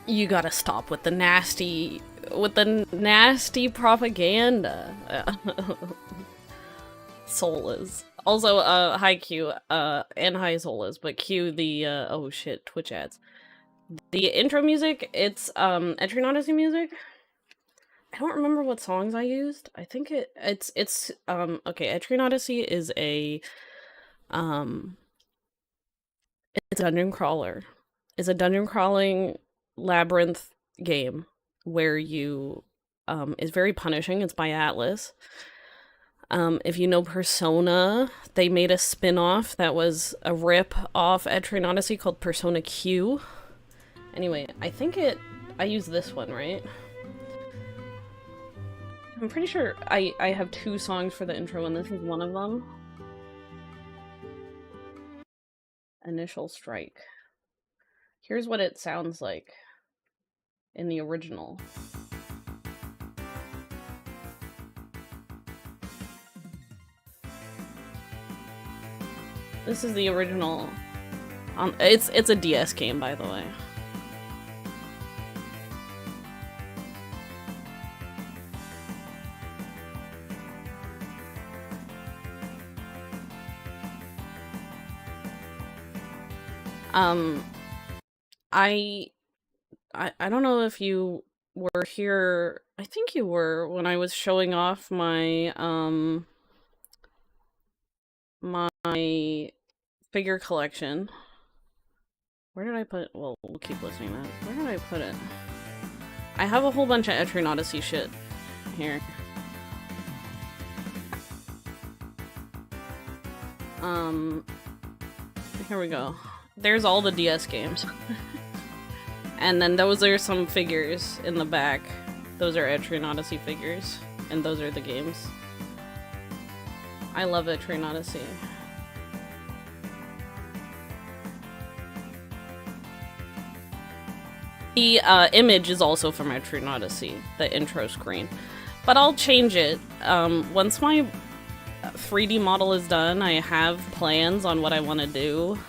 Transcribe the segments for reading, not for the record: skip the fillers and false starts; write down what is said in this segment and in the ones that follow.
You gotta stop with the nasty propaganda. Soul is. Also, hi Q, and hi Soul is, but Q the, oh shit, Twitch ads. The intro music, it's, Entry Odyssey music. I don't remember what songs I used. I think okay, Entry Odyssey is um, it's a dungeon crawler. It's a dungeon crawling labyrinth game where you, it's very punishing. It's by Atlas. If you know Persona, they made a spin-off that was a rip off Etrian Odyssey called Persona Q. Anyway, I use this one, right? I'm pretty sure I have 2 songs for the intro and this is one of them. Initial Strike. Here's what it sounds like in the original. This is the original. It's a DS game, by the way. I don't know if you were here. I think you were when I was showing off my my figure collection. Where did I put? Well, we'll keep listening to that. Where did I put it? I have a whole bunch of Etrian Odyssey shit here. Here we go. There's all the DS games. And then those are some figures in the back. Those are Etrian Odyssey figures. And those are the games. I love Etrian Odyssey. The image is also from Etrian Odyssey, the intro screen. But I'll change it. Once my 3D model is done, I have plans on what I want to do.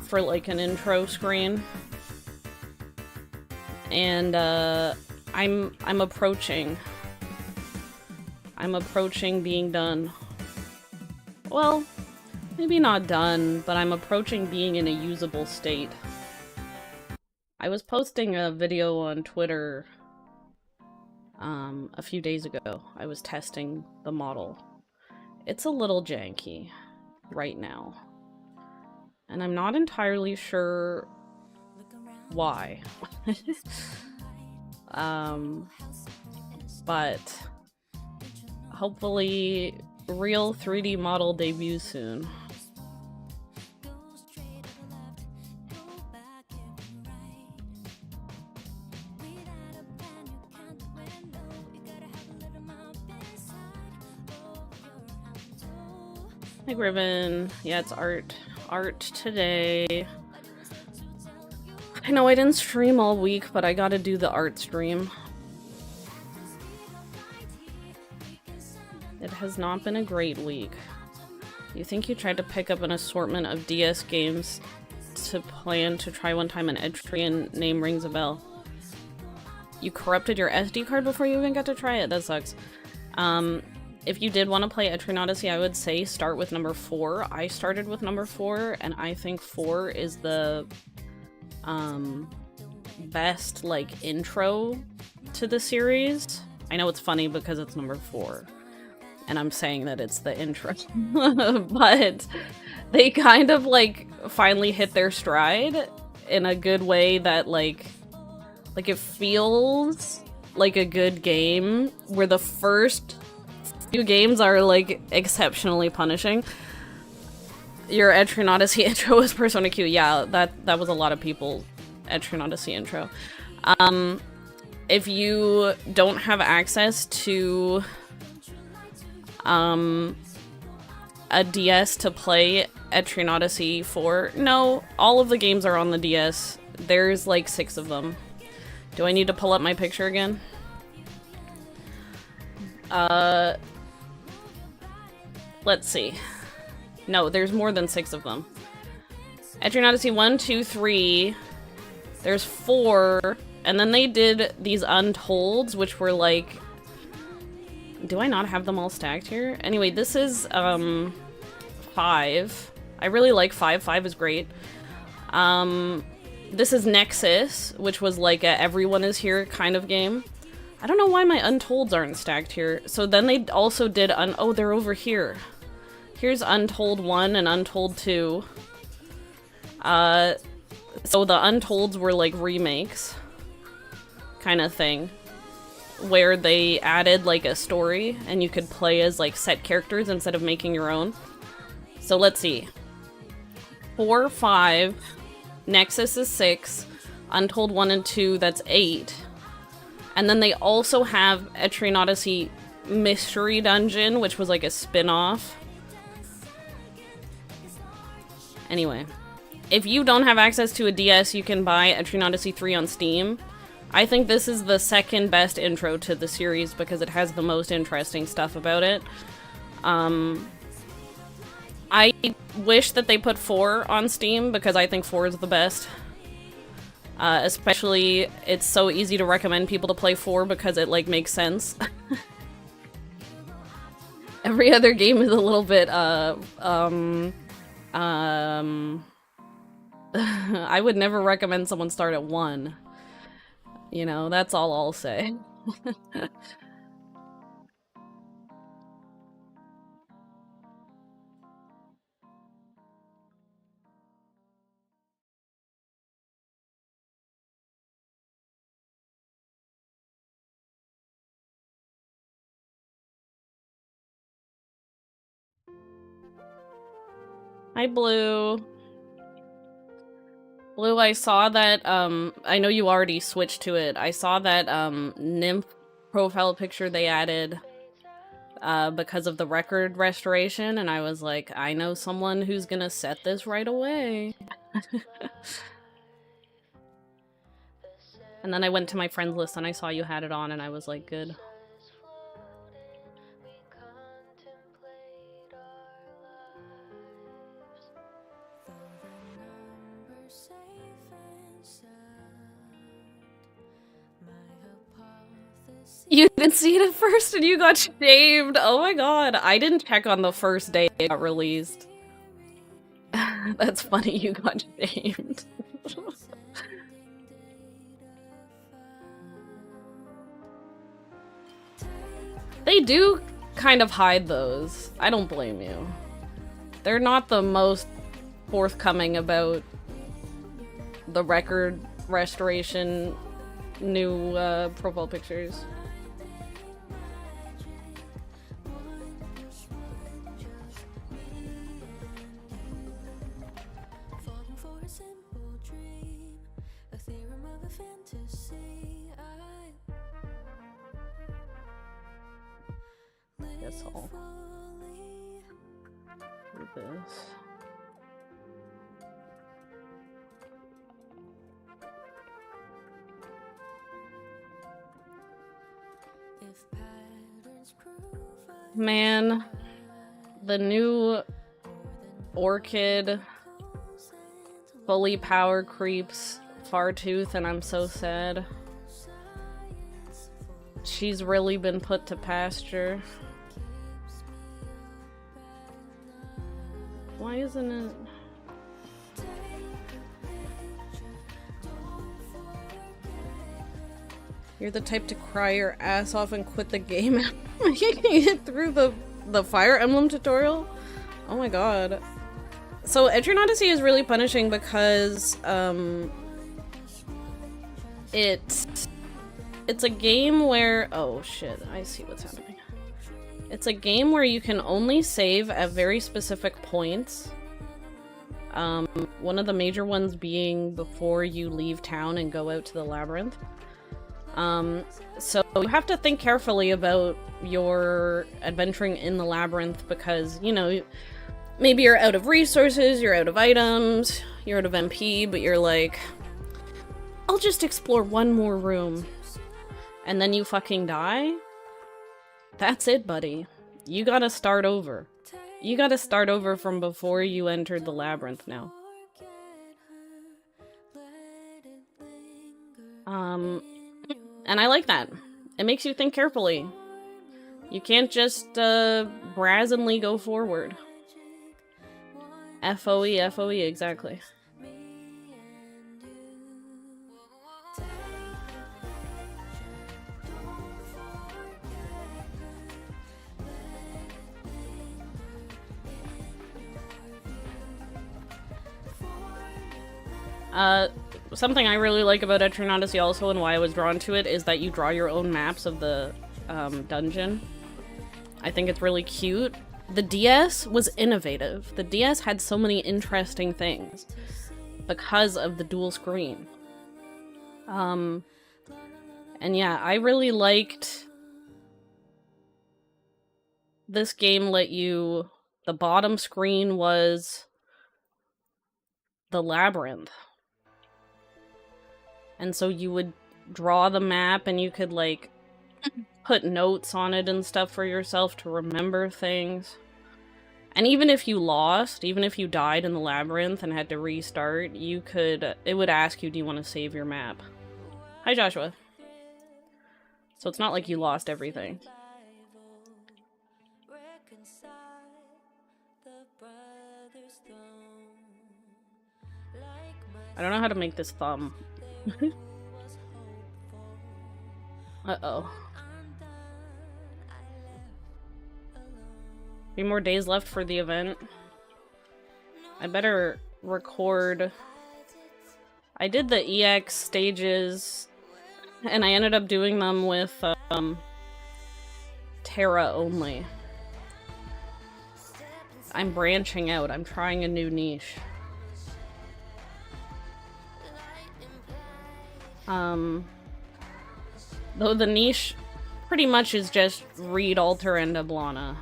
For like an intro screen. And I'm approaching being done. Well, maybe not done, but I'm approaching being in a usable state. I was posting a video on Twitter a few days ago. I was testing the model. It's a little janky right now. And I'm not entirely sure why. But hopefully real 3D model debuts soon. Hey Riven, yeah, it's art today. I know I didn't stream all week, but I gotta do the art stream. It has not been a great week. You think you tried to pick up an assortment of DS games to plan to try one time an Etrian name rings a bell. You corrupted your SD card before you even got to try it? That sucks. If you did want to play Etrian Odyssey, I would say start with number 4. I started with number 4, and I think 4 is the best, like, intro to the series. I know it's funny because it's number 4, and I'm saying that it's the intro. But they kind of, like, finally hit their stride in a good way that, like it feels like a good game, where the first few games are, like, exceptionally punishing. Your Etrian Odyssey intro was Persona Q. Yeah, that was a lot of people Etrian Odyssey intro. If you don't have access to a DS to play Etrian Odyssey 4, no, all of the games are on the DS. There's like 6 of them. Do I need to pull up my picture again? Let's see. No, there's more than 6 of them. Etrian Odyssey 1, 2, 3. There's 4. And then they did these Untolds, which were like... Do I not have them all stacked here? Anyway, this is, 5. I really like 5. 5 is great. This is Nexus, which was like a everyone is here kind of game. I don't know why my Untolds aren't stacked here. So then they also did oh, they're over here. Here's Untold 1 and Untold 2. So the Untolds were like remakes kind of thing, where they added like a story and you could play as like set characters instead of making your own. So let's see. 4, 5, Nexus is 6, Untold 1 and 2, that's 8. And then they also have Etrian Odyssey Mystery Dungeon, which was like a spin-off. Anyway, if you don't have access to a DS, you can buy Etrian Odyssey 3 on Steam. I think this is the second best intro to the series because it has the most interesting stuff about it. I wish that they put 4 on Steam because I think 4 is the best. Especially, it's so easy to recommend people to play 4 because it, like, makes sense. Every other game is a little bit, I would never recommend someone start at 1. You know, that's all I'll say. Hi, Blue. Blue, I saw that, I know you already switched to it. I saw that, nymph profile picture they added, because of the record restoration, and I was like, I know someone who's gonna set this right away. And then I went to my friends list and I saw you had it on, and I was like, good. You didn't see it at first and you got shamed! Oh my god, I didn't check on the first day it got released. That's funny, you got shamed. They do kind of hide those. I don't blame you. They're not the most forthcoming about the record restoration new profile pictures. Guess I'll do this. Man, the new Orchid fully power creeps Fartooth, and I'm so sad. She's really been put to pasture. Why isn't it? You're the type to cry your ass off and quit the game after making it through the Fire Emblem tutorial? Oh my god. So Etrian Odyssey is really punishing because it's a game where, oh shit, I see what's happening. It's a game where you can only save at very specific points. One of the major ones being before you leave town and go out to the labyrinth. So you have to think carefully about your adventuring in the labyrinth because, you know, maybe you're out of resources, you're out of items, you're out of MP, but you're like, I'll just explore one more room. And then you fucking die? That's it, buddy. You gotta start over. You gotta start over from before you entered the labyrinth now. And I like that. It makes you think carefully. You can't just brazenly go forward. FOE, FOE, exactly. Something I really like about Etrian Odyssey also, and why I was drawn to it, is that you draw your own maps of the dungeon. I think it's really cute. The DS was innovative. The DS had so many interesting things because of the dual screen. And yeah, I really liked this game let you... The bottom screen was the labyrinth. And so you would draw the map and you could, like, put notes on it and stuff for yourself to remember things. And even if you lost, even if you died in the labyrinth and had to restart, you could... It would ask you, do you want to save your map? Hi, Joshua. So it's not like you lost everything. I don't know how to make this thumb. Uh-oh. 3 more days left for the event. I better record... I did the EX stages, and I ended up doing them with, Terra only. I'm branching out. I'm trying a new niche. Though the niche pretty much is just read Alter and Ablana.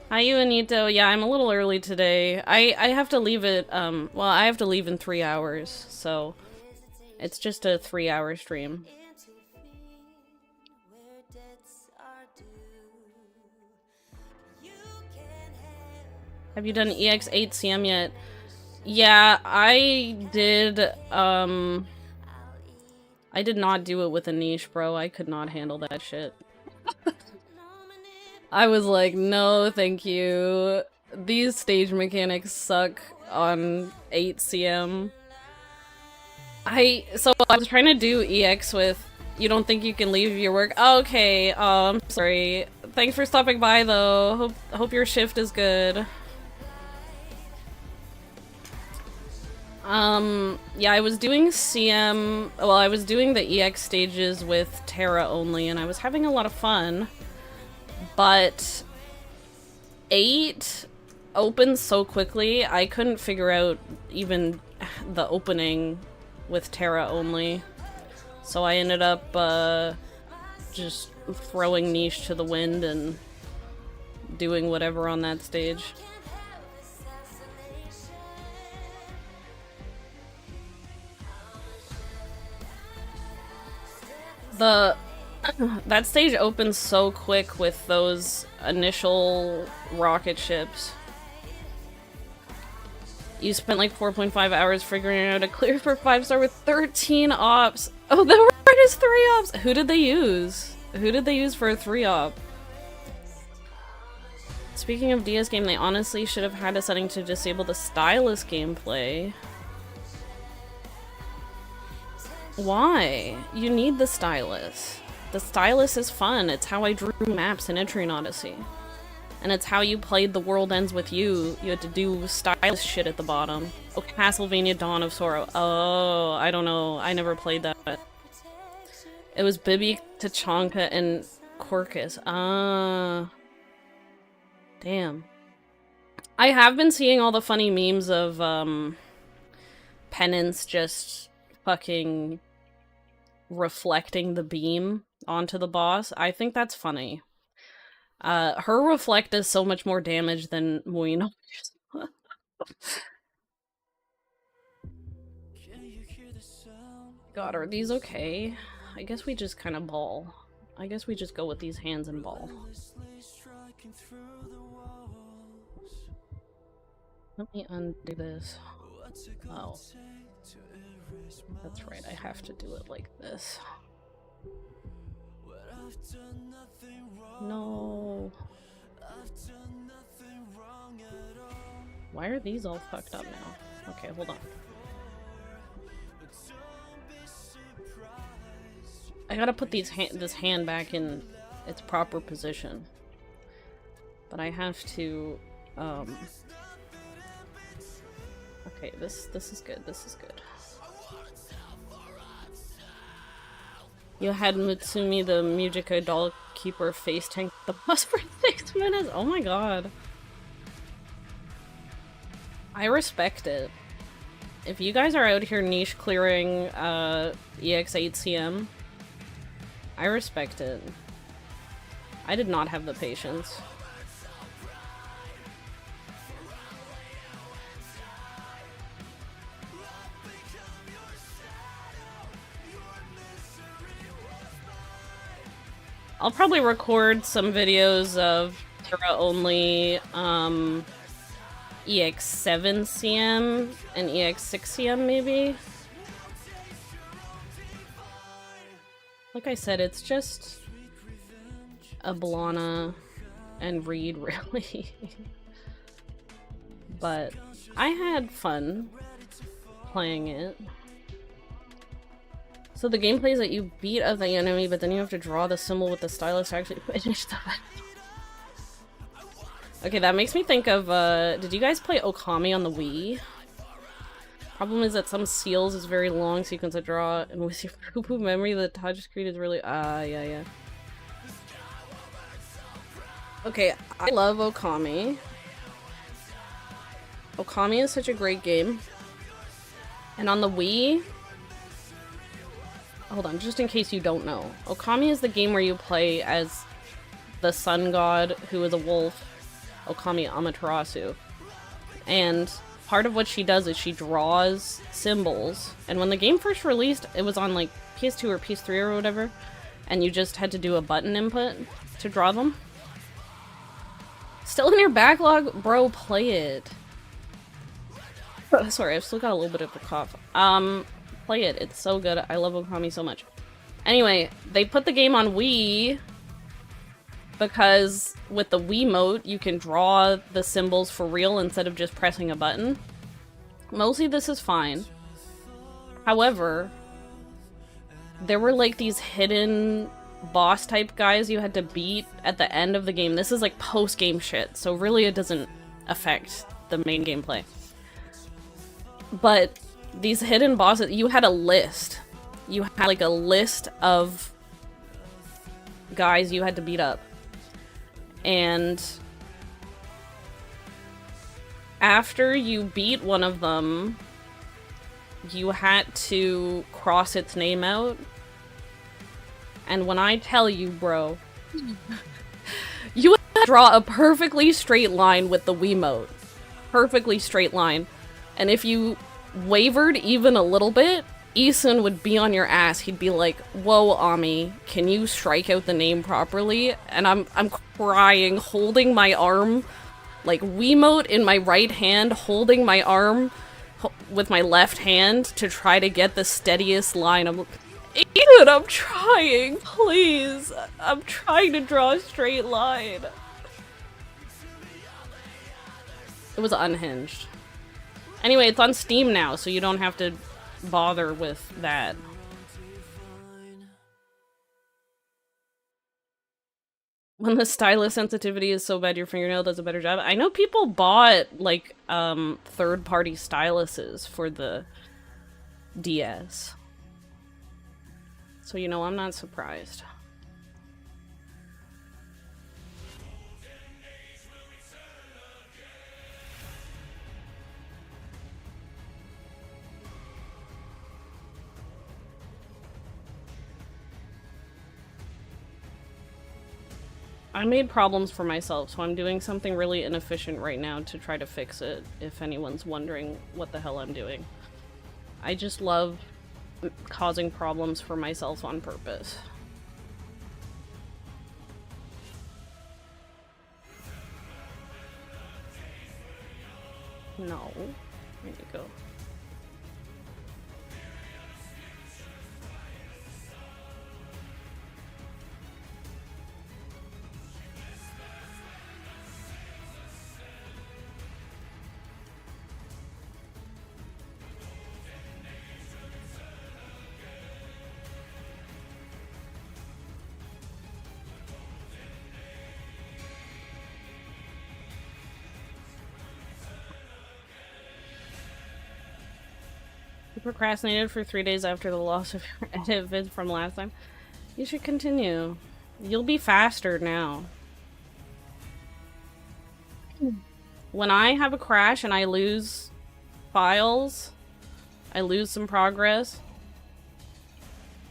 Hi, you, Anito. Yeah, I'm a little early today. I have to leave it, well, I have to leave in 3 hours, so it's just a 3-hour stream. Have you done EX8CM yet? Yeah, I did not do it with a niche, bro. I could not handle that shit. I was like, no, thank you. These stage mechanics suck on 8CM. So I was trying to do EX with, you don't think you can leave your work? Oh, okay, I'm sorry. Thanks for stopping by, though. Hope your shift is good. Yeah, I was doing CM, well, I was doing the EX stages with Terra only, and I was having a lot of fun, but 8 opened so quickly, I couldn't figure out even the opening with Terra only, so I ended up, just throwing niche to the wind and doing whatever on that stage. That stage opens so quick with those initial rocket ships. You spent like 4.5 hours figuring out a clear for 5-star with 13 ops. Oh, the right is 3 ops! Who did they use? Who did they use for a 3-op? Speaking of DS game, they honestly should have had a setting to disable the stylus gameplay. Why? You need the stylus. The stylus is fun. It's how I drew maps in Etrian Odyssey. And it's how you played The World Ends With You. You had to do stylus shit at the bottom. Oh, Castlevania Dawn of Sorrow. Oh, I don't know. I never played that. It was Bibi, Tachanka, and Corcus. Ah. Damn. I have been seeing all the funny memes of, Penance just fucking reflecting the beam onto the boss. I think that's funny. Her reflect does so much more damage than Muino's. God, are these okay? I guess we just kind of ball. I guess we just go with these hands and ball. Let me undo this. Oh. That's right, I have to do it like this. No. Why are these all fucked up now? Okay, hold on. I gotta put this hand back in its proper position. But I have to, okay, this is good, this is good. You had Mutsumi the Mujika doll keeper face tank the boss for 6 minutes? Oh my god. I respect it. If you guys are out here niche clearing EX8CM, I respect it. I did not have the patience. I'll probably record some videos of Terra only, EX7CM and EX6CM maybe? Like I said, it's just Ablana and Reed, really. But I had fun playing it. So the gameplay is that you beat up the enemy, but then you have to draw the symbol with the stylus to actually finish the battle. Okay, that makes me think of, did you guys play Okami on the Wii? Problem is that some seals is very long, so you can draw, and with your poo-poo memory, the touchscreen is really, yeah. Okay, I love Okami. Okami is such a great game. And on the Wii... Hold on, just in case you don't know. Okami is the game where you play as the sun god, who is a wolf, Okami Amaterasu. And part of what she does is she draws symbols. And when the game first released, it was on like PS2 or PS3 or whatever, and you just had to do a button input to draw them. Still in your backlog? Bro, play it. Sorry, I've still got a little bit of a cough. Play it. It's so good. I love Okami so much. Anyway, they put the game on Wii because with the Wiimote, you can draw the symbols for real instead of just pressing a button. Mostly this is fine. However, there were like these hidden boss type guys you had to beat at the end of the game. This is like post-game shit, so really it doesn't affect the main gameplay. But these hidden bosses, you had a list. You had like a list of guys you had to beat up. And after you beat one of them, you had to cross its name out. And when I tell you, bro, you have to draw a perfectly straight line with the Wiimote. Perfectly straight line. And if you wavered even a little bit, Isun would be on your ass. He'd be like, "Whoa, Ami, can you strike out the name properly?" And I'm crying, holding my arm, like Wiimote in my right hand, holding my arm with my left hand to try to get the steadiest line. I'm like, Ethan, I'm trying, please. I'm trying to draw a straight line. It was unhinged. Anyway, it's on Steam now, so you don't have to bother with that. When the stylus sensitivity is so bad your fingernail does a better job. I know people bought, like, third-party styluses for the DS. So, you know, I'm not surprised. I made problems for myself, so I'm doing something really inefficient right now to try to fix it, if anyone's wondering what the hell I'm doing. I just love causing problems for myself on purpose. No. There you go. You procrastinated for 3 days after the loss of your edit vid from last time. You should continue. You'll be faster now. When I have a crash and I lose files, I lose some progress,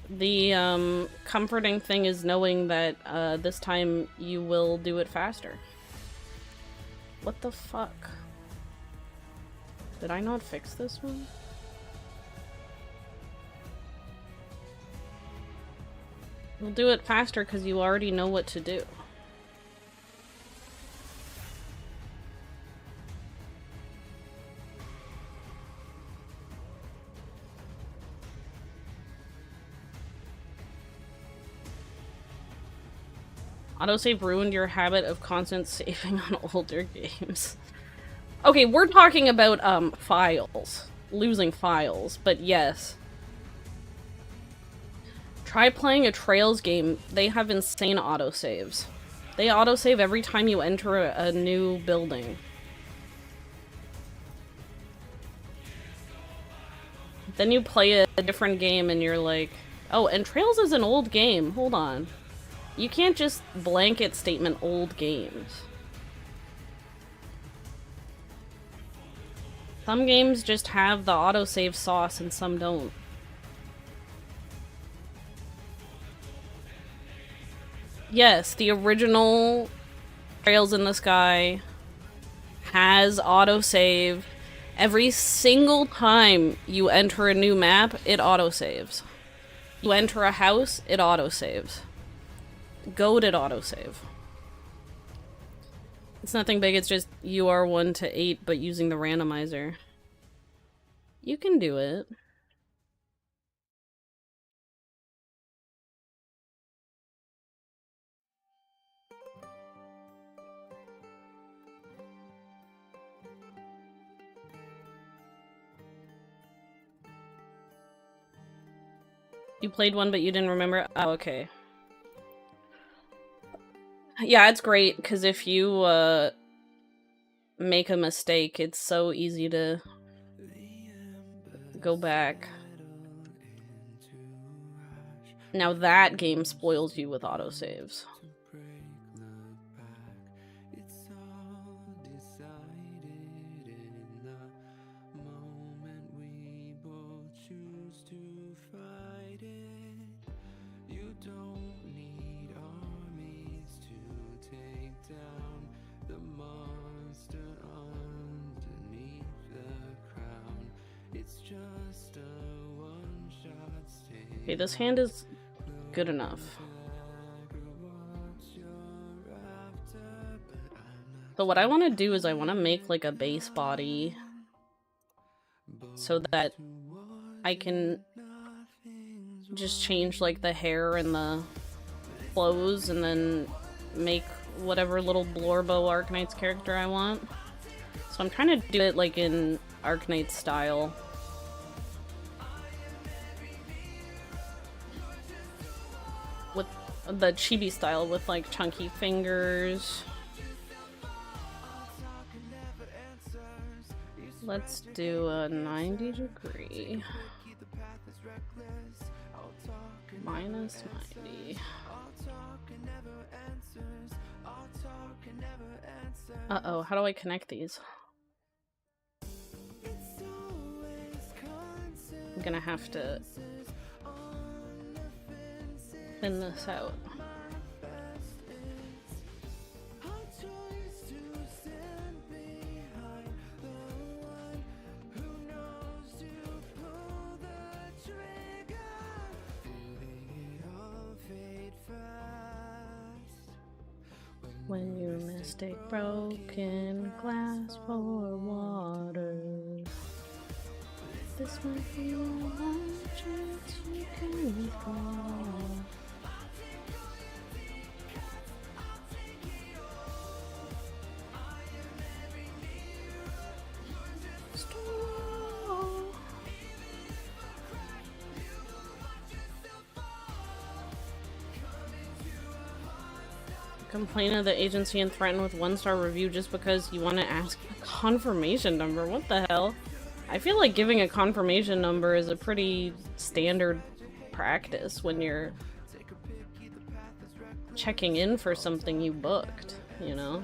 the comforting thing is knowing that this time you will do it faster. What the fuck? Did I not fix this one? You'll do it faster because you already know what to do. Autosave ruined your habit of constant saving on older games. Okay, we're talking about, files. Losing files, but yes. Try playing a Trails game. They have insane autosaves. They autosave every time you enter a new building. Then you play a different game and you're like, oh, and Trails is an old game. Hold on. You can't just blanket statement old games. Some games just have the autosave sauce and some don't. Yes, the original Trails in the Sky has autosave. Every single time you enter a new map, it autosaves. You enter a house, it autosaves. Goated autosave. It's nothing big, it's just you are 1 to 8, but using the randomizer. You can do it. You played one, but you didn't remember? Oh, okay. Yeah, it's great, because if you, make a mistake, it's so easy to go back. Now that game spoils you with autosaves. Okay, this hand is good enough. So what I want to do is I want to make like a base body so that I can just change like the hair and the clothes and then make whatever little Blorbo Arknight's character I want. So I'm trying to do it like in Arknight style. With the chibi style with like chunky fingers. Let's do a 90-degree. Minus 90. Uh-oh, how do I connect these? I'm gonna have to thin this out. When you mistake broken glass for water, this might be the one chance you can withdraw. Complain of the agency and threaten with 1-star review just because you want to ask a confirmation number. What the hell? I feel like giving a confirmation number is a pretty standard practice when you're checking in for something you booked, you know?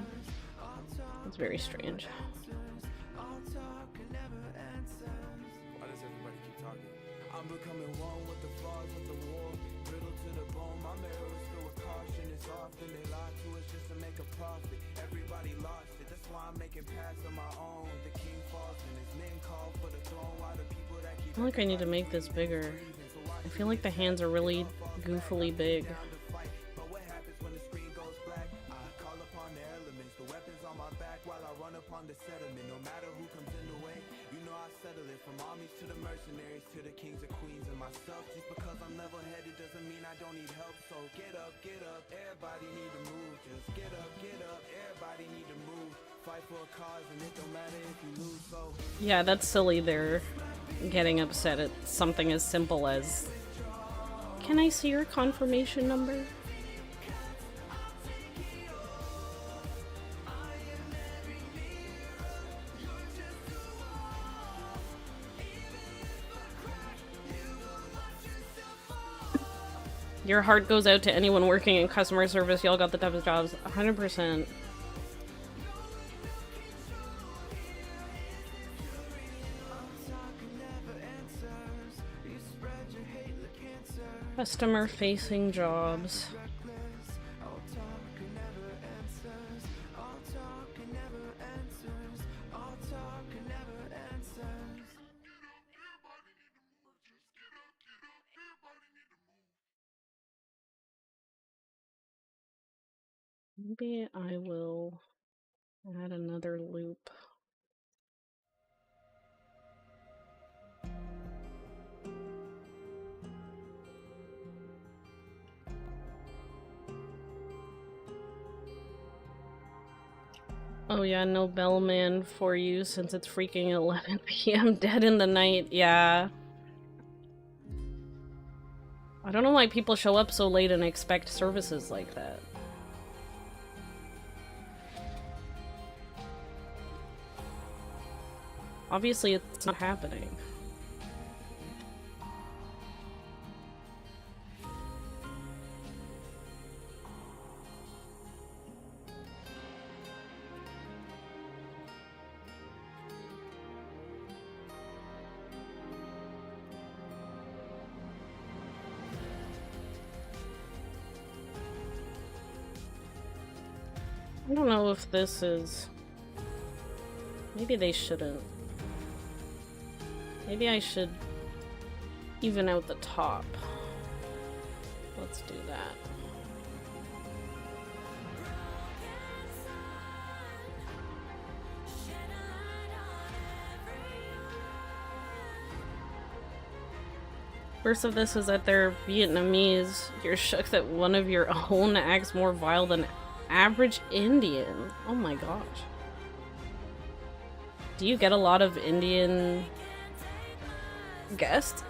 It's very strange. I feel like I need to make this bigger. I feel like the hands are really goofily big. Yeah, that's silly. They're getting upset at something as simple as, can I see your confirmation number? Your heart goes out to anyone working in customer service. Y'all got the toughest jobs. 100%. Customer-facing jobs. Maybe I will add another loop. Oh yeah, no bellman for you since it's freaking 11 p.m. dead in the night. Yeah. I don't know why people show up so late and expect services like that. Obviously, it's not happening. I don't know if this is... Maybe they shouldn't. Maybe I should even out the top. Let's do that. Worst of this is that they're Vietnamese. You're shook that one of your own acts more vile than average Indian. Oh my gosh. Do you get a lot of Indian guests?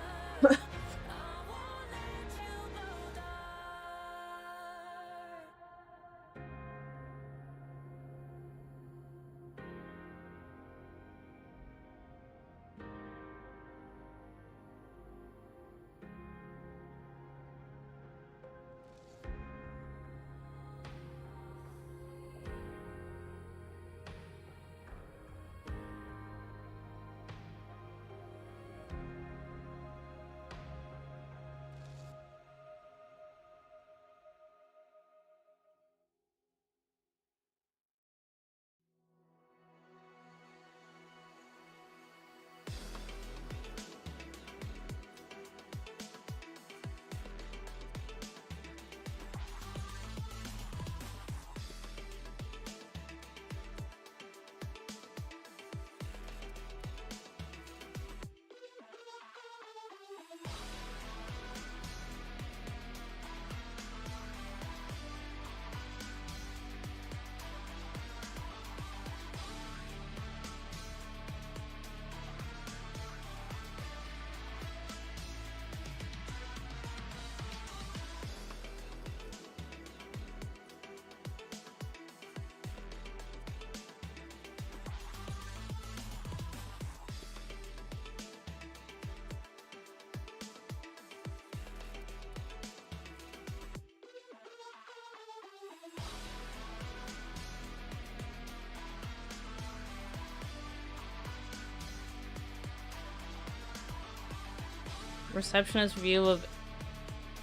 Receptionist view of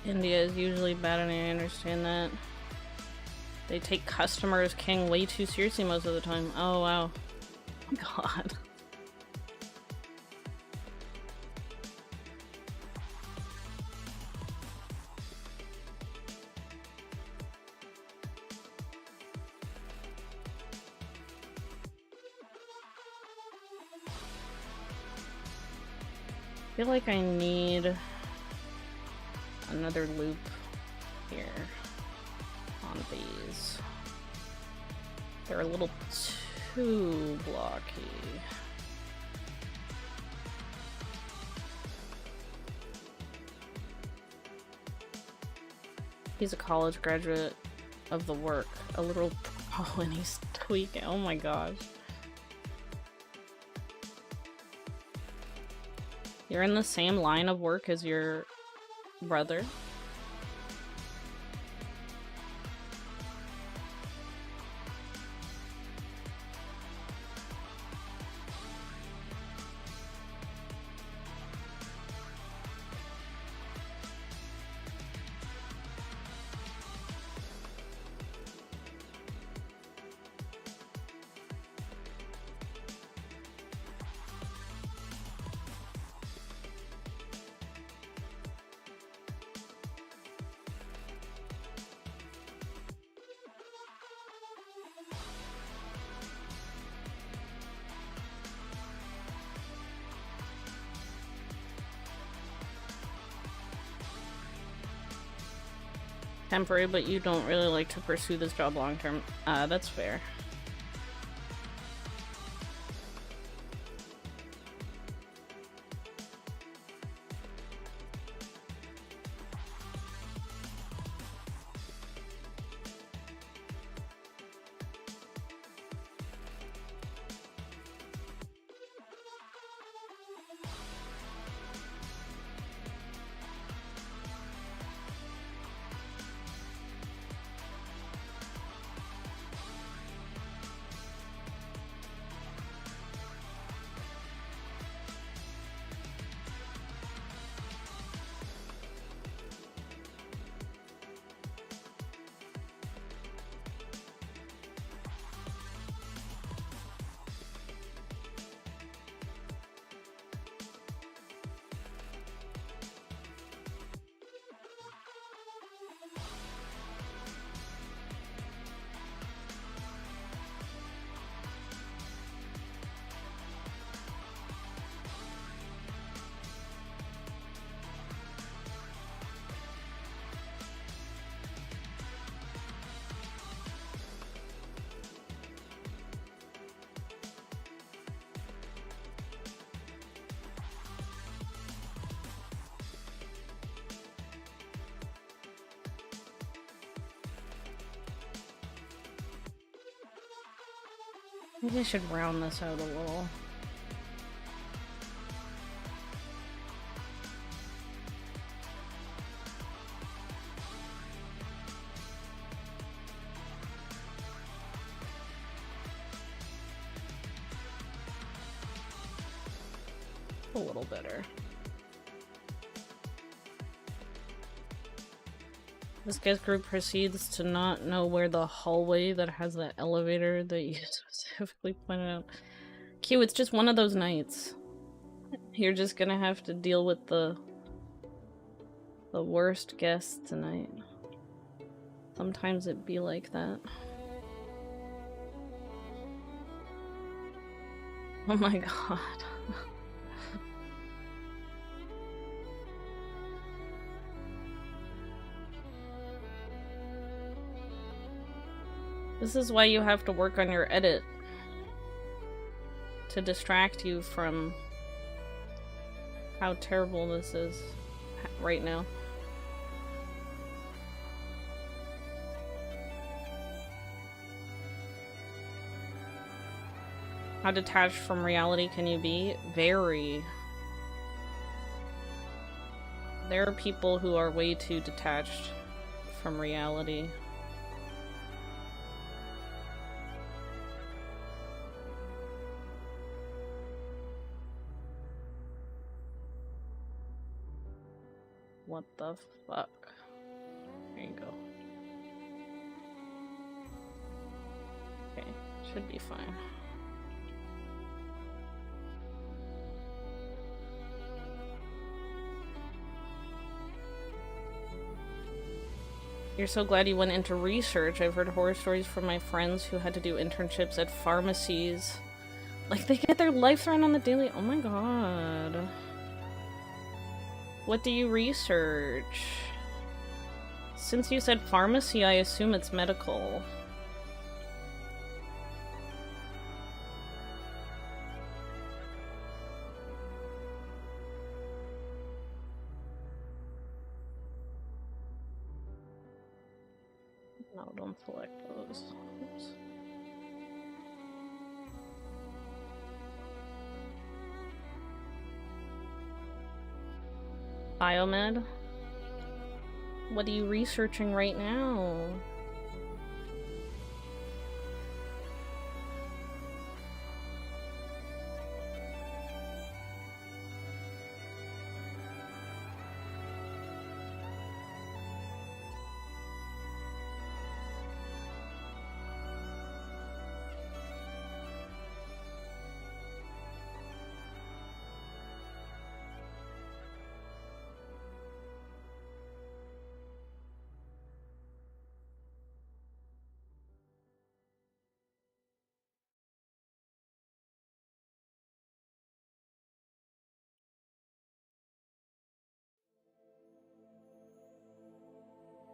India is usually bad, and I understand that. They take customers king way too seriously most of the time. Oh, wow. God. I feel like I need another loop here on these. They're a little too blocky. He's a college graduate of the work. A little pro and he's tweaking. Oh my gosh. You're in the same line of work as your brother? Temporary, but you don't really like to pursue this job long term. That's fair. Maybe I should round this out a little. A little better. This guy's group proceeds to not know where the hallway that has that elevator that you specifically pointed out. Q, it's just one of those nights. You're just gonna have to deal with the worst guests tonight. Sometimes it be like that. Oh my god. This is why you have to work on your edit. To distract you from how terrible this is right now. How detached from reality can you be? Very. There are people who are way too detached from reality. What the fuck? There you go. Okay, should be fine. You're so glad you went into research. I've heard horror stories from my friends who had to do internships at pharmacies. Like, they get their life thrown on the daily. Oh my god. What do you research? Since you said pharmacy, I assume it's medical. No, don't select those. Oops. Biomed? What are you researching right now?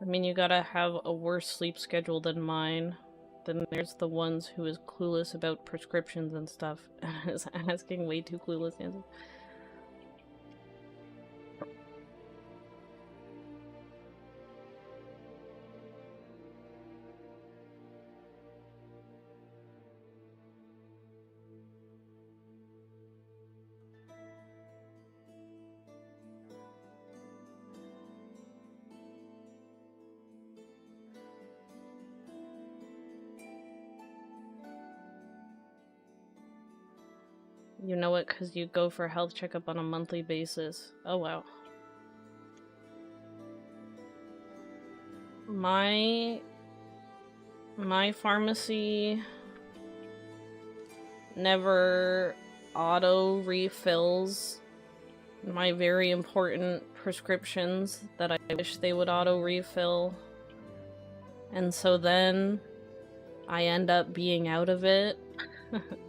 I mean, you gotta have a worse sleep schedule than mine. Then there's the ones who is clueless about prescriptions and stuff. Is asking way too clueless answers. You know it because you go for a health checkup on a monthly basis. Oh wow. My pharmacy never auto refills my very important prescriptions that I wish they would auto refill. And so then I end up being out of it.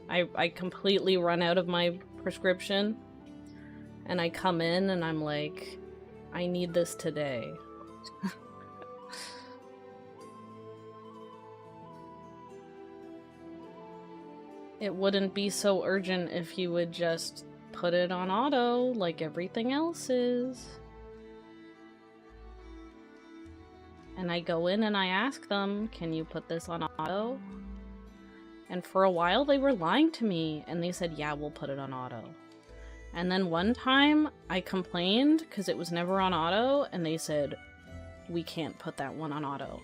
I completely run out of my prescription. And I come in and I'm like, I need this today. It wouldn't be so urgent if you would just put it on auto like everything else is. And I go in and I ask them, can you put this on auto? And for a while they were lying to me and they said, yeah, we'll put it on auto. And then one time I complained because it was never on auto and they said, we can't put that one on auto.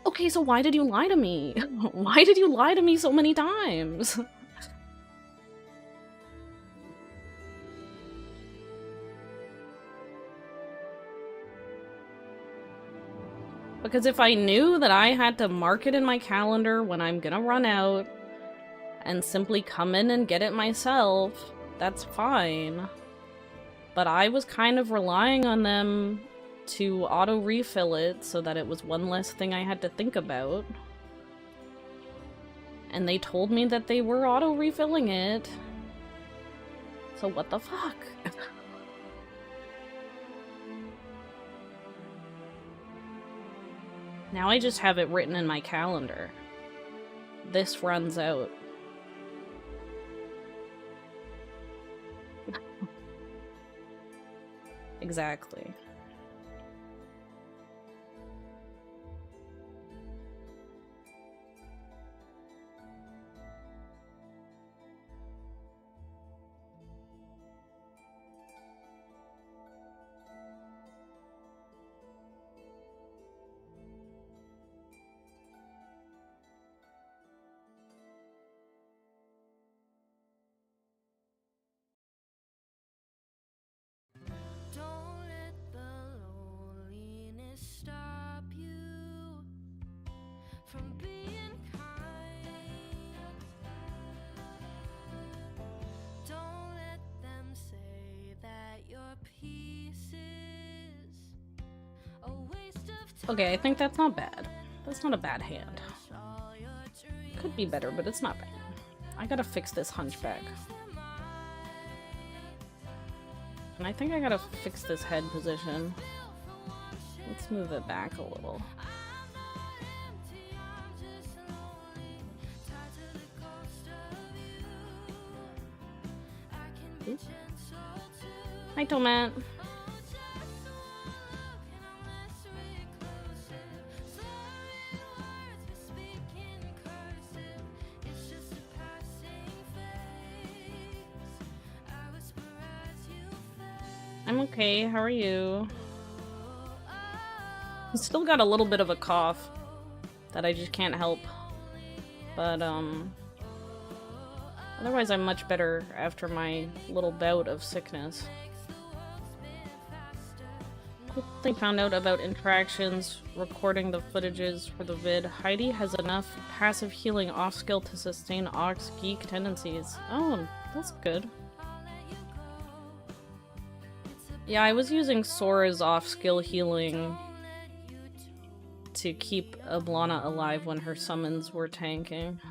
Okay, so why did you lie to me? Why did you lie to me so many times? Because if I knew that I had to mark it in my calendar when I'm gonna run out and simply come in and get it myself, that's fine. But I was kind of relying on them to auto-refill it so that it was one less thing I had to think about. And they told me that they were auto-refilling it. So what the fuck? Now I just have it written in my calendar. This runs out. Exactly. Don't let the Okay, I think that's not bad. That's not a bad hand. Could be better, but it's not bad. I gotta fix this hunchback. And I think I gotta fix this head position. Let's move it back a little. Ooh. Hi, Tomat. I'm okay, how are you? I still got a little bit of a cough that I just can't help. But, otherwise I'm much better after my little bout of sickness. They found out about interactions, recording the footages for the vid. Heidi has enough passive healing off skill to sustain Ox geek tendencies. Oh, that's good. Yeah, I was using Sora's off-skill healing to keep Ablana alive when her summons were tanking.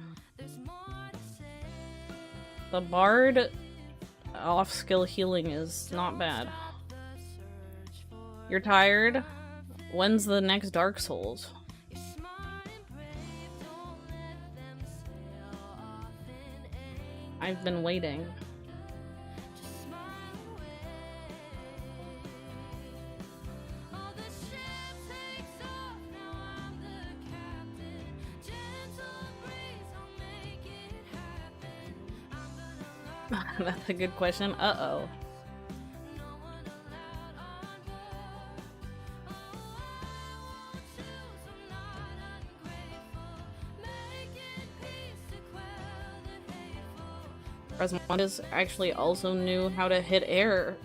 The Bard off-skill healing is not bad. You're tired? When's the next Dark Souls? I've been waiting. That's a good question. Uh-oh. Rasmondas actually also knew how to hit air.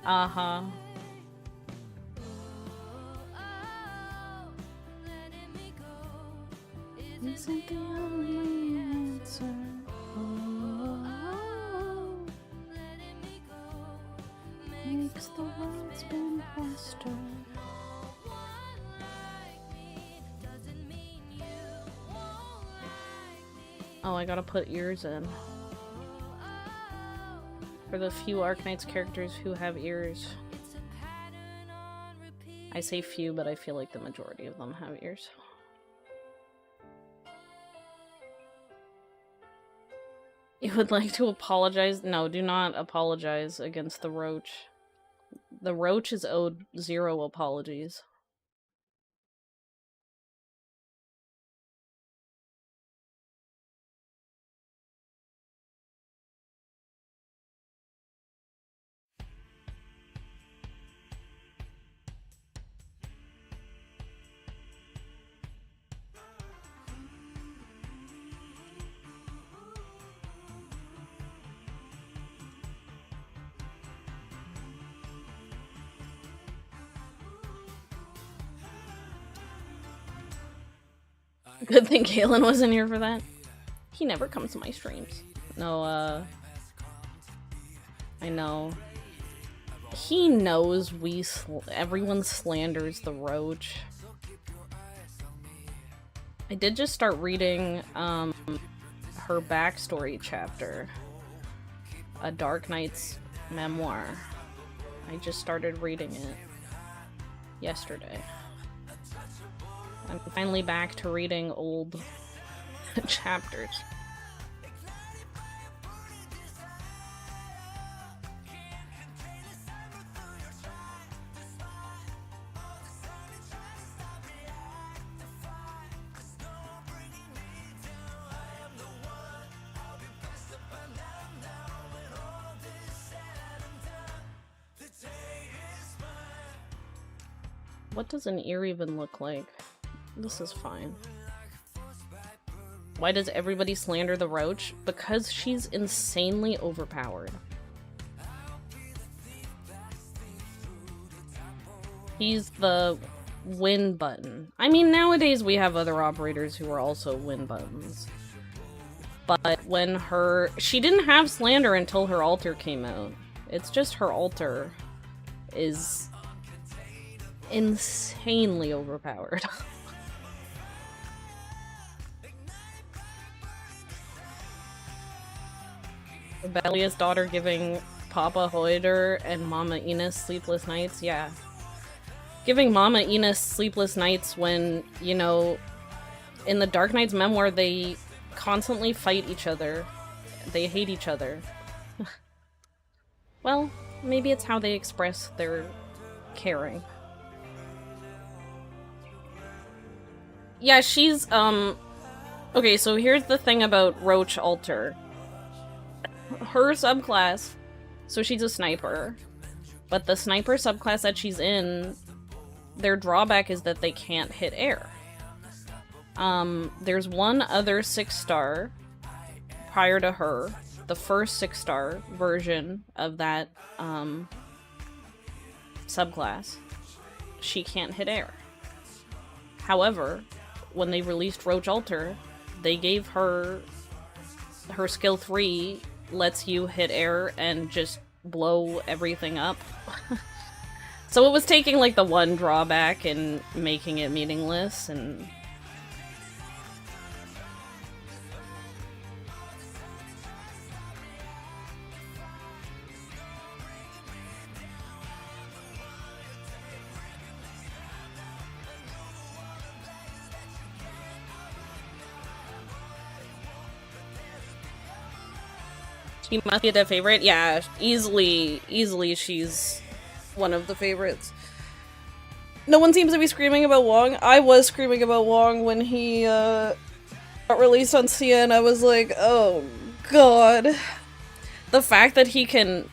Uh-huh. Isn't the only answer? Makes the world spin faster. Oh, I gotta put ears in. For the few Arknights characters who have ears. I say few, but I feel like the majority of them have ears. You would like to apologize? No, do not apologize against the Roach. The Roach is owed 0 apologies. Good thing Kalen wasn't here for that. He never comes to my streams. No, I know. He knows everyone slanders the Roach. I did just start reading, her backstory chapter. A Dark Knight's memoir. I just started reading it yesterday. I'm finally back to reading old chapters. What does an ear even look like? This is fine. Why does everybody slander the Roach? Because she's insanely overpowered. He's the win button. I mean, nowadays we have other operators who are also win buttons. But when she didn't have slander until her altar came out. It's just her altar is insanely overpowered. Rebellious daughter giving Papa Hoider and Mama Enos sleepless nights, yeah. Giving Mama Enos sleepless nights when, you know, in the Dark Knight's memoir, they constantly fight each other. They hate each other. Well, maybe it's how they express their caring. Yeah, she's, okay, so here's the thing about Roach Alter. Her subclass, so she's a sniper, but the sniper subclass that she's in, their drawback is that they can't hit air. There's one other 6-star prior to her, the first 6-star version of that subclass. She can't hit air. However, when they released Roach Alter, they gave her skill 3 lets you hit air and just blow everything up. So it was taking like the one drawback and making it meaningless, and she must be the favorite. Yeah, easily she's one of the favorites. No one seems to be screaming about Wong. I was screaming about Wong when he got released on CN. I was like, oh god. The fact that he can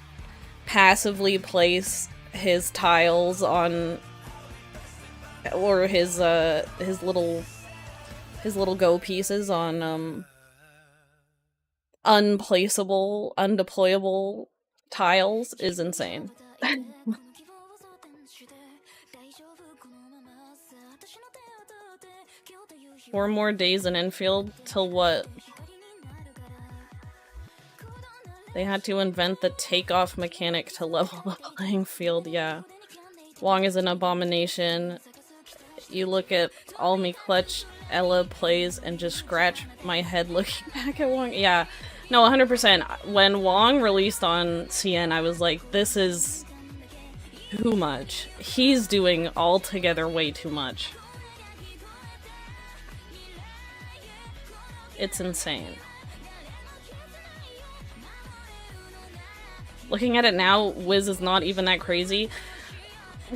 passively place his tiles on, or his little go pieces on unplaceable, undeployable tiles is insane. 4 more days in infield till what? They had to invent the takeoff mechanic to level the playing field, yeah. Wong is an abomination. You look at all me clutch Ella plays and just scratch my head looking back at Wong. Yeah, no, 100%. When Wong released on CN, I was like, this is too much. He's doing altogether way too much. It's insane. Looking at it now, Wiz is not even that crazy.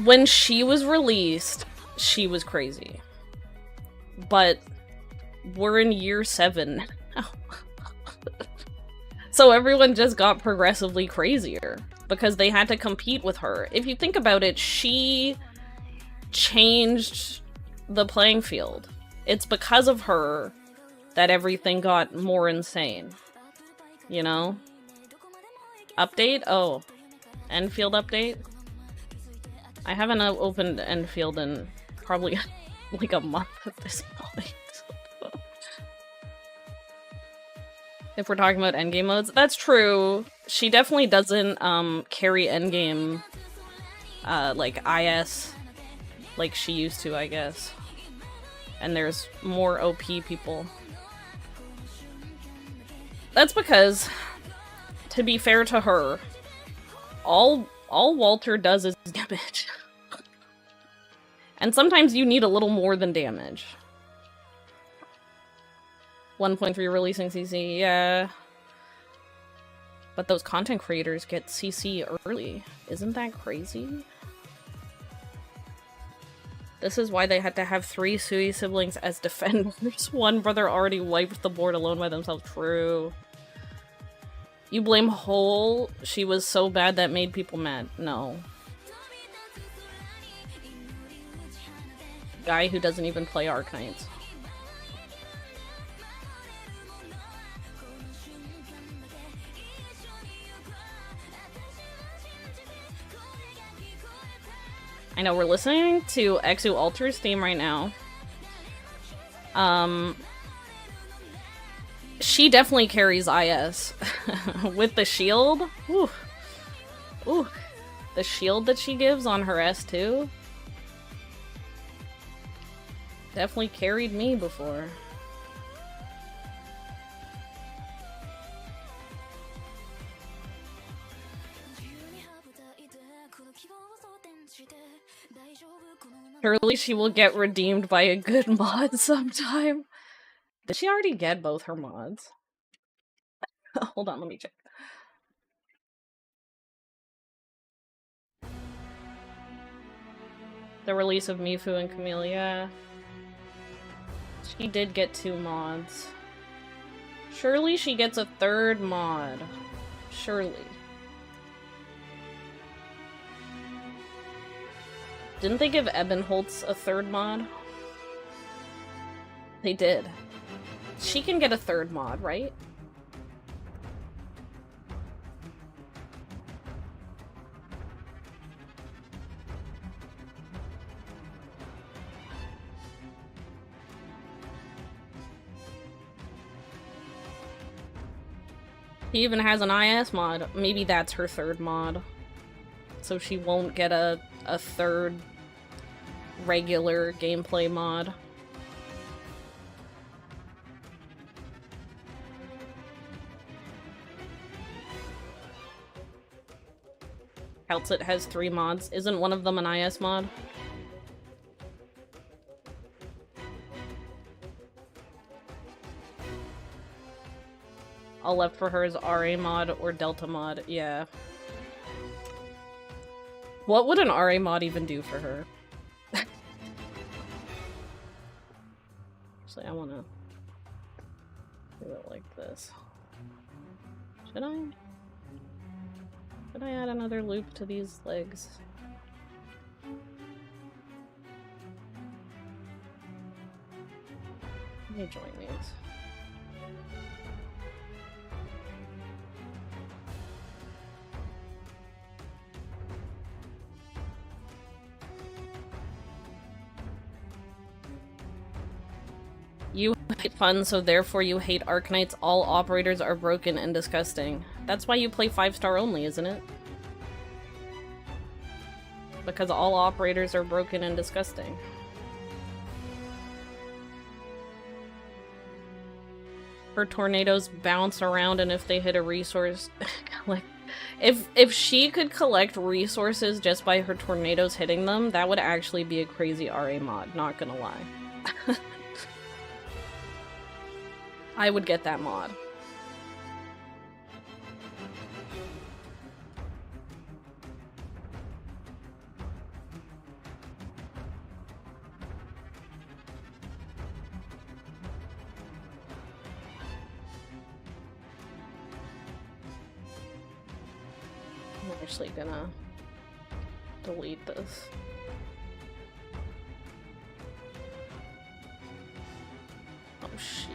When she was released, she was crazy. But we're in year 7 now. So everyone just got progressively crazier because they had to compete with her. If you think about it, she changed the playing field. It's because of her that everything got more insane. You know? Update? Oh. Enfield update? I haven't opened Enfield in probably like a month at this point. If we're talking about endgame modes, that's true. She definitely doesn't carry endgame like IS like she used to, I guess. And there's more OP people. That's because, to be fair to her, all Walter does is damage. And sometimes you need a little more than damage. 1.3 releasing CC, yeah. But those content creators get CC early. Isn't that crazy? This is why they had to have 3 Sui siblings as defenders. One brother already wiped the board alone by themselves. True. You blame Hole? She was so bad that made people mad. No. Guy who doesn't even play Arknights. I know, we're listening to Exu Alter's theme right now. She definitely carries IS. With the shield. Ooh. Ooh. The shield that she gives on her S2. Definitely carried me before. Surely she will get redeemed by a good mod sometime. Did she already get both her mods? Hold on, let me check. The release of Mifu and Camellia. She did get 2 mods. Surely she gets a 3rd mod. Surely. Didn't they give Ebenholtz a 3rd mod? They did. She can get a 3rd mod, right? He even has an IS mod. Maybe that's her 3rd mod. So she won't get a 3rd regular gameplay mod. Outset has 3 mods. Isn't one of them an IS mod? All left for her is RA mod or Delta mod. Yeah. What would an RA mod even do for her? Actually, I wanna do it like this. Should I? Should I add another loop to these legs? Let me join these. You hate fun, so therefore you hate Arknights. All operators are broken and disgusting. That's why you play 5-star only, isn't it? Because all operators are broken and disgusting. Her tornadoes bounce around, and if they hit a resource... like, if she could collect resources just by her tornadoes hitting them, that would actually be a crazy RA mod, not gonna lie. I would get that mod. I'm actually gonna delete this. Oh shit.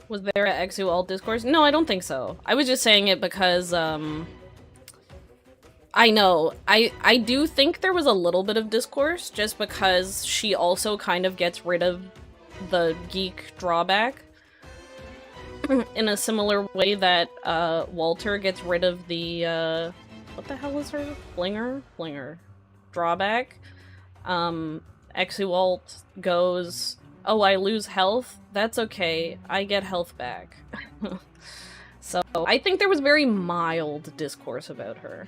Was there a Exu alt discourse? No, I don't think so. I was just saying it because, I know. I do think there was a little bit of discourse, just because she also kind of gets rid of the geek drawback. In a similar way that, Walter gets rid of the, what the hell is her? Flinger? Flinger. Drawback. Exu alt goes... Oh, I lose health? That's okay. I get health back. So, I think there was very mild discourse about her.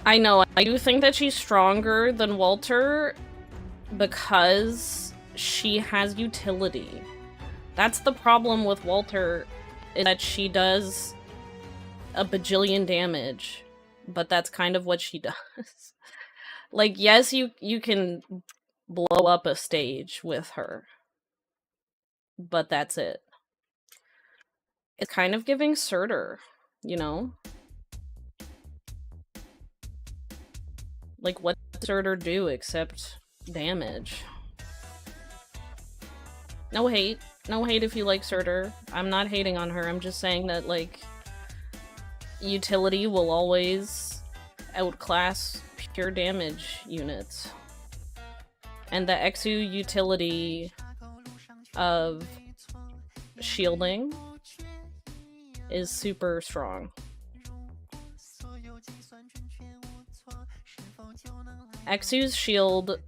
I know, I do think that she's stronger than Walter because she has utility. That's the problem with Walter, is that she does a bajillion damage, but that's kind of what she does. Like, yes, you can blow up a stage with her, but that's it. It's kind of giving Surtur, you know? Like, what does Surtur do except damage? No hate. No hate if you like Surtur. I'm not hating on her, I'm just saying that, like, utility will always outclass pure damage units. And the Exu utility of shielding is super strong. Exu's shield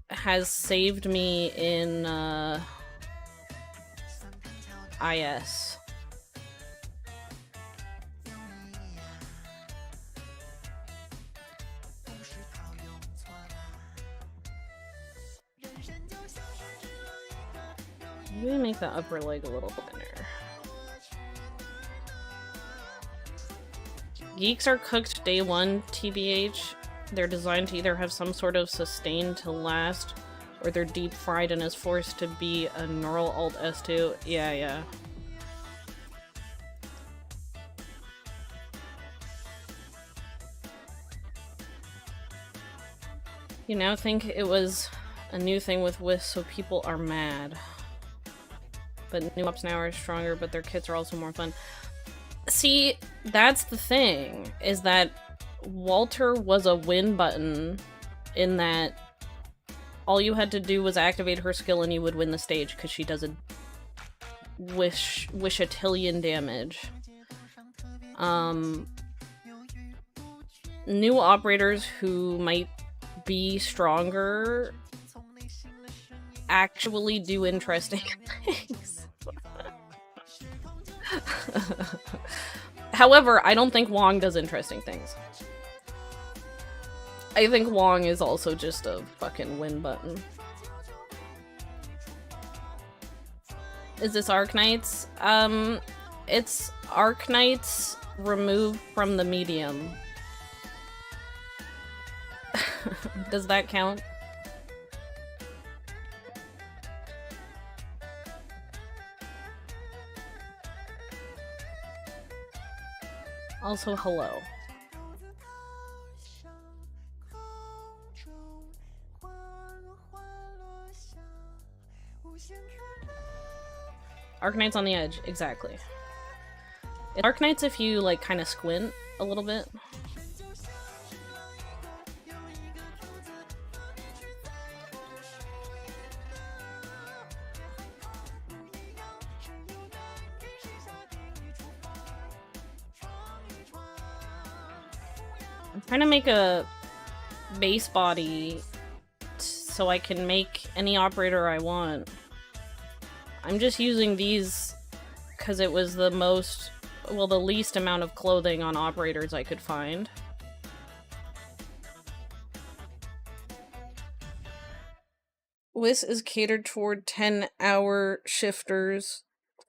has saved me in IS. Maybe make the upper leg a little thinner. Geeks are cooked day one, TBH. They're designed to either have some sort of sustain to last, or they're deep fried and is forced to be a neural alt S2. Yeah. You now think it was a new thing with Wisp, so people are mad. But new ops now are stronger, but their kits are also more fun. See, that's the thing, is that Walter was a win button in that all you had to do was activate her skill and you would win the stage because she does a wish-a-tillion damage. New operators who might be stronger actually do interesting things. However, I don't think Wong does interesting things. I think Wong is also just a fucking win button. Is this Arknights? It's Arknights removed from the medium. Does that count? Also, hello. Arknights on the edge, exactly. Arknights if you, like, kind of squint a little bit. I'm trying to make a base body so I can make any operator I want. I'm just using these because it was the most, well, the least amount of clothing on operators I could find. Wisp is catered toward 10-hour shifters,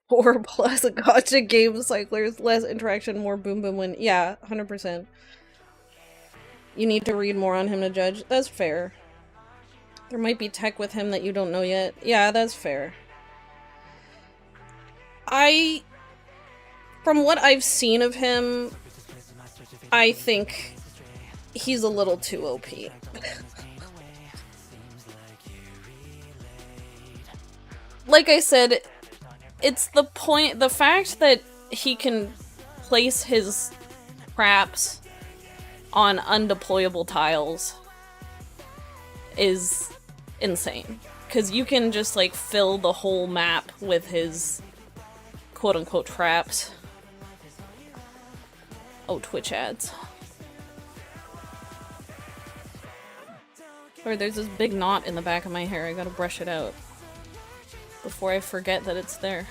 4+ gotcha game cyclers, less interaction, more boom boom win. Yeah, 100%. You need to read more on him to judge. That's fair. There might be tech with him that you don't know yet. Yeah, that's fair. From what I've seen of him, I think he's a little too OP. Like I said, it's the fact that he can place his traps on undeployable tiles is insane. Because you can just, like, fill the whole map with his quote-unquote traps. Oh, Twitch ads. Or there's this big knot in the back of my hair. I gotta brush it out before I forget that it's there.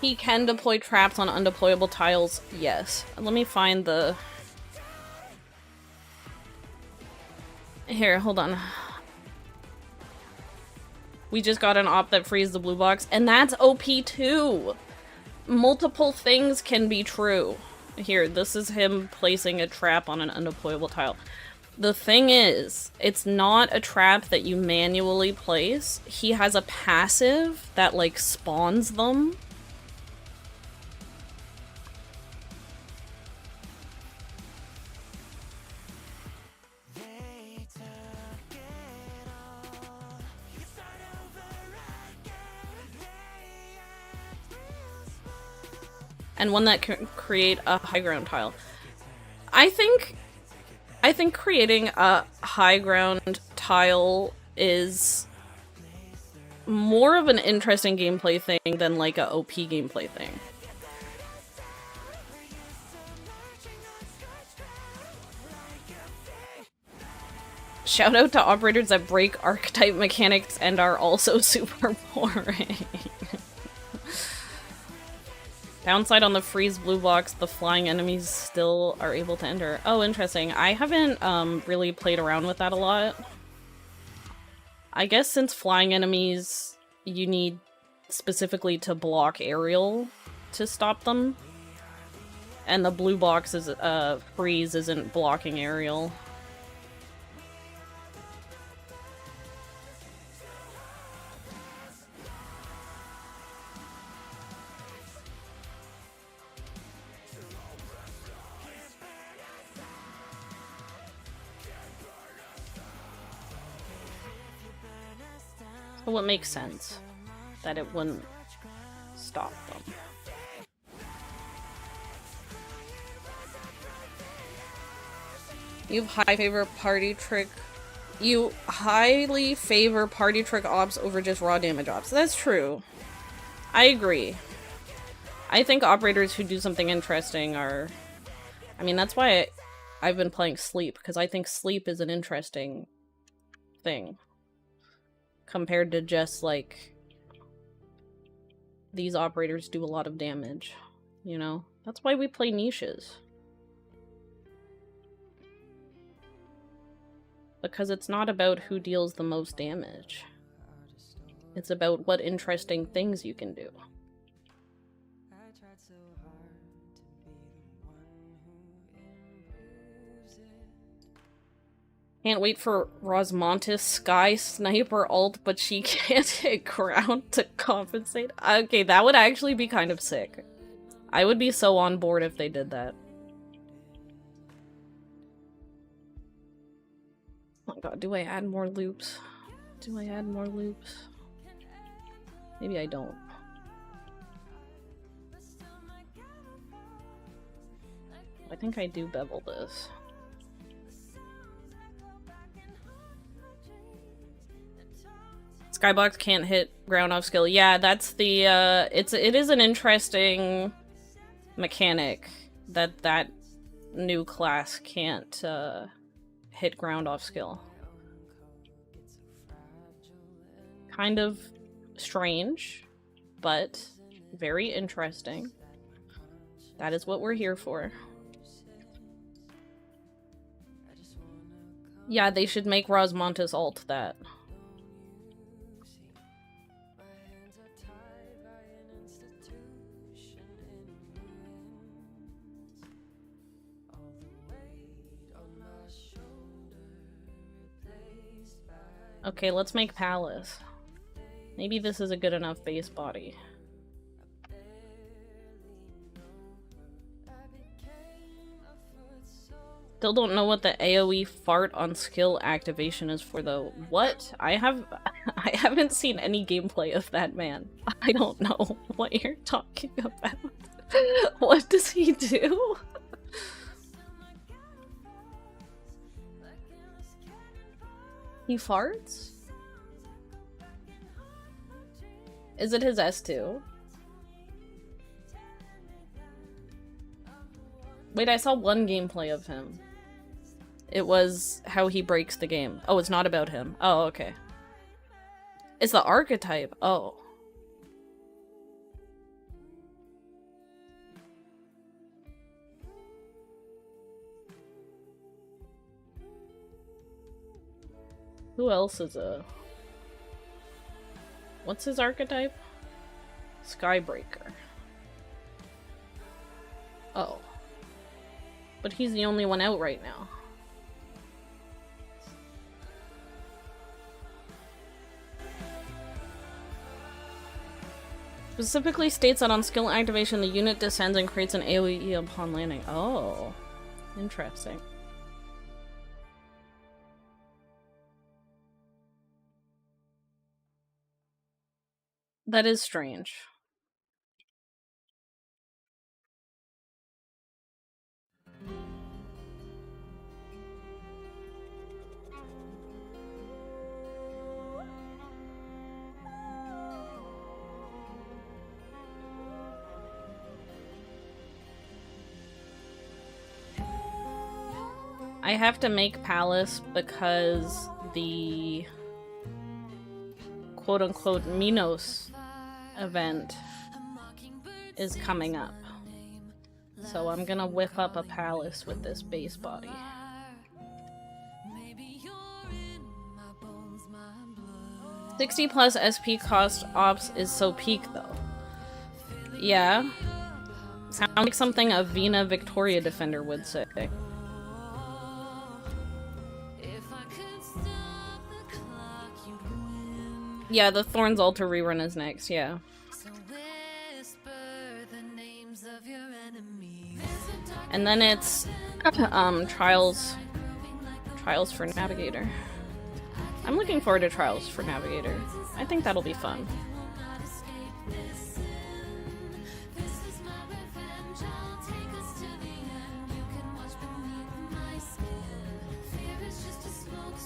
He can deploy traps on undeployable tiles, yes. Let me find the... Here, hold on. We just got an op that frees the blue box, and that's OP too! Multiple things can be true. Here, this is him placing a trap on an undeployable tile. The thing is, it's not a trap that you manually place. He has a passive that, like, spawns them. and one that can create a high ground tile. I think creating a high ground tile is more of an interesting gameplay thing than like a OP gameplay thing. Shout out to operators that break archetype mechanics and are also super boring. Downside on the freeze blue box, the flying enemies still are able to enter. Oh, interesting. I haven't really played around with that a lot. I guess since flying enemies, you need specifically to block aerial to stop them. And the blue box is freeze isn't blocking aerial. Well, it makes sense that it wouldn't stop them. You highly favor party trick ops over just raw damage ops. That's true. I agree. I think operators who do something interesting are... I mean, that's why I've been playing Sleep, because I think Sleep is an interesting thing. Compared to just, like... These operators do a lot of damage, you know? That's why we play niches. Because it's not about who deals the most damage. It's about what interesting things you can do. Can't wait for Rosmontis Sky Sniper ult, but she can't hit ground to compensate. Okay, that would actually be kind of sick. I would be so on board if they did that. Oh my god, do I add more loops? Do I add more loops? Maybe I don't. I think I do bevel this. Skybox can't hit ground off skill. Yeah, that's the, it is an interesting mechanic that new class can't, hit ground off skill. Kind of strange, but very interesting. That is what we're here for. Yeah, they should make Rosmontis ult that. Okay, let's make Palace. Maybe this is a good enough base body. Still don't know what the AoE fart on skill activation is for though. What? I haven't seen any gameplay of that man. I don't know what you're talking about. What does he do? He farts? Is it his S2? Wait, I saw one gameplay of him. It was how he breaks the game. Oh, it's not about him. Oh, okay. It's the archetype. Oh. Who else is a... What's his archetype? Skybreaker. Oh. But he's the only one out right now. Specifically states that on skill activation, the unit descends and creates an AoE upon landing. Oh. Interesting. That is strange. I have to make Palace because the quote-unquote Minos event is coming up. So I'm gonna whip up a Palace with this base body. $60+ SP cost ops is so peak though. Yeah. Sounds like something a Vina Victoria defender would say. Yeah, the Thorns Altar rerun is next, yeah. And then it's Trials for Navigator. I'm looking forward to Trials for Navigator. I think that'll be fun.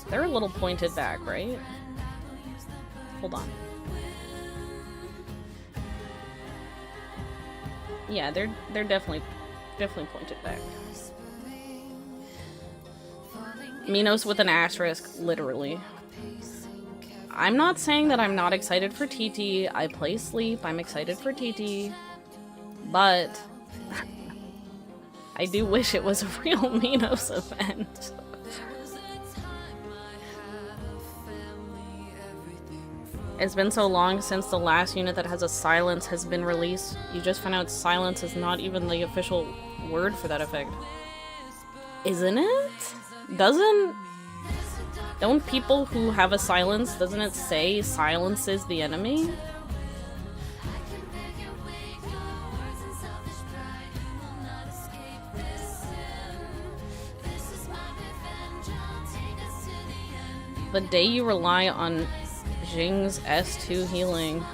They're a little pointed back, right? Hold on. Yeah, they're definitely pointed back. Minos with an asterisk, literally. I'm not saying that I'm not excited for TT. I play Sleep. I'm excited for TT. But I do wish it was a real Minos event. It's been so long since the last unit that has a silence has been released. You just found out silence is not even the official word for that effect. Isn't it? Don't people who have a silence, doesn't it say silences the enemy? The day you rely on Jing's S2 healing.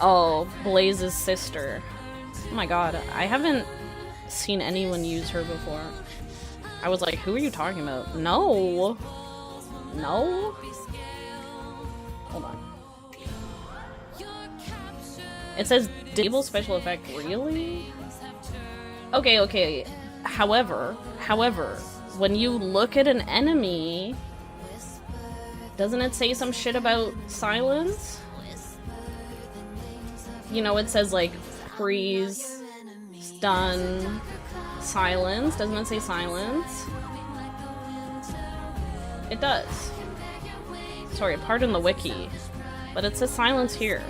Oh, Blaze's sister. Oh my god, I haven't seen anyone use her before. I was like, who are you talking about? No! No? Hold on. It says disable special effect, really? Okay. However, when you look at an enemy, doesn't it say some shit about silence? You know, it says like freeze, stun, silence. Doesn't it say silence? It does. Sorry, pardon the wiki, but it says silence here.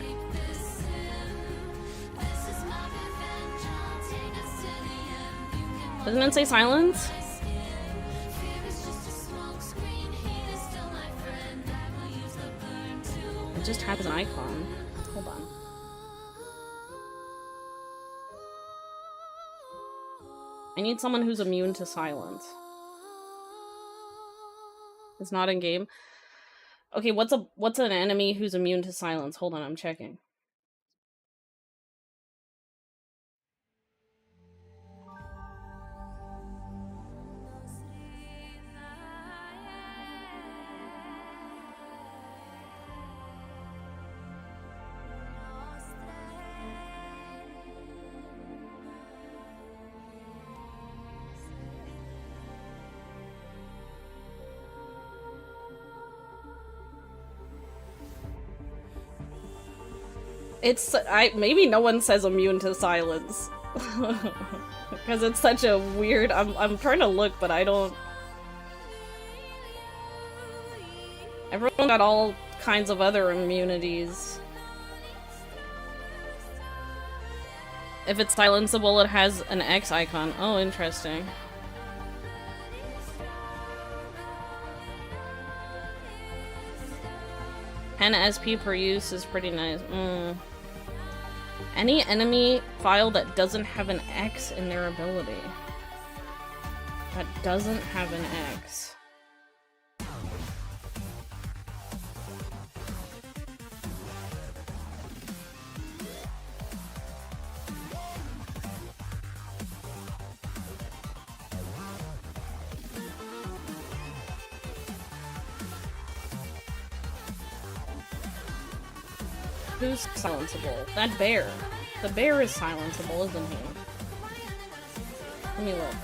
Doesn't it say silence? It just has an icon. Hold on. I need someone who's immune to silence. It's not in game. Okay, what's an enemy who's immune to silence? Hold on, I'm checking. Maybe no one says immune to silence. Because it's such a weird... I'm trying to look, but I don't... Everyone got all kinds of other immunities. If it's silenceable, it has an X icon. Oh, interesting. 10 SP per use is pretty nice. Any enemy file that doesn't have an X in their ability. That doesn't have an X. Who's silenceable? That bear. The bear is silenceable, isn't he? Let me look.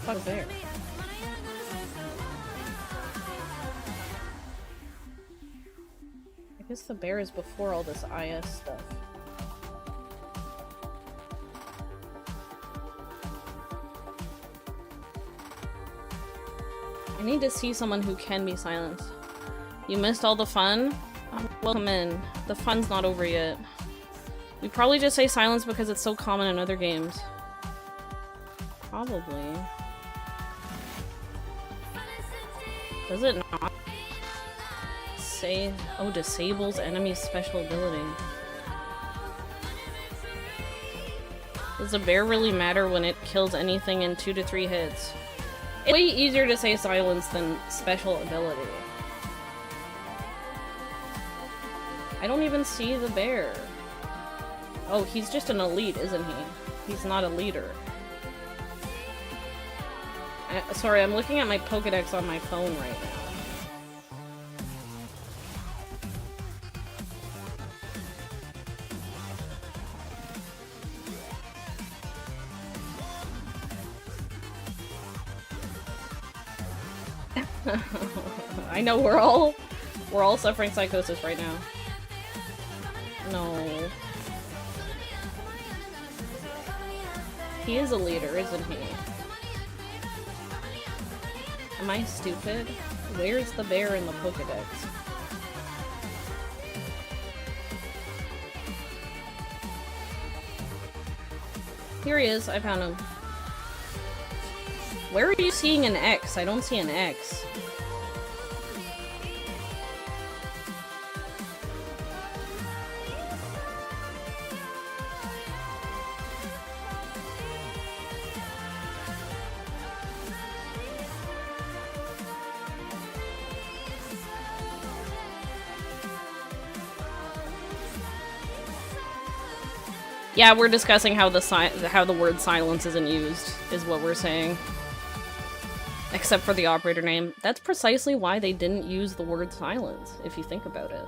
Fuck bear. I guess the bear is before all this IS stuff. I need to see someone who can be silenced. You missed all the fun? Welcome in. The fun's not over yet. We probably just say silence because it's so common in other games. Probably. Does it not say, oh, disables enemy special ability? Does a bear really matter when it kills anything in 2 to 3 hits? It's way easier to say silence than special ability. I don't even see the bear. Oh, he's just an elite, isn't he? He's not a leader. Sorry, I'm looking at my Pokedex on my phone right now. I know we're all suffering psychosis right now. No. He is a leader, isn't he? Am I stupid? Where's the bear in the Pokedex? Here he is, I found him. Where are you seeing an X? I don't see an X. Yeah, we're discussing how the word silence isn't used, is what we're saying. Except for the operator name. That's precisely why they didn't use the word silence, if you think about it.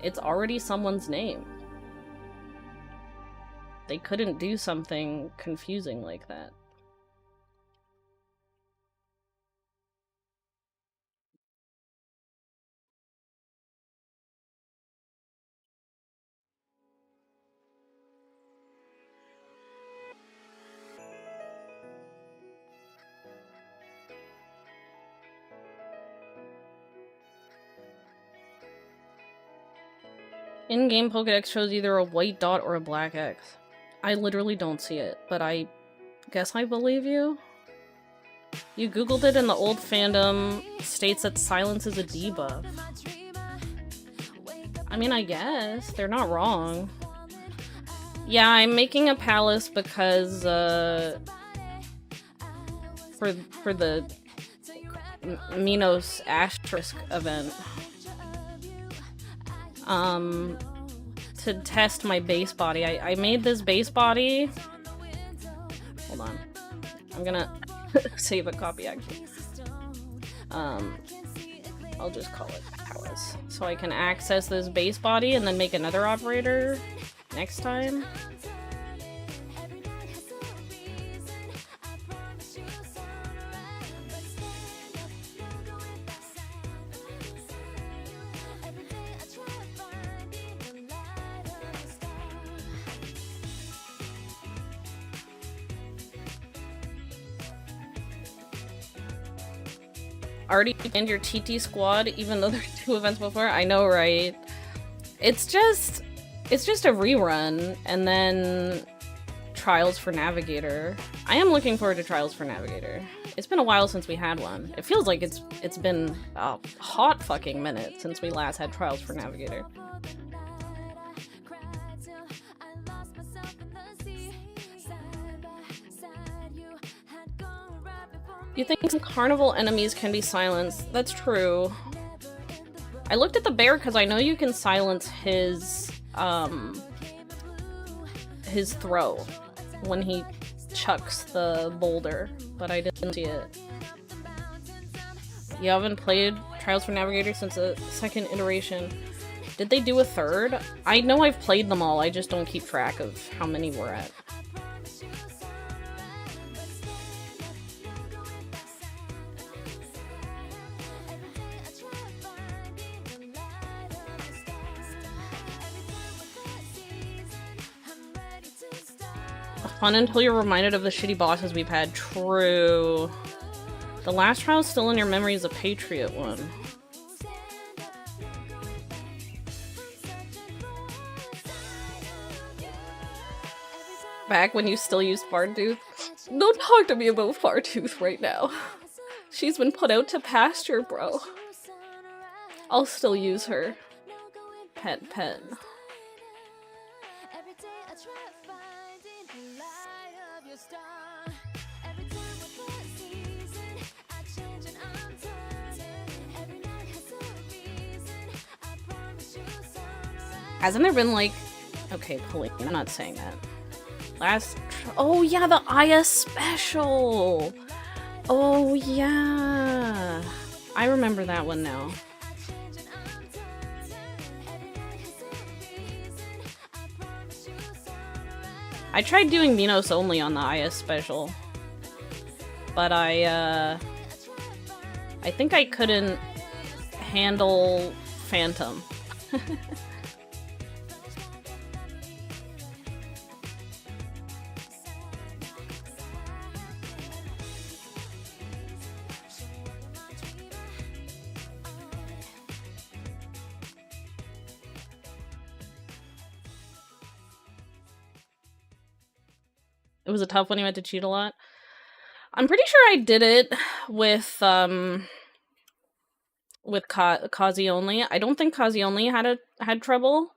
It's already someone's name. They couldn't do something confusing like that. In-game Pokedex shows either a white dot or a black X. I literally don't see it, but I guess I believe you. You googled it and the old fandom states that silence is a debuff. I mean, I guess. They're not wrong. Yeah, I'm making a palace because, for the Minos asterisk event. To test my base body. I made this base body. Hold on. I'm gonna save a copy, actually. I'll just call it Palace. So I can access this base body and then make another operator next time. Already planned your TT squad, even though there are 2 events before? I know, right? It's just a rerun, and then Trials for Navigator. I am looking forward to Trials for Navigator. It's been a while since we had one. It feels like it's been a hot fucking minute since we last had Trials for Navigator. You think some carnival enemies can be silenced? That's true. I looked at the bear because I know you can silence his throw when he chucks the boulder, but I didn't see it. You haven't played Trials for Navigator since the 2nd iteration. Did they do a 3rd? I know I've played them all, I just don't keep track of how many we're at. Fun until you're reminded of the shitty bosses we've had. True. The last trial still in your memory is a Patriot one. Back when you still used Fartooth? Don't talk to me about Fartooth right now. She's been put out to pasture, bro. I'll still use her. Pet. Hasn't there been like... Okay, Pauline, I'm not saying that. Oh yeah, the Aya special! Oh yeah! I remember that one now. I tried doing Minos only on the Aya special, but I think I couldn't handle Phantom. It was a tough one. You had to cheat a lot. I'm pretty sure I did it with Kazi only. I don't think Kazi only had trouble.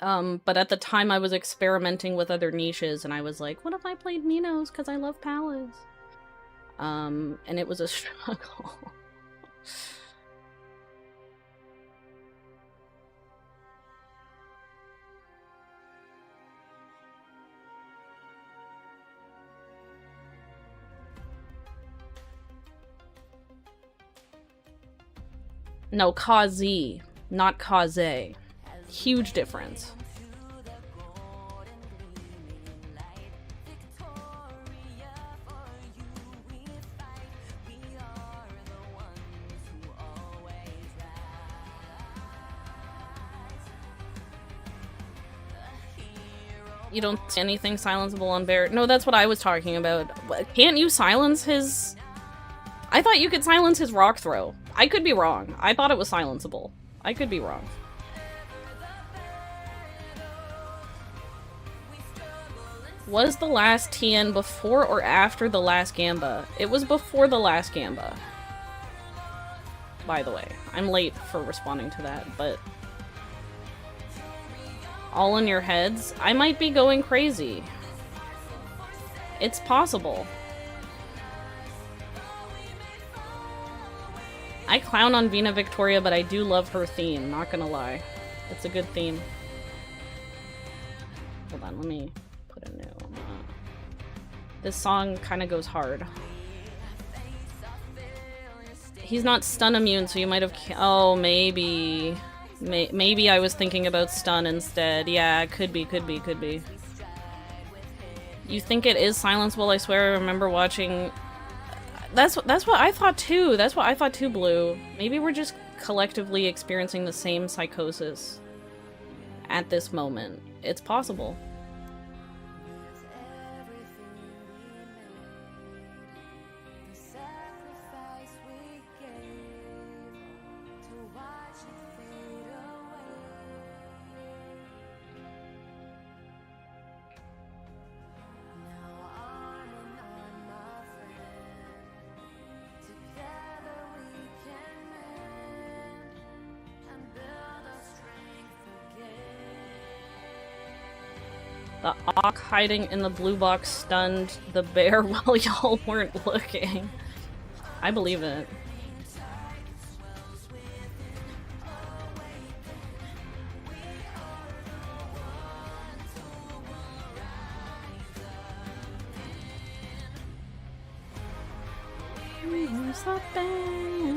But at the time I was experimenting with other niches, and I was like, what if I played Minos because I love Palace? And it was a struggle. No, Kazi, not Kaze. Huge difference. You don't see anything silenceable on Bear? No, that's what I was talking about. Can't you silence his... I thought you could silence his rock throw. I could be wrong. I thought it was silenceable. I could be wrong. Was the last TN before or after the last Gamba? It was before the last Gamba. By the way. I'm late for responding to that, but... All in your heads? I might be going crazy. It's possible. I clown on Vina Victoria, but I do love her theme, not gonna lie. It's a good theme. Hold on, let me put a new one. This song kind of goes hard. He's not stun immune, so you might have... Oh, maybe... Maybe I was thinking about stun instead. Yeah, could be. You think it is silenceable? I swear I remember watching... That's what I thought too. That's what I thought too, Blue. Maybe we're just collectively experiencing the same psychosis at this moment. It's possible. The Auk hiding in the blue box stunned the bear while y'all weren't looking. I believe it. Where's the banners?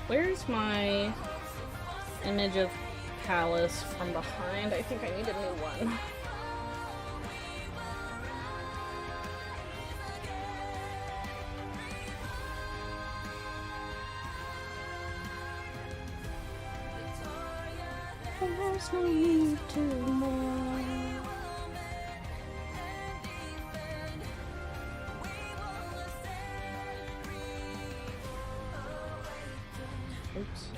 Where's my image of Palace from behind? I think I need a new one. There's no need to more. Oops.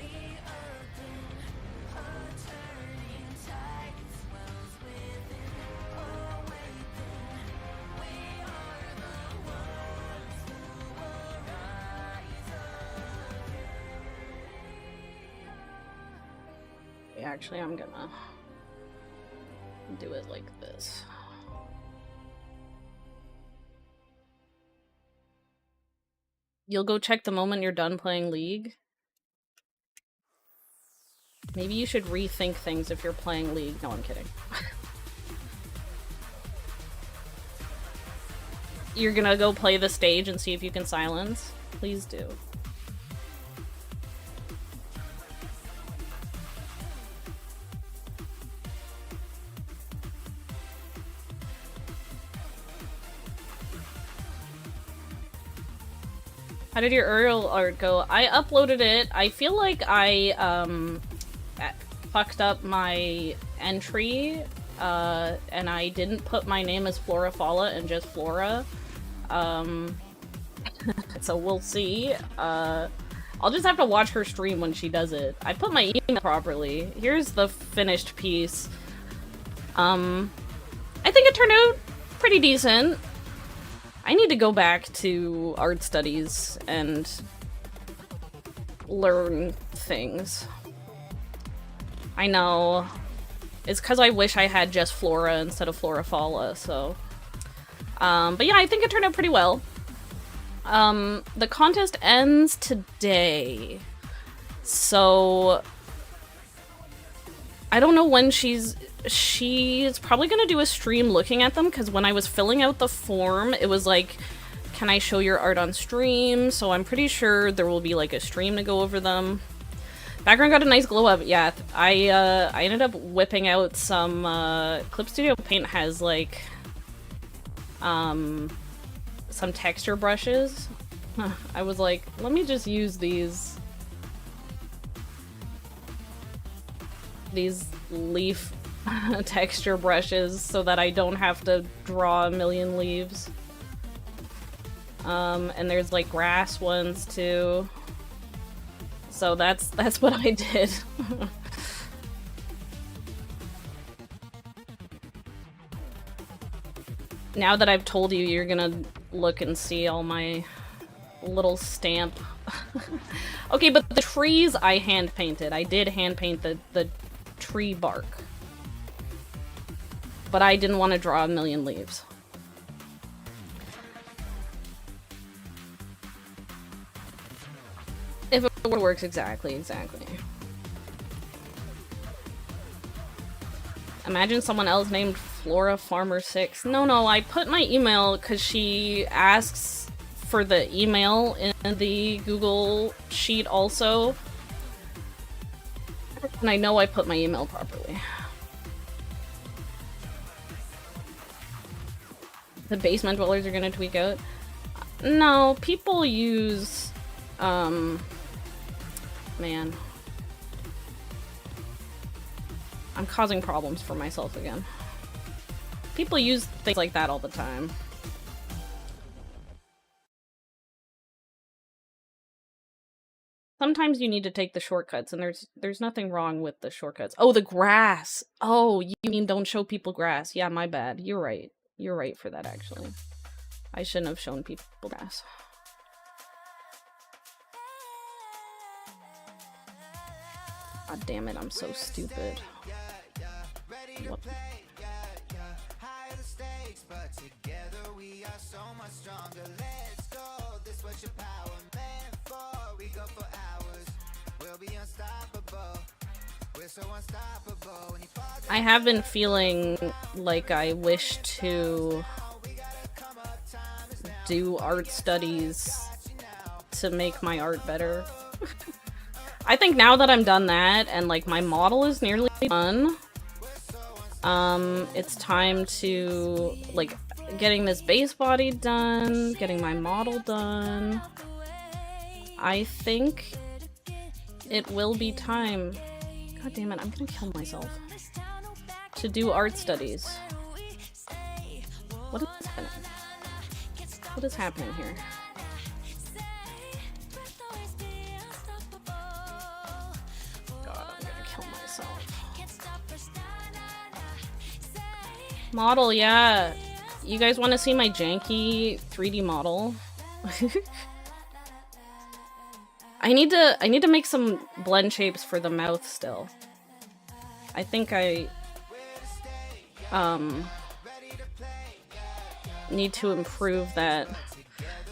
Actually, I'm gonna do it like this. You'll go check the moment you're done playing League? Maybe you should rethink things if you're playing League. No, I'm kidding. You're gonna go play the stage and see if you can silence? Please do. How did your Uriel art go? I uploaded it. I feel like I fucked up my entry, and I didn't put my name as Flora Fala and just Flora. So we'll see. I'll just have to watch her stream when she does it. I put my email properly. Here's the finished piece. I think it turned out pretty decent. I need to go back to art studies and learn things. I know. It's because I wish I had just Flora instead of Flora Fala, so... but yeah, I think it turned out pretty well. The contest ends today. So... I don't know when she's probably gonna do a stream looking at them, because when I was filling out the form, it was like, can I show your art on stream? So I'm pretty sure there will be like a stream to go over them. Background got a nice glow up. Yeah, I ended up whipping out some, Clip Studio Paint has like, some texture brushes. I was like, let me just use these leaf texture brushes so that I don't have to draw a million leaves. And there's like grass ones too. So that's what I did. Now that I've told you, you're gonna look and see all my little stamp. Okay, but the trees I hand painted. I did hand paint the tree bark. But I didn't want to draw a million leaves. If it works, exactly. Imagine someone else named Flora Farmer 6. No, I put my email because she asks for the email in the Google sheet also. And I know I put my email properly. The basement dwellers are gonna tweak out? No, people use, man. I'm causing problems for myself again. People use things like that all the time. Sometimes you need to take the shortcuts, and there's nothing wrong with the shortcuts. Oh, the grass! Oh, you mean don't show people grass. Yeah, my bad. You're right. You're right for that, actually. I shouldn't have shown people grass. God damn it, I'm so stupid. What? I have been feeling like I wish to do art studies to make my art better. I think now that I'm done that and like my model is nearly done, it's time to like getting this base body done, getting my model done. I think it will be time God damn it, I'm gonna kill myself. To do art studies. What is happening? What is happening here? God, I'm gonna kill myself. Model, yeah. You guys want to see my janky 3D model? I need to make some blend shapes for the mouth still. I think I need to improve that.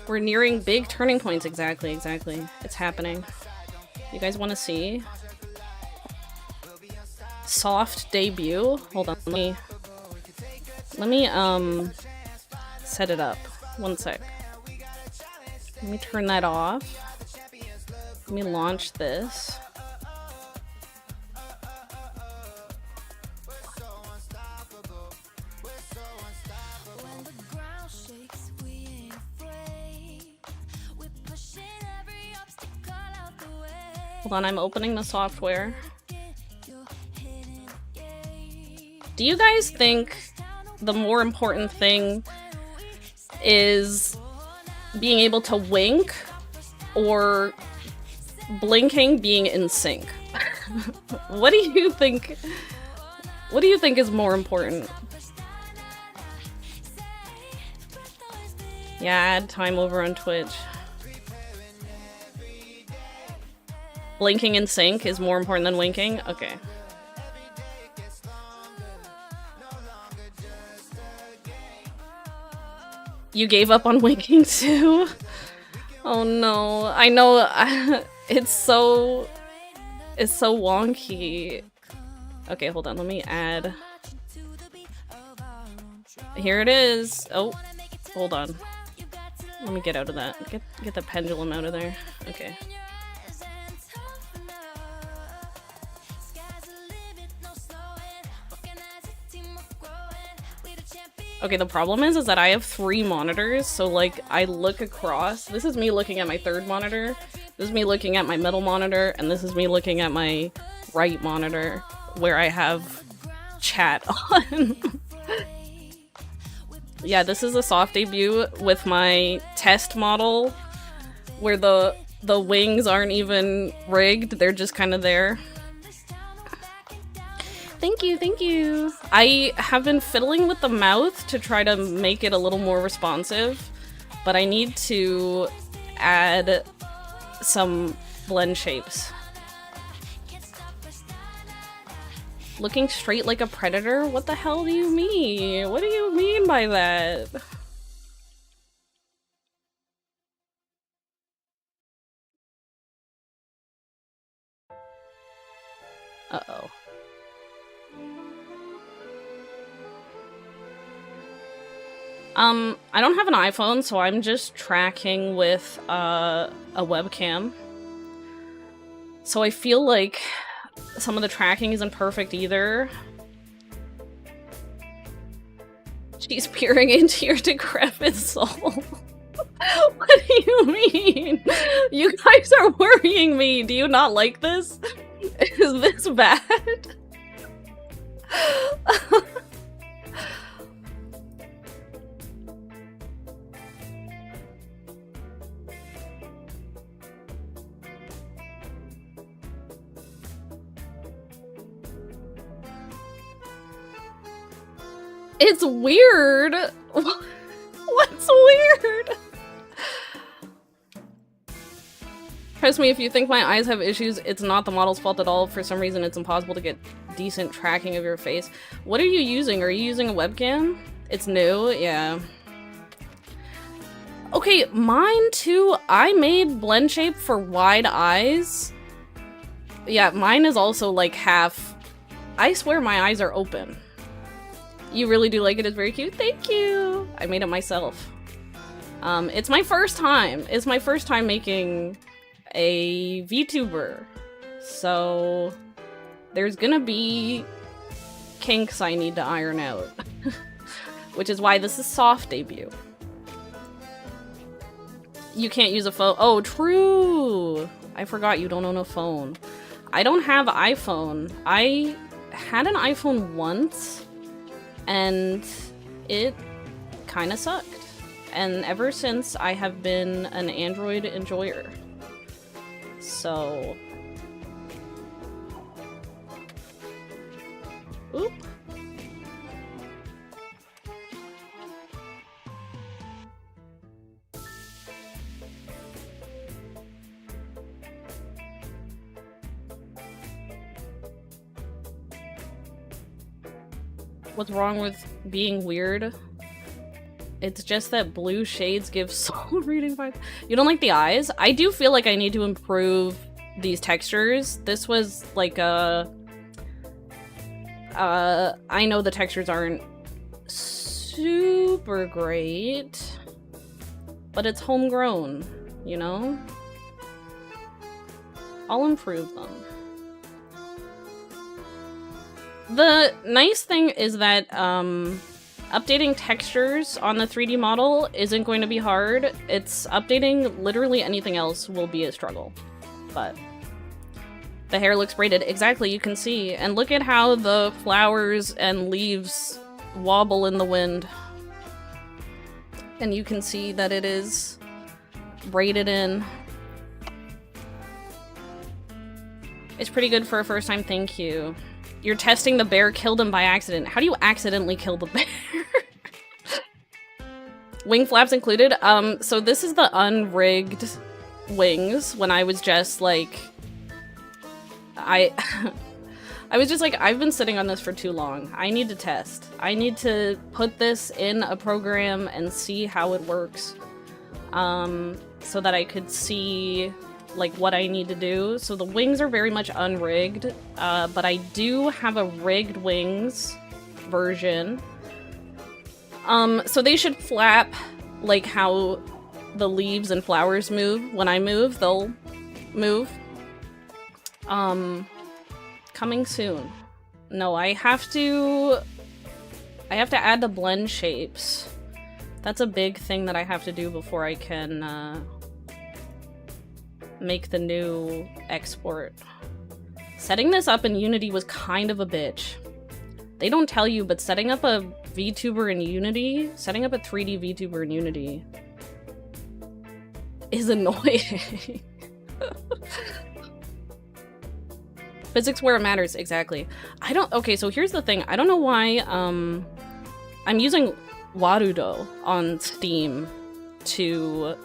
We're nearing big turning points. Exactly. It's happening. You guys want to see? Soft debut? Hold on, let me set it up. One sec. Let me turn that off. Let me launch this. Hold on, I'm opening the software. Do you guys think the more important thing is being able to wink or blinking being in sync? What do you think? What do you think is more important? Yeah, add time over on Twitch. Blinking in sync is more important than winking? Okay. You gave up on winking too? Oh no. I know it's so wonky. Okay, hold on. Let me add. Here it is. Oh, hold on. Let me get out of that. Get the pendulum out of there. Okay. Okay, the problem is that I have 3 monitors, so like I look across. This is me looking at my 3rd monitor. This is me looking at my middle monitor, and this is me looking at my right monitor where I have chat on. Yeah, this is a soft debut with my test model where the wings aren't even rigged, they're just kind of there. Thank you, thank you. I have been fiddling with the mouth to try to make it a little more responsive, but I need to add some blend shapes. Looking straight like a predator? What the hell do you mean? What do you mean by that? Uh-oh. I don't have an iPhone, so I'm just tracking with a webcam. So I feel like some of the tracking isn't perfect either. She's peering into your decrepit soul. What do you mean? You guys are worrying me. Do you not like this? Is this bad? It's weird. What's weird? Trust me, if you think my eyes have issues, it's not the model's fault at all. For some reason, it's impossible to get decent tracking of your face. What are you using? Are you using a webcam? It's new? Yeah. Okay, mine too. I made blend shape for wide eyes. Yeah, mine is also like half. I swear my eyes are open. You really do like it. It's very cute. Thank you. I made it myself. It's my first time. It's my first time making a VTuber. So there's gonna be kinks I need to iron out. Which is why this is soft debut. You can't use a phone. Oh, true. I forgot you don't own a phone. I don't have iPhone. I had an iPhone once, and it kind of sucked. And ever since, I have been an Android enjoyer. So... Oop. What's wrong with being weird? It's just that blue shades give soul reading vibes. You don't like the eyes? I do feel like I need to improve these textures. This was like a... I know the textures aren't super great, but it's homegrown, you know? I'll improve them. The nice thing is that, updating textures on the 3D model isn't going to be hard. It's updating literally anything else will be a struggle. But the hair looks braided. Exactly, you can see. And look at how the flowers and leaves wobble in the wind. And you can see that it is braided in. It's pretty good for a first time, thank you. You're testing the bear, killed him by accident. How do you accidentally kill the bear? Wing flaps included? So this is the unrigged wings when I was just like... I was just like, I've been sitting on this for too long. I need to test. I need to put this in a program and see how it works. So that I could see like what I need to do. So the wings are very much unrigged, but I do have a rigged wings version. So they should flap like how the leaves and flowers move. When I move, they'll move. Coming soon. No, I have to add the blend shapes. That's a big thing that I have to do before I can, make the new export. Setting this up in Unity was kind of a bitch. They don't tell you, but setting up a VTuber in Unity, setting up a 3D VTuber in Unity is annoying. Physics where it matters, exactly. Okay, so here's the thing. I don't know why, I'm using Warudo on Steam to,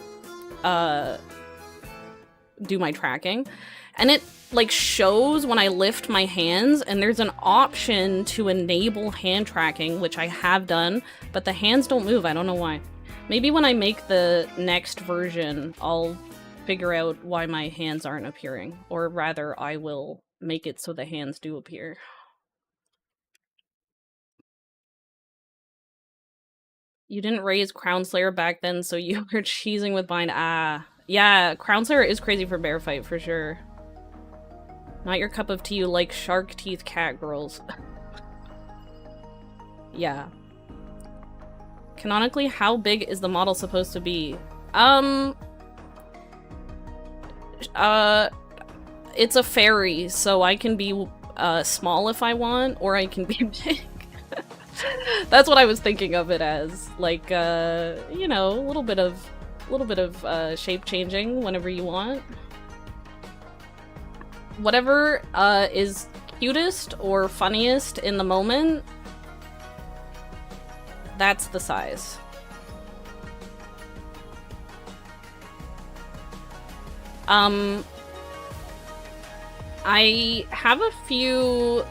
do my tracking, and it like shows when I lift my hands, and there's an option to enable hand tracking, which I have done, but the hands don't move. I don't know why. Maybe when I make the next version, I'll figure out why my hands aren't appearing, or rather I will make it so the hands do appear. You didn't raise Crown Slayer back then, so you were cheesing with Bind. Ah. Yeah, Crown Slayer is crazy for bear fight, for sure. Not your cup of tea, you like shark teeth cat girls. Yeah. Canonically, how big is the model supposed to be? It's a fairy, so I can be, small if I want, or I can be big. That's what I was thinking of it as. Like, you know, a little bit of shape changing whenever you want. Whatever is cutest or funniest in the moment, that's the size. I have a few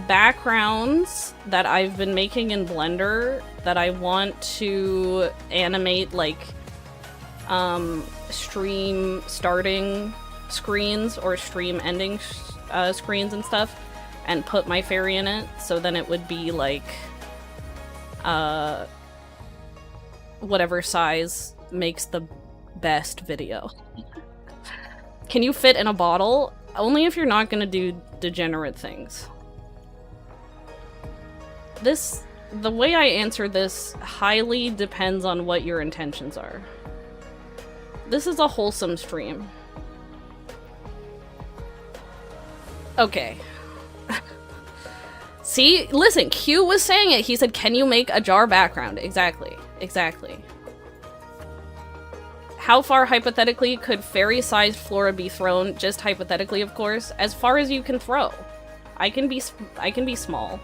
backgrounds that I've been making in Blender that I want to animate, like, stream starting screens or stream ending screens and stuff, and put my fairy in it, so then it would be like whatever size makes the best video. Can you fit in a bottle? Only if you're not gonna do degenerate things. The way I answer this highly depends on what your intentions are. This is a wholesome stream. Okay. See? Listen, Q was saying it. He said, can you make a jar background? Exactly. Exactly. How far, hypothetically, could fairy-sized flora be thrown? Just hypothetically, of course. As far as you can throw. I can be small.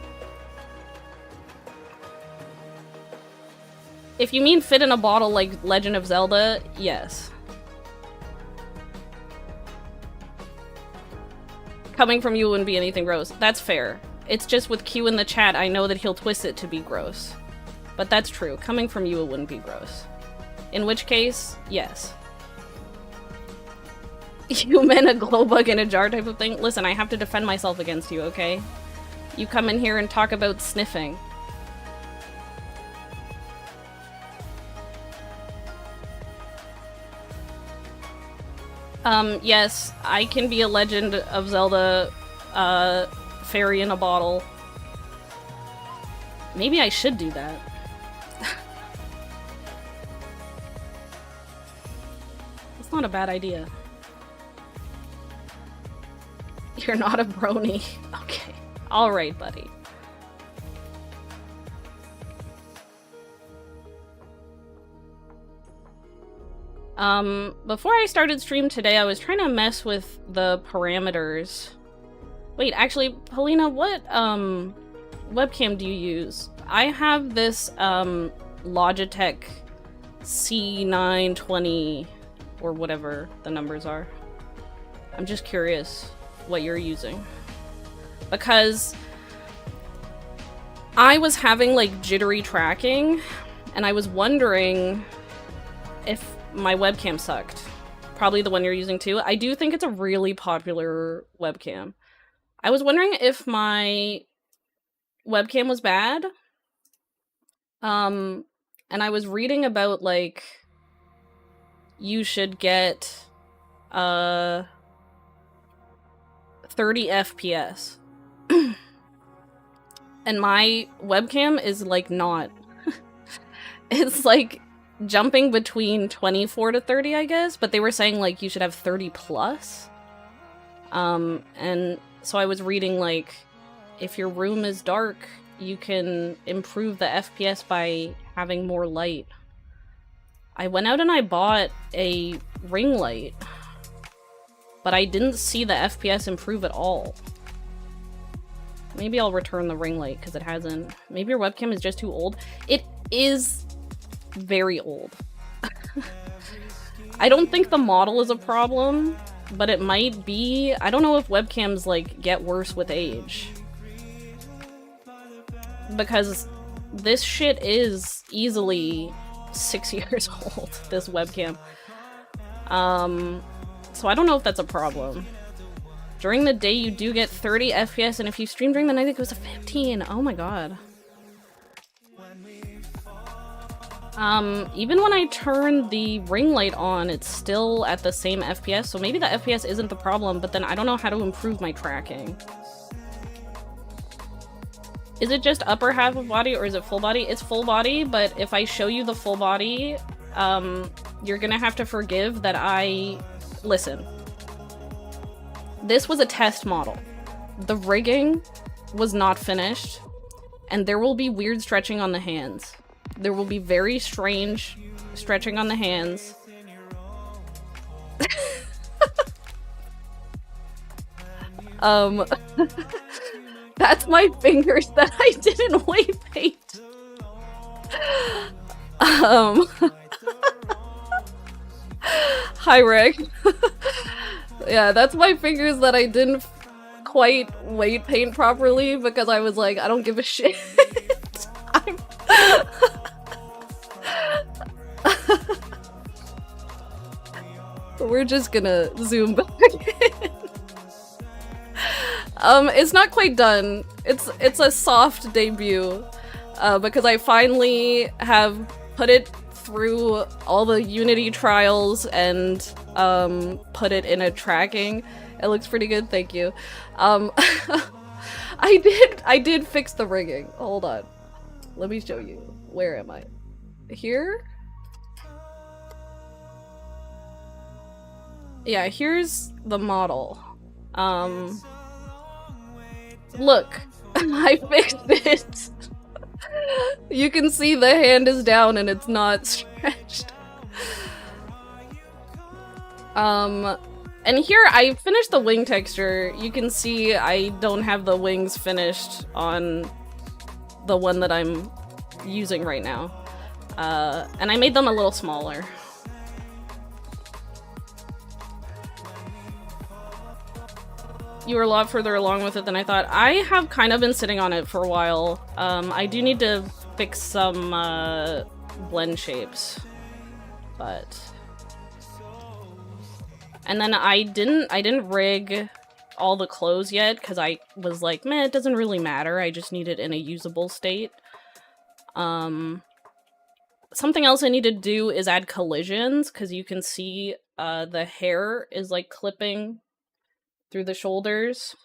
If you mean fit in a bottle like Legend of Zelda, yes. Coming from you wouldn't be anything gross. That's fair. It's just with Q in the chat, I know that he'll twist it to be gross. But that's true. Coming from you, it wouldn't be gross. In which case, yes. You meant a glow bug in a jar type of thing? Listen, I have to defend myself against you, okay? You come in here and talk about sniffing. Yes, I can be a Legend of Zelda, fairy in a bottle. Maybe I should do that. That's not a bad idea. You're not a brony. Okay. Alright, buddy. Before I started stream today, I was trying to mess with the parameters. Wait, actually, Helena, what, webcam do you use? I have this, Logitech C920, or whatever the numbers are. I'm just curious what you're using. Because I was having, like, jittery tracking, and I was wondering if my webcam sucked. Probably the one you're using too. I do think it's a really popular webcam. I was wondering if my webcam was bad. And I was reading about, like, you should get 30 FPS. And my webcam is, like, not. It's, like, jumping between 24 to 30, I guess, but they were saying, like, you should have 30 plus. And so I was reading, like, if your room is dark, you can improve the FPS by having more light. I went out and I bought a ring light, but I didn't see the FPS improve at all. Maybe I'll return the ring light because it hasn't. Maybe your webcam is just too old. It is very old. I don't think the model is a problem, but it might be. I don't know if webcams, like, get worse with age. Because this shit is easily 6 years old, this webcam. So I don't know if that's a problem. During the day, you do get 30 FPS, and if you stream during the night, it goes to 15. Oh my god. Even when I turn the ring light on, it's still at the same FPS, so maybe the FPS isn't the problem, but then I don't know how to improve my tracking. Is it just upper half of body, or is it full body? It's full body, but if I show you the full body, you're gonna have to forgive that Listen. This was a test model. The rigging was not finished, and there will be weird stretching on the hands. There will be very strange stretching on the hands. That's my fingers that I didn't weight paint. Hi, Rick. Yeah, that's my fingers that I didn't quite weight paint properly because I was like, I don't give a shit. We're just gonna zoom back in. It's not quite done. It's a soft debut, because I finally have put it through all the Unity trials and put it in a tracking. It looks pretty good, thank you. I did fix the rigging. Hold on. Let me show you. Where am I? Here? Yeah, here's the model. Look, I fixed it. You can see the hand is down and it's not stretched. And here I finished the wing texture. You can see I don't have the wings finished on the one that I'm using right now. And I made them a little smaller. You were a lot further along with it than I thought. I have kind of been sitting on it for a while. I do need to fix some blend shapes, but... And then I didn't rig all the clothes yet, because I was like, meh, it doesn't really matter. I just need it in a usable state. Something else I need to do is add collisions, because you can see the hair is like clipping through the shoulders,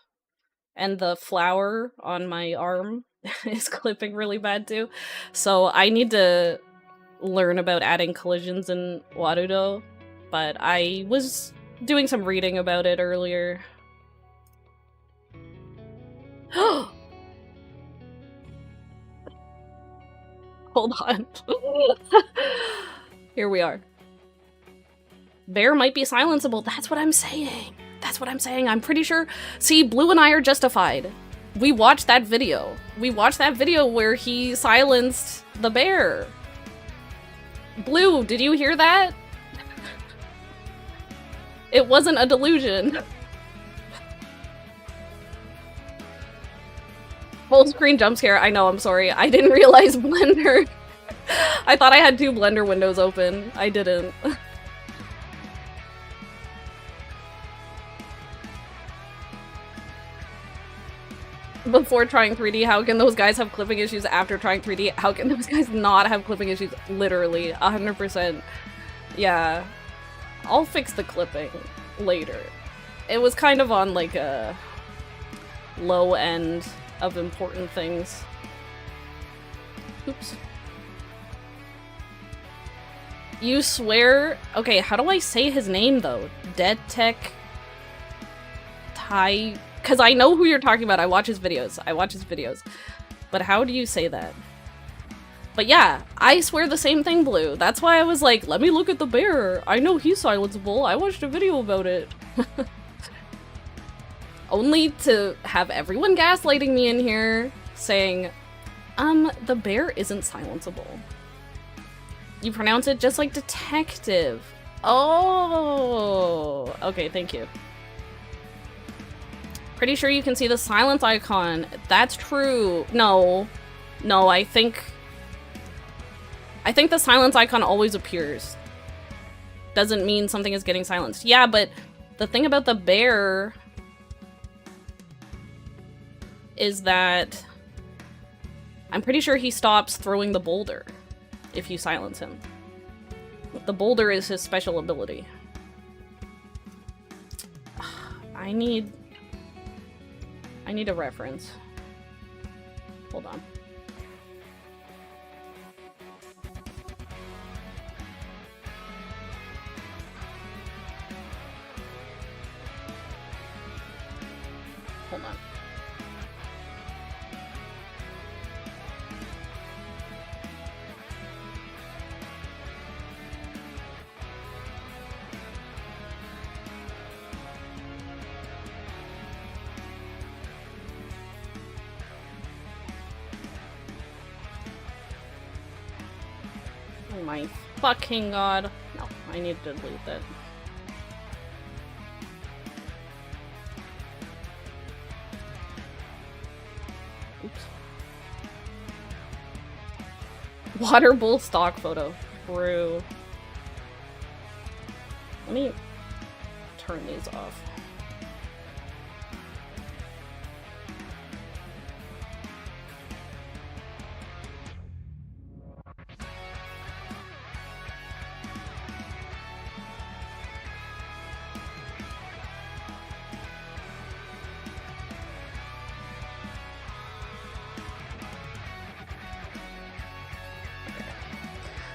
and the flower on my arm is clipping really bad too. So I need to learn about adding collisions in Warudo, but I was doing some reading about it earlier. Hold on. Here we are. Bear might be silenceable. That's what I'm saying. That's what I'm saying. I'm pretty sure. See, Blue and I are justified. We watched that video. We watched that video where he silenced the bear. Blue, did you hear that? It wasn't a delusion. Full screen jump scare. I know, I'm sorry. I didn't realize Blender. I thought I had 2 Blender windows open. I didn't. Before trying 3D, how can those guys have clipping issues after trying 3D? How can those guys not have clipping issues? Literally, 100%. Yeah. I'll fix the clipping later. It was kind of on like a low end of important things. Oops. You swear? Okay, how do I say his name though? Detek Tai... Because I know who you're talking about. I watch his videos. But how do you say that? But yeah, I swear the same thing, Blue. That's why I was like, let me look at the bear. I know he's silenceable. I watched a video about it. Only to have everyone gaslighting me in here, saying, the bear isn't silenceable. You pronounce it just like detective. Oh, okay, thank you. Pretty sure you can see the silence icon. That's true. No, I think the silence icon always appears. Doesn't mean something is getting silenced. Yeah, but the thing about the bear is that I'm pretty sure he stops throwing the boulder if you silence him. The boulder is his special ability. I need a reference. Hold on. Hold on. Oh my fucking god. No, I need to delete that. Oops. Water bull stock photo. True. Let me turn these off.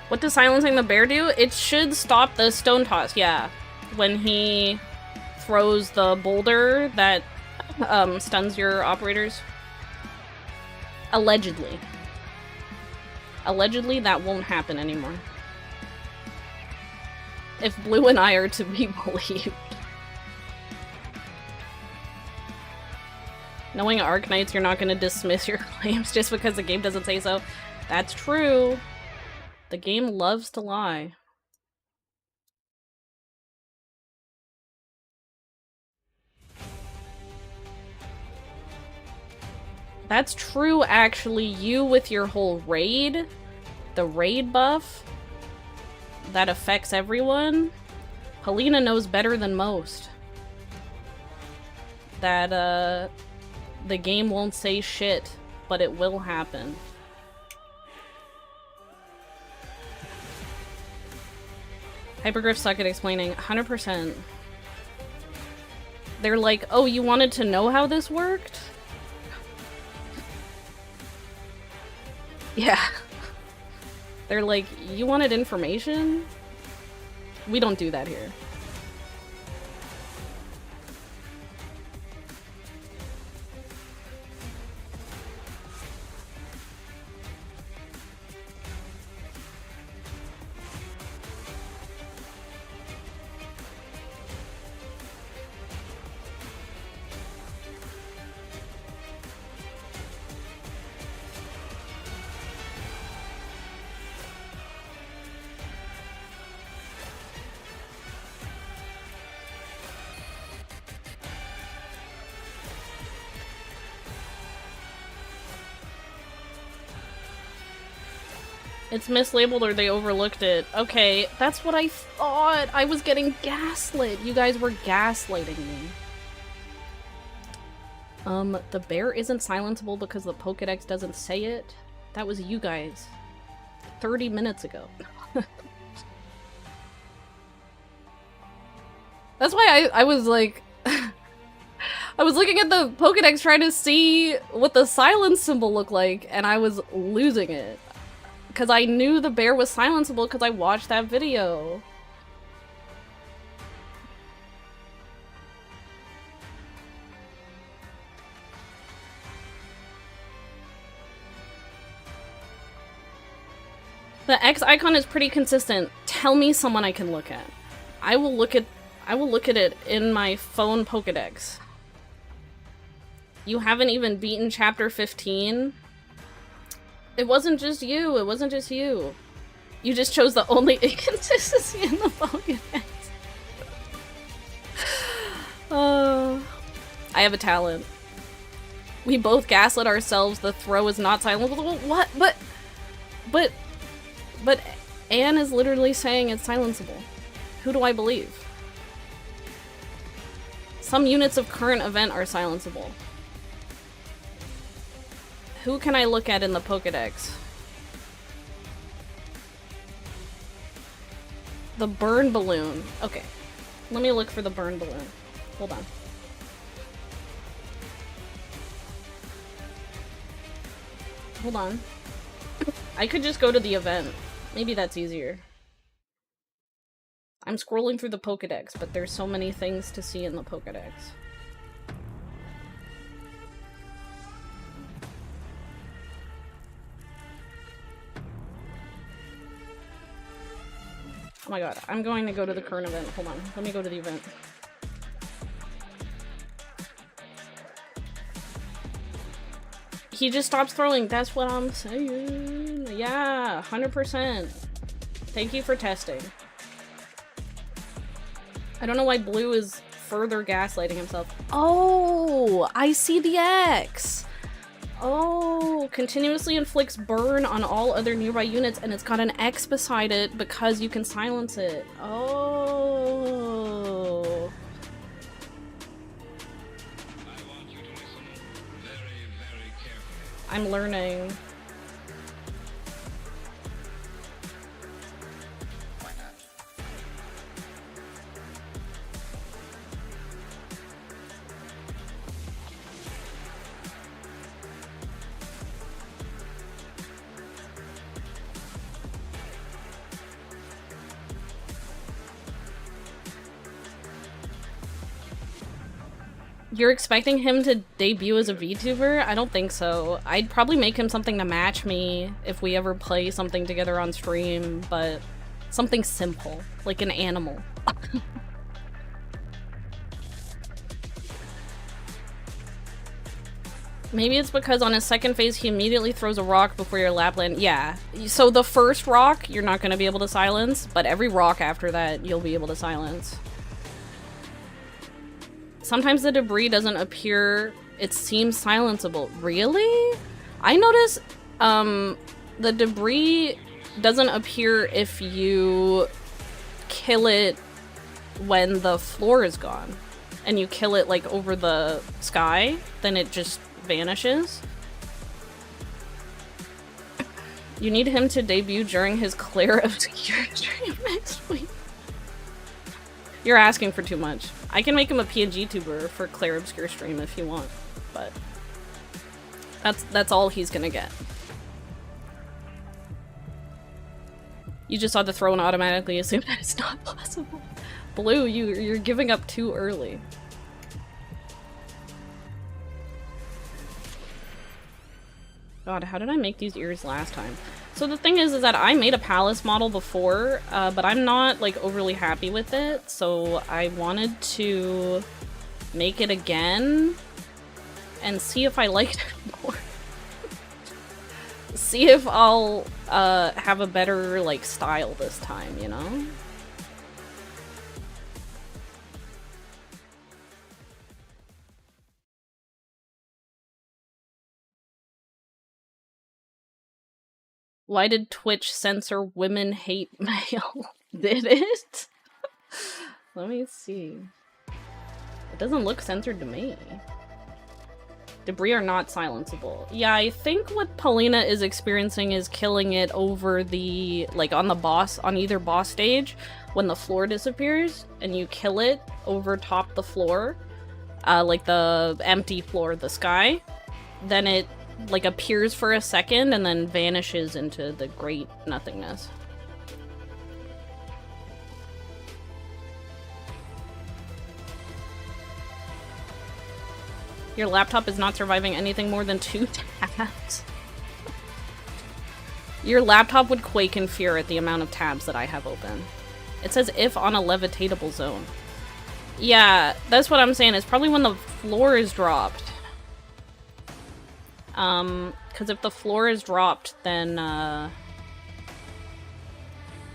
What does silencing the bear do? It should stop the stone toss, yeah. When he throws the boulder that... stuns your operators. Allegedly. Allegedly, that won't happen anymore. If Blue and I are to be believed. Knowing Arknights, you're not going to dismiss your claims just because the game doesn't say so. That's true. The game loves to lie. That's true, actually. You with your whole raid, the raid buff, that affects everyone. Helena knows better than most that the game won't say shit, but it will happen. Hypergriffs suck at explaining. 100%. They're like, oh, you wanted to know how this worked? Yeah. They're like, you wanted information? We don't do that here. It's mislabeled or they overlooked it. Okay, that's what I thought. I was getting gaslit. You guys were gaslighting me. The bear isn't silenceable because the Pokédex doesn't say it. That was you guys. 30 minutes ago. That's why I was like... I was looking at the Pokédex trying to see what the silence symbol looked like, and I was losing it. Because I knew the bear was silenceable because I watched that video. The X icon is pretty consistent. Tell me someone I can look at. I will look at it in my phone Pokédex. You haven't even beaten chapter 15? It wasn't just you. It wasn't just you. You just chose the only inconsistency in the Pokédex. I have a talent. We both gaslit ourselves. The throw is not silent. What? But Anne is literally saying it's silenceable. Who do I believe? Some units of current event are silenceable. Who can I look at in the Pokédex? The burn balloon. Okay. Let me look for the burn balloon. Hold on. Hold on. I could just go to the event. Maybe that's easier. I'm scrolling through the Pokédex, but there's so many things to see in the Pokédex. Oh my god, I'm going to go to the current event. Hold on, let me go to the event. He just stops throwing, that's what I'm saying. Yeah, 100%. Thank you for testing. I don't know why Blue is further gaslighting himself. Oh, I see the X. Oh, continuously inflicts burn on all other nearby units, and it's got an X beside it because you can silence it. Oh. I'm learning. You're expecting him to debut as a VTuber? I don't think so. I'd probably make him something to match me if we ever play something together on stream, but something simple, like an animal. Maybe it's because on his second phase he immediately throws a rock before your Lapland. Yeah, so the first rock you're not going to be able to silence, but every rock after that you'll be able to silence. Sometimes the debris doesn't appear, it seems silenceable. Really? I notice the debris doesn't appear if you kill it when the floor is gone. And you kill it like over the sky, then it just vanishes. You need him to debut during his Claire Obscure stream next week. You're asking for too much. I can make him a PNG tuber for Claire Obscure stream if you want, but that's all he's gonna get. You just saw the throw and automatically assume that it's not possible. Blue, you're giving up too early. God, how did I make these ears last time? So the thing is that I made a palace model before, but I'm not like overly happy with it, so I wanted to make it again and see if I liked it more. See if I'll have a better like style this time, you know? Why did Twitch censor women hate mail? Did it? Let me see. It doesn't look censored to me. Debris are not silenceable. Yeah, I think what Paulina is experiencing is killing it over the, like on the boss, on either boss stage, when the floor disappears, and you kill it over top the floor, like the empty floor, the sky, then it like appears for a second and then vanishes into the great nothingness. Your laptop is not surviving anything more than 2 tabs. Your laptop would quake in fear at the amount of tabs that I have open. It says if on a levitatable zone. Yeah, that's what I'm saying. It's probably when the floor is dropped. Because if the floor is dropped, then,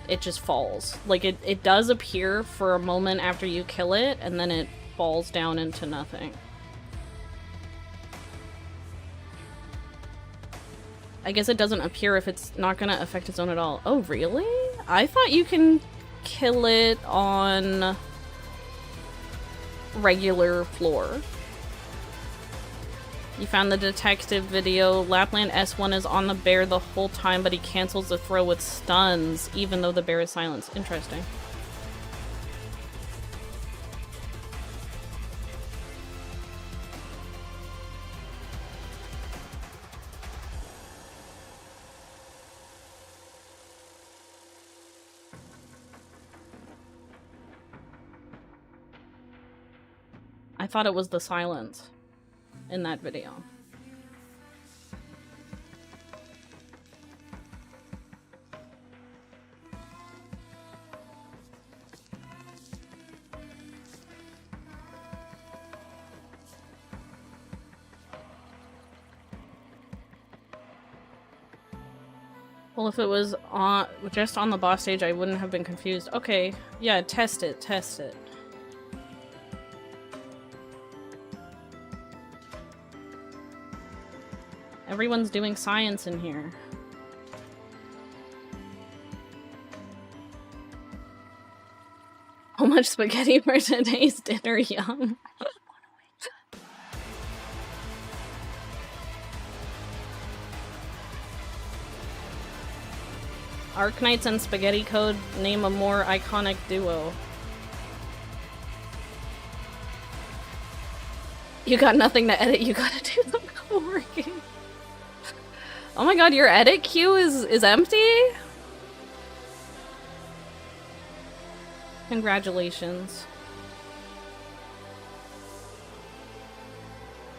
it just falls. Like, it does appear for a moment after you kill it, and then it falls down into nothing. I guess it doesn't appear if it's not gonna affect its own at all. Oh, really? I thought you can kill it on regular floor. You found the detective video. Lapland S1 is on the bear the whole time, but he cancels the throw with stuns, even though the bear is silenced. Interesting. I thought it was the silence in that video. Well, if it was on just on the boss stage, I wouldn't have been confused. Okay, yeah, test it, test it. Everyone's doing science in here. How much spaghetti for today's dinner? Yum. Arknights and Spaghetti Code, name a more iconic duo. You got nothing to edit, you gotta do some co-working. Oh my god, your edit queue is empty? Congratulations.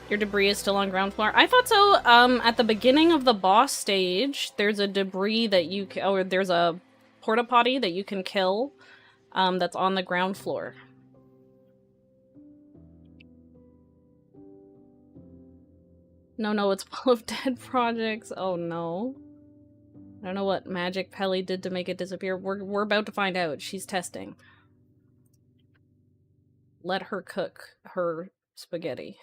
Your debris is still on ground floor. I thought so. At the beginning of the boss stage, there's a debris that you or there's a porta potty that you can kill. That's on the ground floor. No, it's full of dead projects. Oh no. I don't know what Magic Pelly did to make it disappear. We're about to find out. She's testing. Let her cook her spaghetti.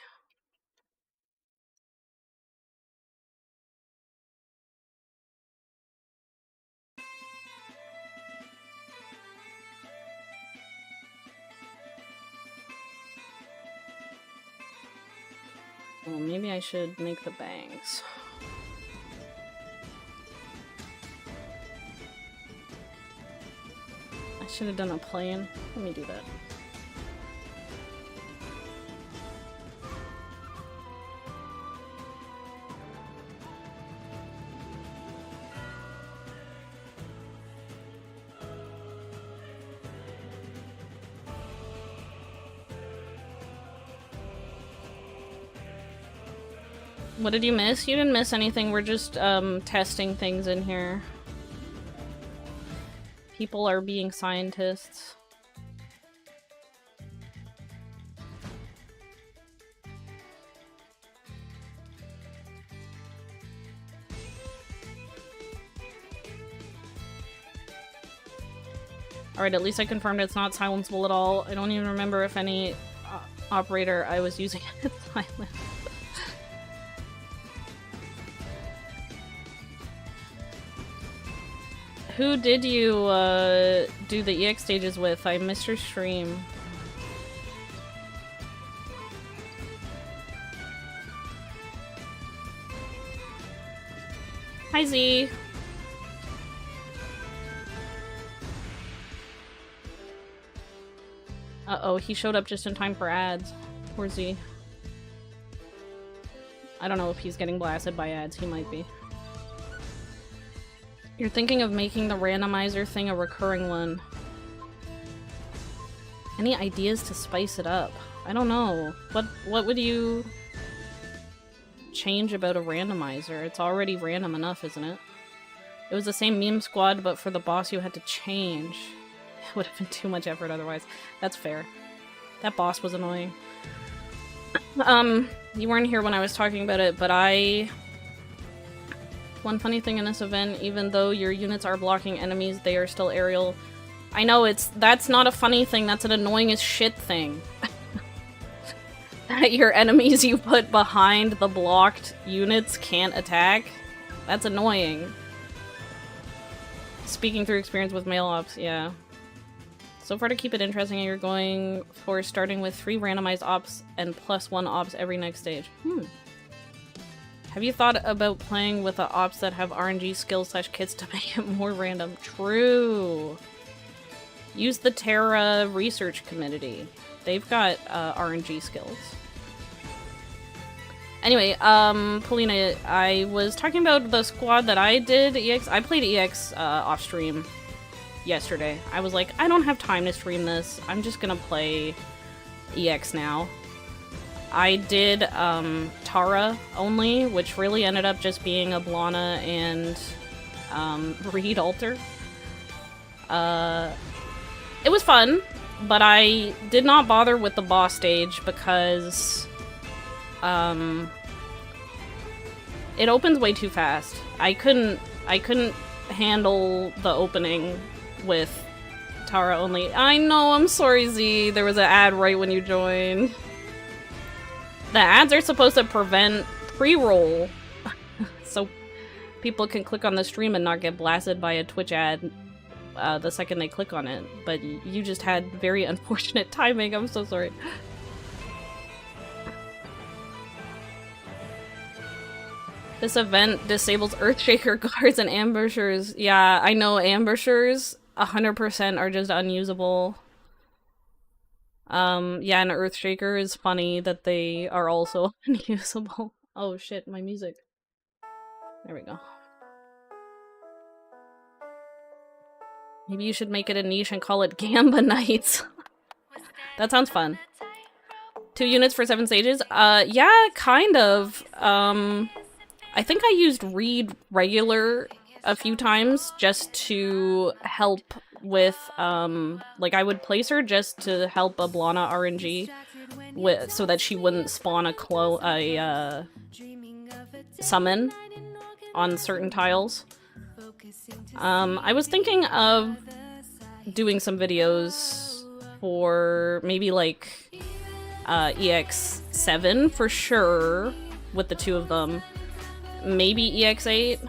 Well, maybe I should make the bangs. I should have done a plane. Let me do that. What did you miss? You didn't miss anything. We're just testing things in here. People are being scientists. Alright, at least I confirmed it's not silenceable at all. I don't even remember if any operator I was using is silent. Who did you do the EX stages with? I missed your stream. Hi, Z. Uh-oh, he showed up just in time for ads. Poor Z. I don't know if he's getting blasted by ads. He might be. You're thinking of making the randomizer thing a recurring one. Any ideas to spice it up? I don't know. What would you change about a randomizer? It's already random enough, isn't it? It was the same meme squad, but for the boss you had to change. It would have been too much effort otherwise. That's fair. That boss was annoying. You weren't here when I was talking about it, but one funny thing in this event, even though your units are blocking enemies, they are still aerial. I know, that's not a funny thing, that's an annoying as shit thing. That your enemies you put behind the blocked units can't attack. That's annoying. Speaking through experience with mail ops, yeah. So far to keep it interesting, you're going for starting with 3 randomized ops and +1 ops every next stage. Have you thought about playing with the ops that have RNG skills / kits to make it more random? True. Use the Terra research community. They've got RNG skills. Anyway, Polina, I was talking about the squad that I did EX. I played EX off stream yesterday. I was like, I don't have time to stream this. I'm just gonna play EX now. I did Tara only, which really ended up just being a Blana and Reed altar. It was fun, but I did not bother with the boss stage because it opens way too fast. I couldn't handle the opening with Tara only. I know, I'm sorry, Z. There was an ad right when you joined. The ads are supposed to prevent pre-roll, so people can click on the stream and not get blasted by a Twitch ad the second they click on it. But you just had very unfortunate timing. I'm so sorry. This event disables Earthshaker guards and ambushers. Yeah, I know ambushers 100% are just unusable. Yeah, and Earthshaker is funny that they are also unusable. Oh shit, my music. There we go. Maybe you should make it a niche and call it Gamba Nights. That sounds fun. 2 units for 7 stages? Yeah, kind of. I think I used read regular a few times just to help with, like I would place her just to help a Blana RNG with, so that she wouldn't spawn a summon on certain tiles. I was thinking of doing some videos for maybe like EX7 for sure with the 2 of them. Maybe EX8?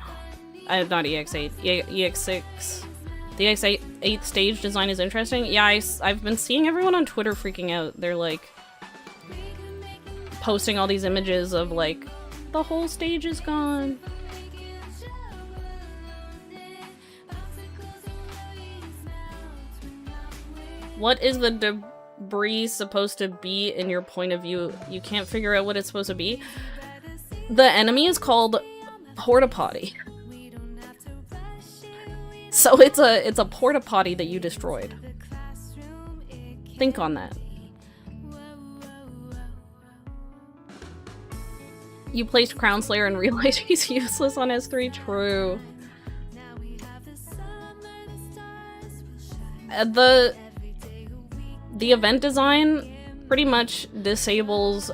Not EX8, EX6. The EX8 stage design is interesting. Yeah, I've been seeing everyone on Twitter freaking out. They're like posting all these images of like, the whole stage is gone. What is the debris supposed to be in your point of view? You can't figure out what it's supposed to be? The enemy is called Porta Potty. So it's a Porta Potty that you destroyed. Think on that. You placed Crown Slayer and realized he's useless on S3? True. The event design pretty much disables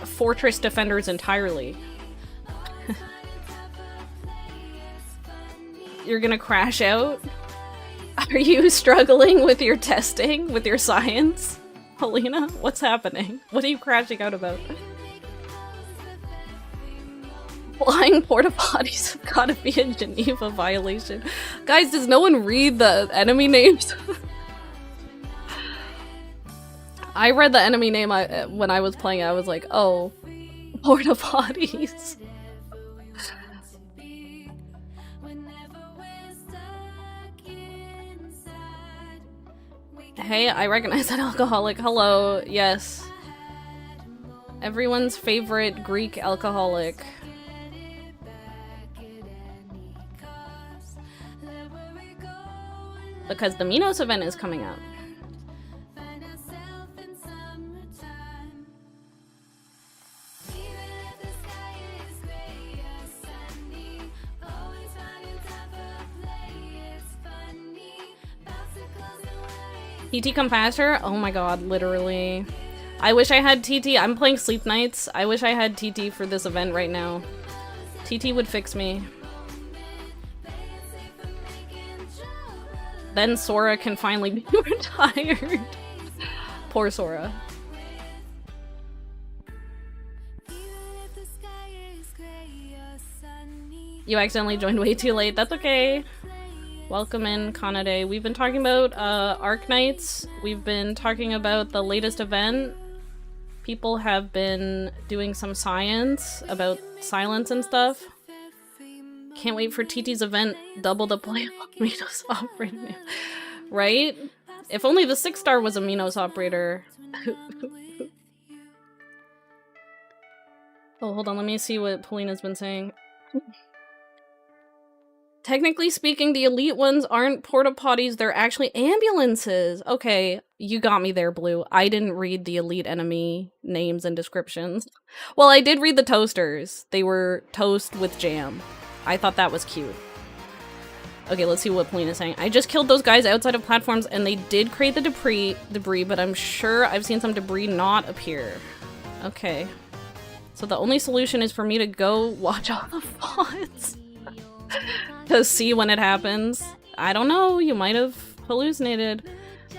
fortress defenders entirely. You're gonna crash out? Are you struggling with your testing? With your science? Helena? What's happening? What are you crashing out about? Flying porta potties have gotta be a Geneva violation. Guys, does no one read the enemy names? I read the enemy name when I was playing. I was like, oh, porta potties. Hey, I recognize that alcoholic. Hello, yes. Everyone's favorite Greek alcoholic. Because the Minos event is coming up. TT come faster? Oh my god, literally. I wish I had TT. I'm playing Sleep Nights. I wish I had TT for this event right now. TT would fix me. Then Sora can finally be retired. Poor Sora. You accidentally joined way too late. That's okay. Welcome in, Kanade. We've been talking about Arknights. We've been talking about the latest event. People have been doing some science about silence and stuff. Can't wait for TT's event. Double the play of Minos operator. Right? If only the 6-star was a Minos operator. Oh, hold on. Let me see what Polina's been saying. Technically speaking, the elite ones aren't porta potties, they're actually ambulances. Okay, you got me there, Blue. I didn't read the elite enemy names and descriptions. Well, I did read the toasters. They were toast with jam. I thought that was cute. Okay, let's see what Polina's saying. I just killed those guys outside of platforms and they did create the debris, but I'm sure I've seen some debris not appear. Okay. So the only solution is for me to go watch all the VODs. To see when it happens. I don't know, you might have hallucinated.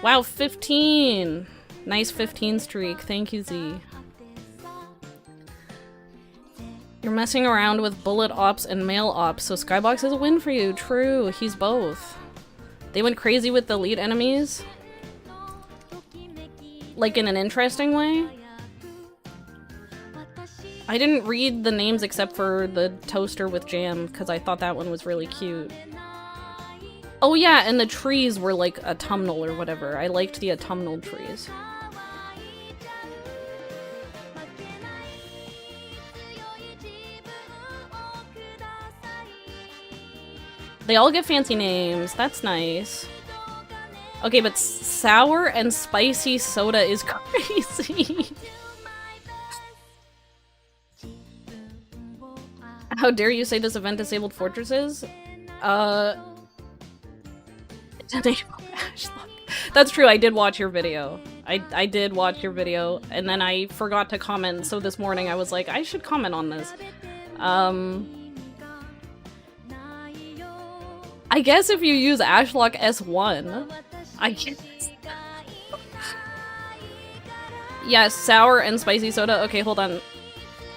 Wow, 15! Nice 15 streak, thank you, Z. You're messing around with bullet ops and mail ops, so Skybox is a win for you. True, he's both. They went crazy with the lead enemies. Like in an interesting way. I didn't read the names except for the toaster with jam because I thought that one was really cute. Oh yeah, and the trees were like autumnal or whatever. I liked the autumnal trees. They all get fancy names. That's nice. Okay, but sour and spicy soda is crazy. How dare you say this event disabled fortresses? That's true, I did watch your video. I did watch your video, and then I forgot to comment, so this morning I was like, I should comment on this. I guess if you use Ashlock S1, I guess. Yeah, sour and spicy soda. Okay, hold on.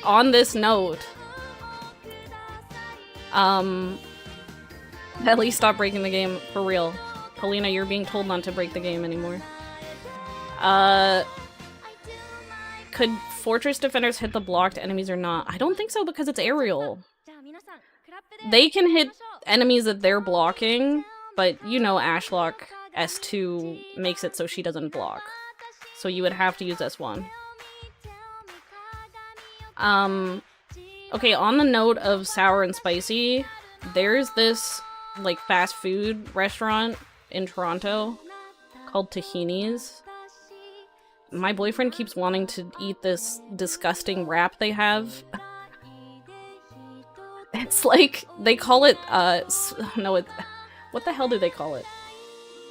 On this note, at least stop breaking the game, for real. Polina, you're being told not to break the game anymore. Could fortress defenders hit the blocked enemies or not? I don't think so because it's aerial. They can hit enemies that they're blocking, but you know Ashlock S2 makes it so she doesn't block. So you would have to use S1. Okay, on the note of sour and spicy, there's this, like, fast food restaurant in Toronto called Tahini's. My boyfriend keeps wanting to eat this disgusting wrap they have. It's like, they call it, no, what the hell do they call it?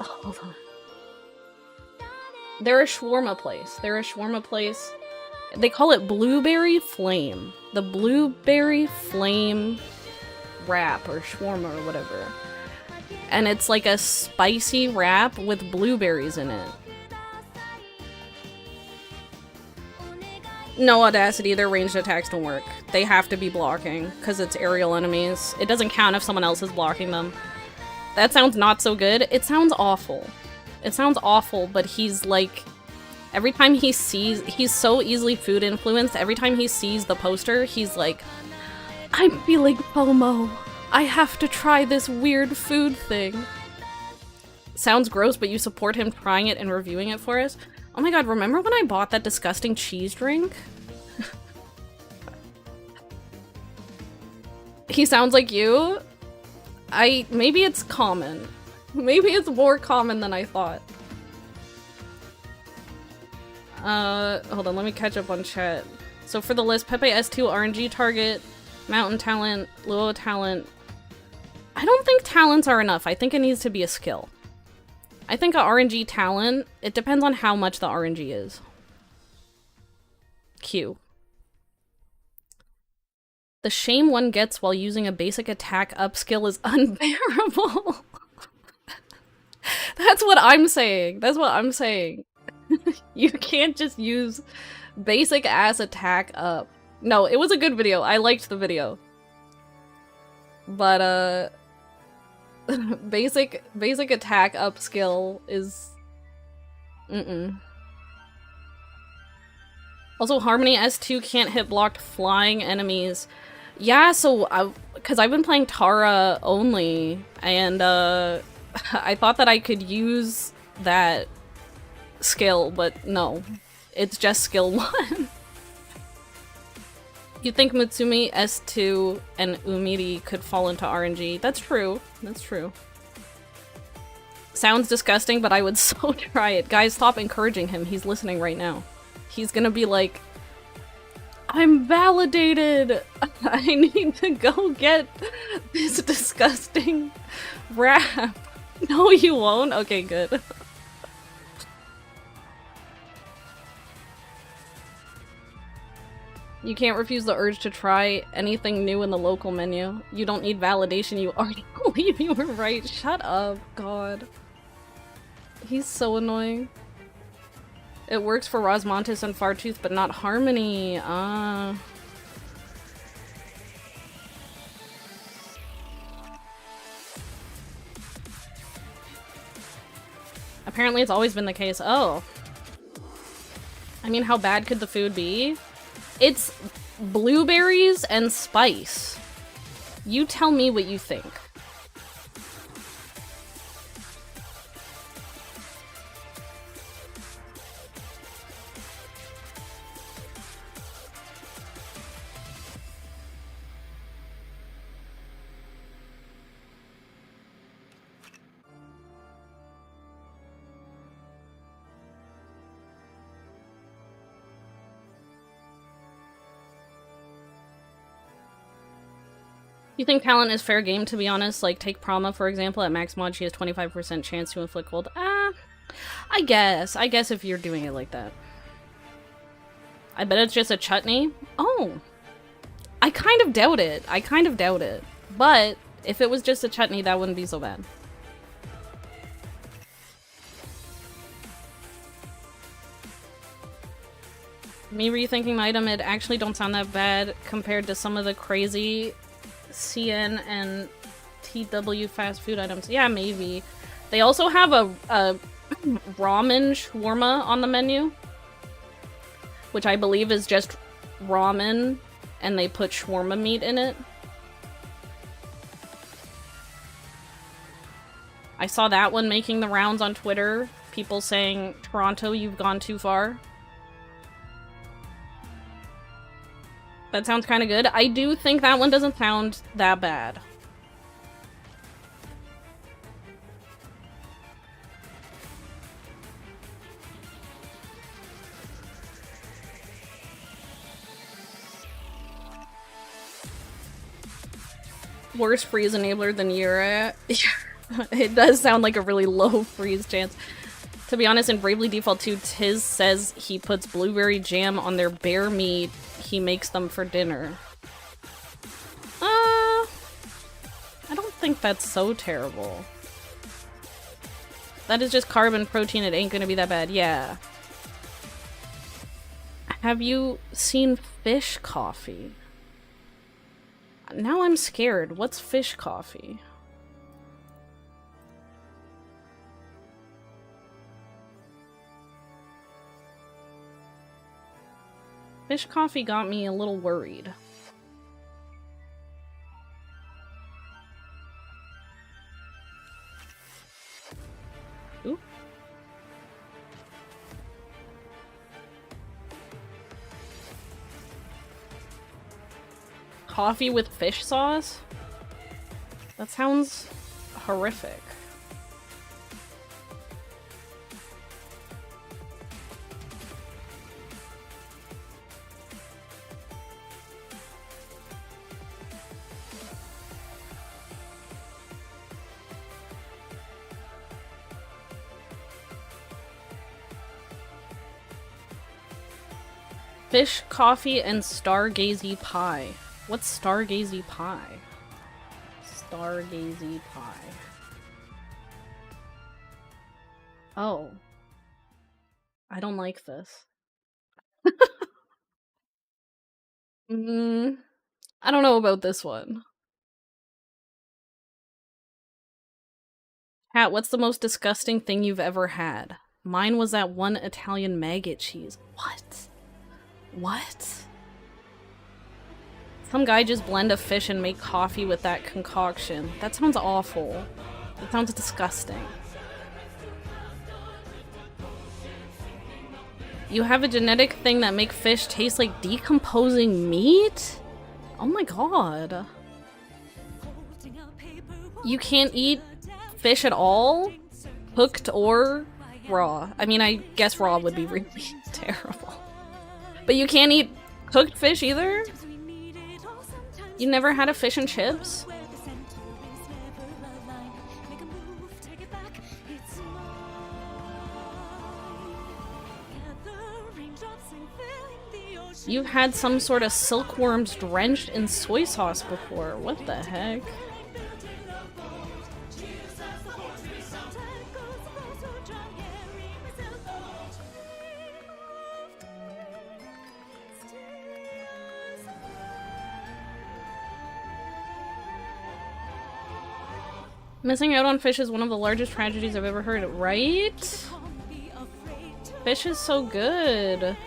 Oh, hold on. They're a shawarma place. They call it Blueberry Flame. The Blueberry Flame wrap, or shawarma, or whatever. And it's like a spicy wrap with blueberries in it. No Audacity, their ranged attacks don't work. They have to be blocking, because it's aerial enemies. It doesn't count if someone else is blocking them. That sounds not so good. It sounds awful. It sounds awful, but he's like... Every time he sees... He's so easily food influenced, every time he sees the poster, he's like, I'm feeling FOMO. I have to try this weird food thing. Sounds gross, but you support him trying it and reviewing it for us? Oh my god, remember when I bought that disgusting cheese drink? He sounds like you? Maybe it's common. Maybe it's more common than I thought. Hold on, let me catch up on chat. So for the list, Pepe S2 RNG target, Mountain Talent, Luo Talent. I don't think talents are enough. I think it needs to be a skill. I think a RNG talent, it depends on how much the RNG is. Q. The shame one gets while using a basic attack up skill is unbearable. That's what I'm saying. That's what I'm saying. You can't just use basic ass attack up. No, it was a good video. I liked the video. But, basic attack up skill is... Also, Harmony S2 can't hit blocked flying enemies. Yeah, so, because I've been playing Tara only, and, I thought that I could use that skill, but no. It's just skill 1. You think Mutsumi S2 and Umiri could fall into RNG? That's true. That's true. Sounds disgusting, but I would so try it. Guys, stop encouraging him. He's listening right now. He's gonna be like, I'm validated! I need to go get this disgusting wrap. No, you won't? Okay, good. You can't refuse the urge to try anything new in the local menu. You don't need validation, you already believe you were right. Shut up, God. He's so annoying. It works for Rosmontis and Fartooth, but not Harmony. Apparently it's always been the case. Oh. I mean, how bad could the food be? It's blueberries and spice. You tell me what you think. You think talent is fair game, to be honest? Like, take Prama, for example. At max mod, she has 25% chance to inflict cold. I guess. I guess if you're doing it like that. I bet it's just a chutney. Oh. I kind of doubt it. I kind of doubt it. But if it was just a chutney, that wouldn't be so bad. Me rethinking my item, it actually don't sound that bad compared to some of the crazy CN and TW fast food items. Yeah, maybe. They also have a ramen shawarma on the menu, which I believe is just ramen and they put shawarma meat in it. I saw that one making the rounds on Twitter. People saying, Toronto, you've gone too far. That sounds kind of good. I do think that one doesn't sound that bad. Worse freeze enabler than Yura. It does sound like a really low freeze chance. To be honest, in Bravely Default 2, Tiz says he puts blueberry jam on their bear meat he makes them for dinner. I don't think that's so terrible. That is just carb and protein, it ain't gonna be that bad. Yeah. Have you seen fish coffee? Now I'm scared. What's fish coffee? Fish coffee got me a little worried. Ooh. Coffee with fish sauce? That sounds horrific. Fish, coffee, and stargazy pie. What's stargazy pie? Stargazy pie. Oh. I don't like this. I don't know about this one. Kat, what's the most disgusting thing you've ever had? Mine was that one Italian maggot cheese. What? What? Some guy just blend a fish and make coffee with that concoction. That sounds awful. That sounds disgusting. You have a genetic thing that make fish taste like decomposing meat? Oh my god. You can't eat fish at all? Cooked or raw? I mean, I guess raw would be really terrible. But you can't eat cooked fish either? You never had a fish and chips? You've had some sort of silkworms drenched in soy sauce before. What the heck? Missing out on fish is one of the largest tragedies I've ever heard, right? Fish is so good.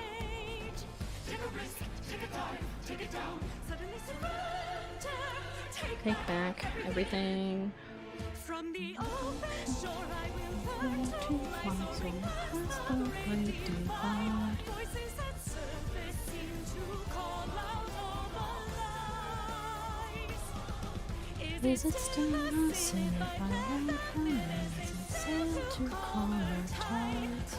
Take back everything. From the open shore I will voices that surface seem to call out all lies. Is it still a sin if I wait for rains and sail to corner tides?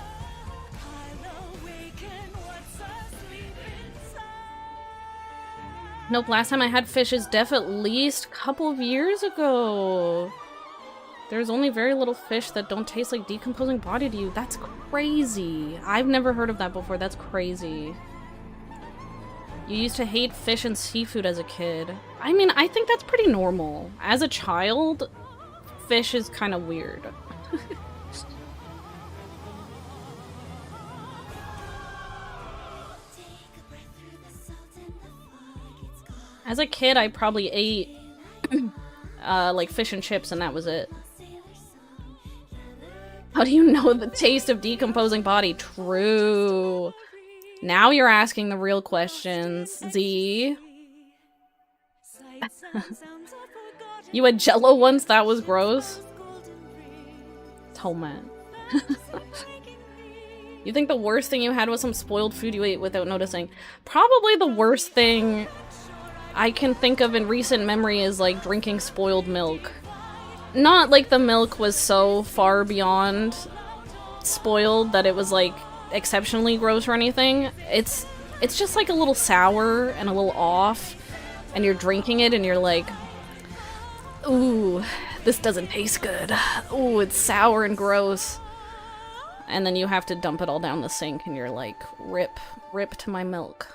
I'll awaken what's asleep inside. Nope, last time I had fish is at least a couple of years ago. There's only very little fish that don't taste like decomposing body to you. That's crazy. I've never heard of that before. That's crazy. You used to hate fish and seafood as a kid. I mean, I think that's pretty normal. As a child, fish is kind of weird. As a kid, I probably ate like fish and chips and that was it. How do you know the taste of decomposing body? True. Now you're asking the real questions, Z. You had Jello once? That was gross. Oh man. You think the worst thing you had was some spoiled food you ate without noticing? Probably the worst thing I can think of in recent memory is like drinking spoiled milk. Not like the milk was so far beyond spoiled that it was like exceptionally gross or anything. It's just like a little sour and a little off, and you're drinking it and you're like, ooh, this doesn't taste good. Ooh, it's sour and gross. And then you have to dump it all down the sink and you're like, rip to my milk.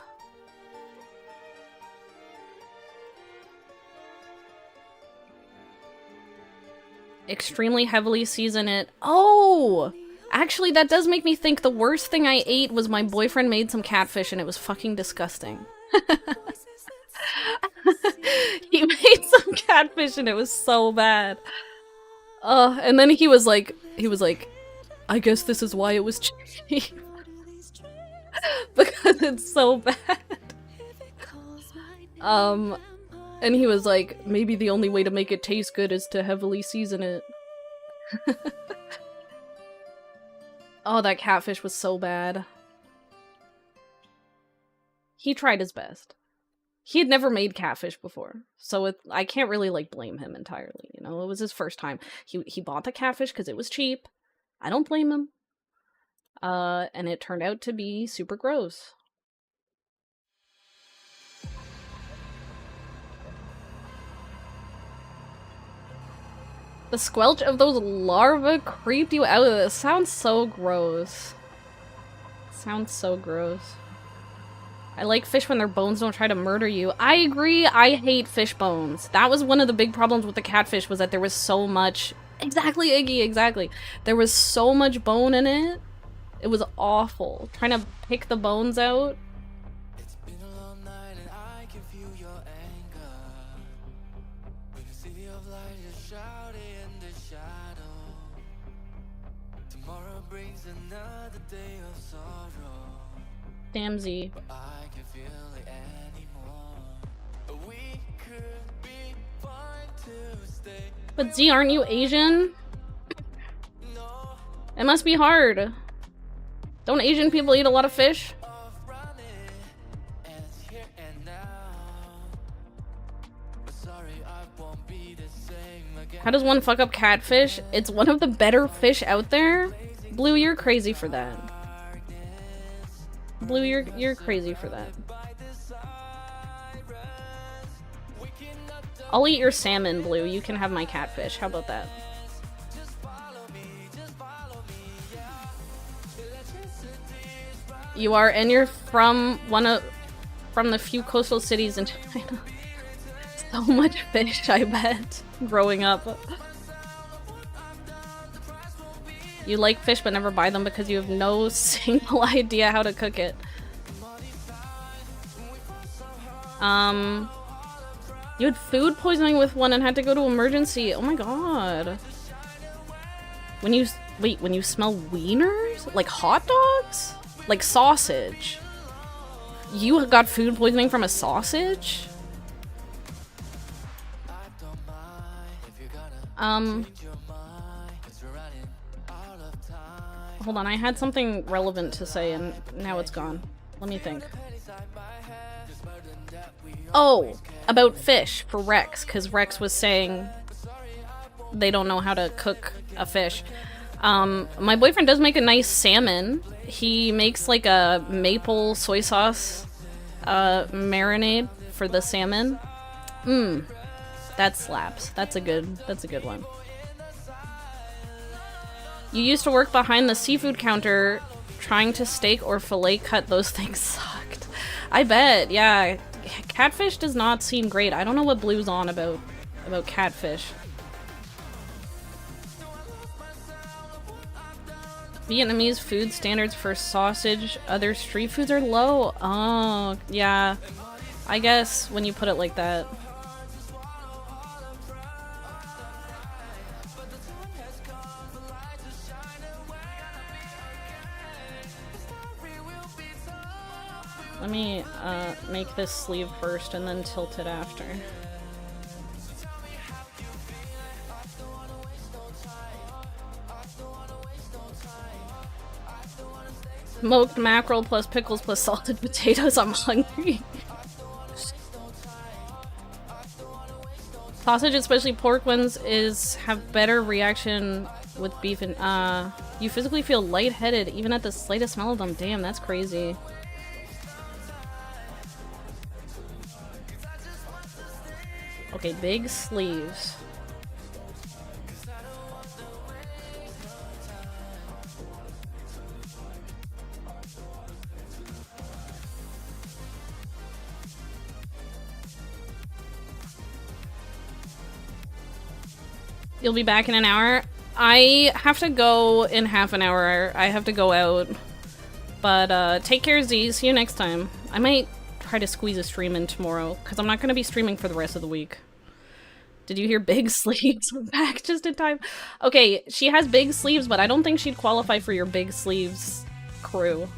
Extremely heavily season it. Oh! Actually, that does make me think the worst thing I ate was my boyfriend made some catfish and it was fucking disgusting. He made some catfish and it was so bad. And then he was like, I guess this is why it was cheap. Because it's so bad. And he was like, maybe the only way to make it taste good is to heavily season it. Oh, that catfish was so bad. He tried his best. He had never made catfish before, so I can't really like blame him entirely, you know? It was his first time. He bought the catfish because it was cheap. I don't blame him. And it turned out to be super gross. The squelch of those larvae creeped you out of this. Sounds so gross. Sounds so gross. I like fish when their bones don't try to murder you. I agree, I hate fish bones. That was one of the big problems with the catfish, was that there was so much... Exactly, Iggy, exactly. There was so much bone in it. It was awful. Trying to pick the bones out. It's been a long night and I can feel your anger. When the city of light is shrouded in the shadow. Tomorrow brings another day of sorrow. Damn Z. But I can feel it anymore. We could be fine to stay. But Z, aren't you Asian? It must be hard. Don't Asian people eat a lot of fish? How does one fuck up catfish? It's one of the better fish out there. Blue, you're crazy for that. Blue, you're crazy for that. I'll eat your salmon, Blue. You can have my catfish. How about that? You are, and you're from from the few coastal cities in China. So much fish, I bet, growing up. You like fish but never buy them because you have no single idea how to cook it. You had food poisoning with one and had to go to emergency. Oh my god. When you smell wieners? Like hot dogs? Like sausage? You got food poisoning from a sausage? Hold on, I had something relevant to say and now it's gone. Let me think. Oh, about fish for Rex, because Rex was saying they don't know how to cook a fish. My boyfriend does make a nice salmon. He makes like a maple soy sauce marinade for the salmon. Mmm. That slaps. That's a good one. You used to work behind the seafood counter trying to steak or fillet cut. Those things sucked. I bet, yeah. Catfish does not seem great. I don't know what Blue's on about catfish. Vietnamese food standards for sausage, other street foods are low. Oh, yeah. I guess when you put it like that. Let me make this sleeve first and then tilt it after. Smoked mackerel plus pickles plus salted potatoes. I'm hungry. Sausage, especially pork ones, have better reaction with beef and you physically feel lightheaded even at the slightest smell of them. Damn, that's crazy. Okay, big sleeves. You'll be back in an hour? I have to go in half an hour. I have to go out. But take care, Z. See you next time. I might try to squeeze a stream in tomorrow, because I'm not going to be streaming for the rest of the week. Did you hear big sleeves? We're back just in time. Okay, she has big sleeves, but I don't think she'd qualify for your big sleeves crew.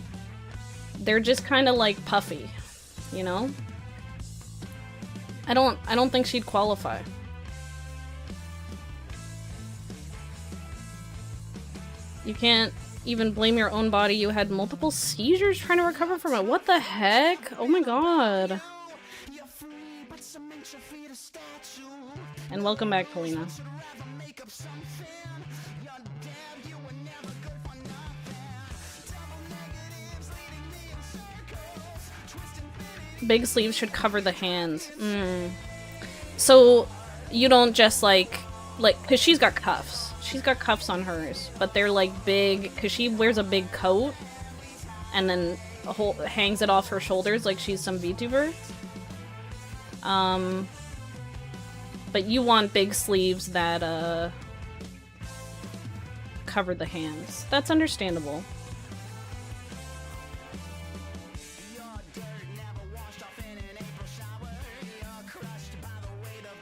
They're just kind of like puffy, you know? I don't think she'd qualify. You can't even blame your own body. You had multiple seizures trying to recover from it. What the heck? Oh my god. And welcome back, Polina. Big sleeves should cover the hands. So you don't just like, cause she's got cuffs. She's got cuffs on hers, but they're like big, cause she wears a big coat and then hangs it off her shoulders like she's some VTuber. But you want big sleeves that cover the hands. That's understandable.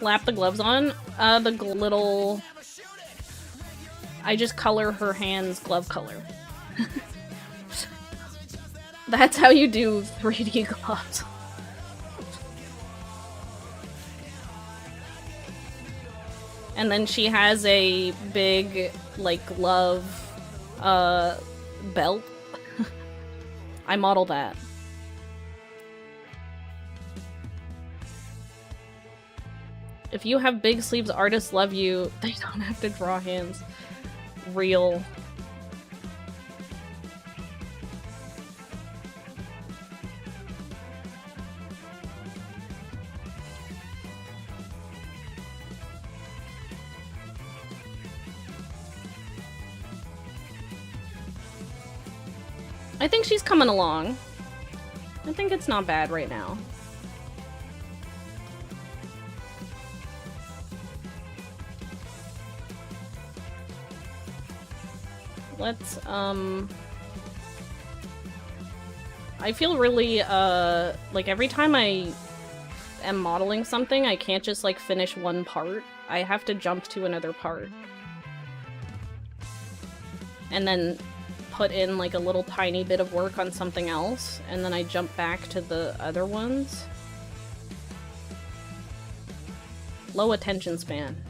Lap the gloves on. The little... I just color her hands glove color. That's how you do 3D gloves. And then she has a big, like, glove, belt. I model that. If you have big sleeves, artists love you. They don't have to draw hands. Real. I think she's coming along. I think it's not bad right now. Let's, I feel really, like every time I am modeling something, I can't just, like, finish one part. I have to jump to another part. And then put in, like, a little tiny bit of work on something else, and then I jump back to the other ones. Low attention span.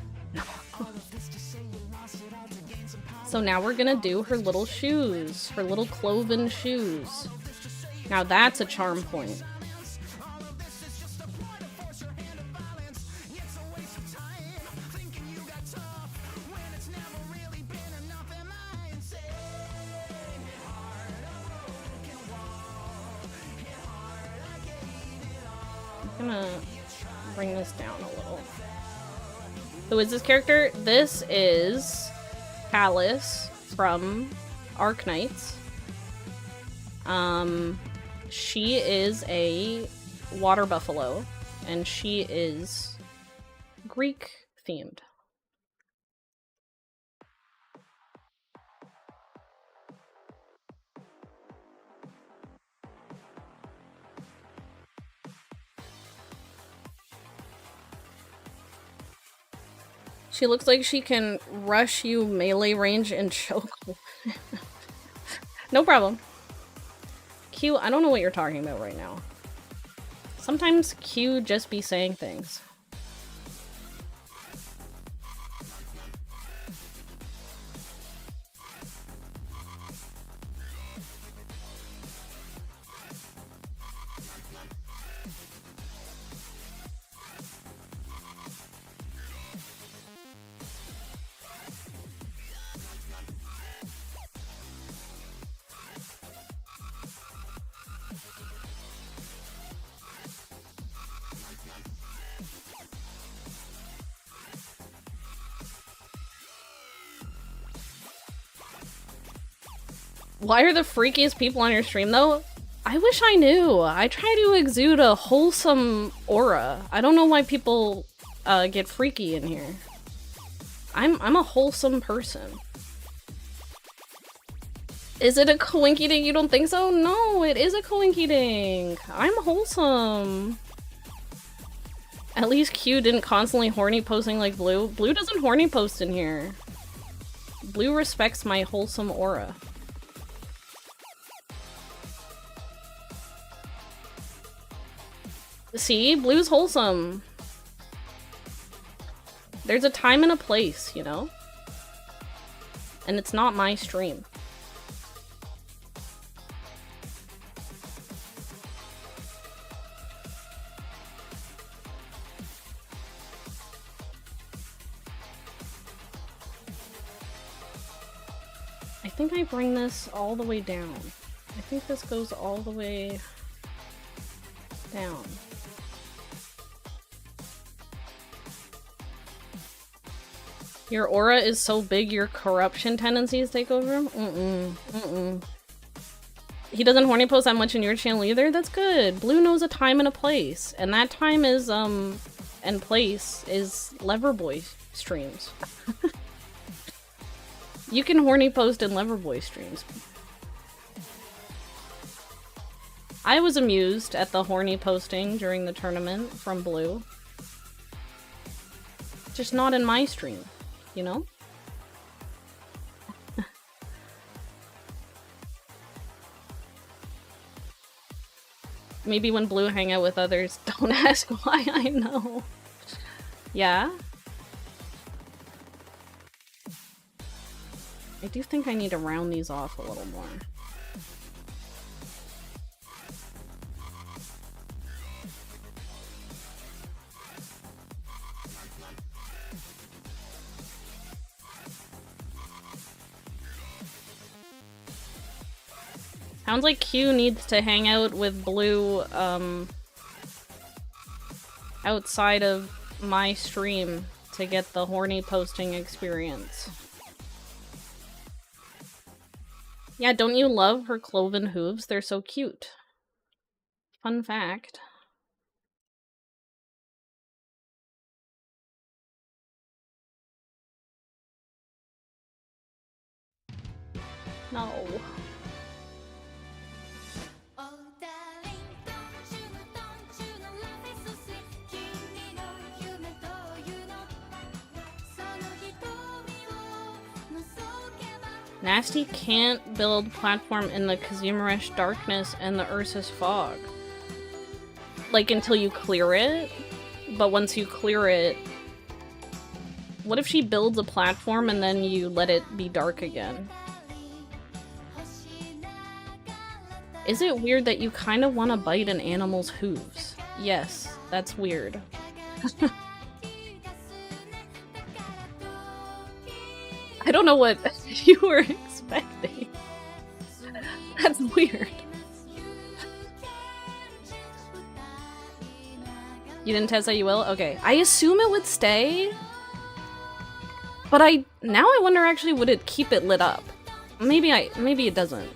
So now we're gonna do her little shoes, her little cloven shoes. Now that's a charm point. gonna bring this down a little. Who is this character? This is Palace from Arknights. She is a water buffalo, and she is Greek themed. She looks like she can rush you melee range and choke. No problem. Q, I don't know what you're talking about right now. Sometimes Q just be saying things. Why are the freakiest people on your stream, though? I wish I knew. I try to exude a wholesome aura. I don't know why people get freaky in here. I'm a wholesome person. Is it a coinky dink? You don't think so? No, it is a coinky dink. I'm wholesome. At least Q didn't constantly horny posting like Blue. Blue doesn't horny post in here. Blue respects my wholesome aura. See? Blue's wholesome. There's a time and a place, you know? And it's not my stream. I think I bring this all the way down. I think this goes all the way down. Your aura is so big your corruption tendencies take over? He doesn't horny post that much in your channel either? That's good. Blue knows a time and a place. And that time is, and place is Leverboy streams. You can horny post in Leverboy streams. I was amused at the horny posting during the tournament from Blue. Just not in my stream. You know? Maybe when Blue hang out with others, don't ask why I know. Yeah? I do think I need to round these off a little more. Sounds like Q needs to hang out with Blue, outside of my stream to get the horny posting experience. Yeah, don't you love her cloven hooves? They're so cute. Fun fact. No. Nasty can't build platform in the Kazimierz darkness and the Ursus fog. Like, until you clear it? But once you clear it... What if she builds a platform and then you let it be dark again? Is it weird that you kind of want to bite an animal's hooves? Yes, that's weird. I don't know what you were expecting. That's weird. You didn't test that you will? Okay. I assume it would stay. But now I wonder actually, would it keep it lit up? Maybe it doesn't.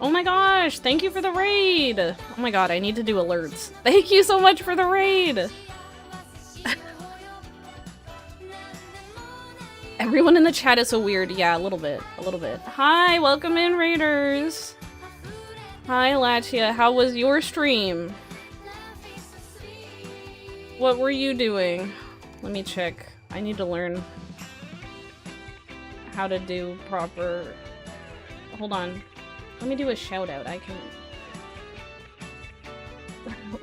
Oh my gosh, thank you for the raid! Oh my god, I need to do alerts. Thank you so much for the raid! Everyone in the chat is so weird. Yeah, a little bit. Hi, welcome in, raiders! Hi, Lachia, how was your stream? What were you doing? Let me check. I need to learn how to do proper... Hold on. Let me do a shout out. I can...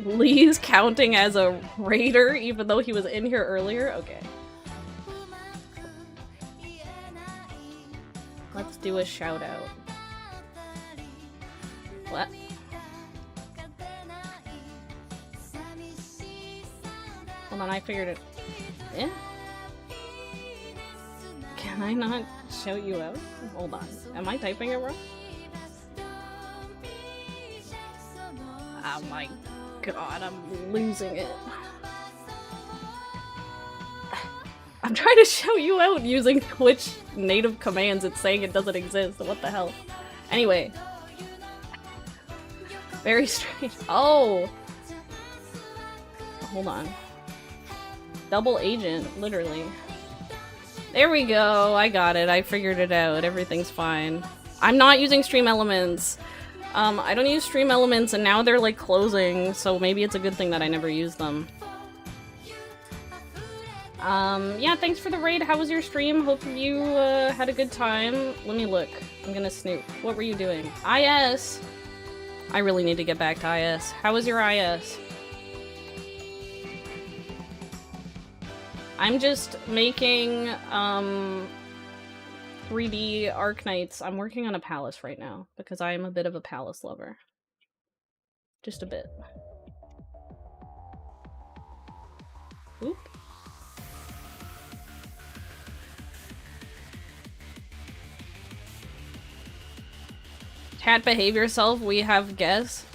Lee's counting as a raider even though he was in here earlier? Okay. Let's do a shout out. What? Hold on, I figured it. Eh? Can I not shout you out? Hold on. Am I typing it wrong? Oh my god, I'm losing it. I'm trying to shout you out using Twitch native commands. It's saying it doesn't exist. What the hell? Anyway. Very strange. Oh! Hold on. Double agent, literally. There we go. I got it. I figured it out. Everything's fine. I'm not using Stream Elements. I don't use Stream Elements and now they're like closing, so maybe it's a good thing that I never use them. Yeah, thanks for the raid. How was your stream? Hope you had a good time. Let me look. I'm gonna snoop. What were you doing? IS! I really need to get back to IS. How was your IS? I'm just making, 3D Arknights. I'm working on a palace right now, because I am a bit of a palace lover. Just a bit. Oop. Chat, behave yourself. We have guests.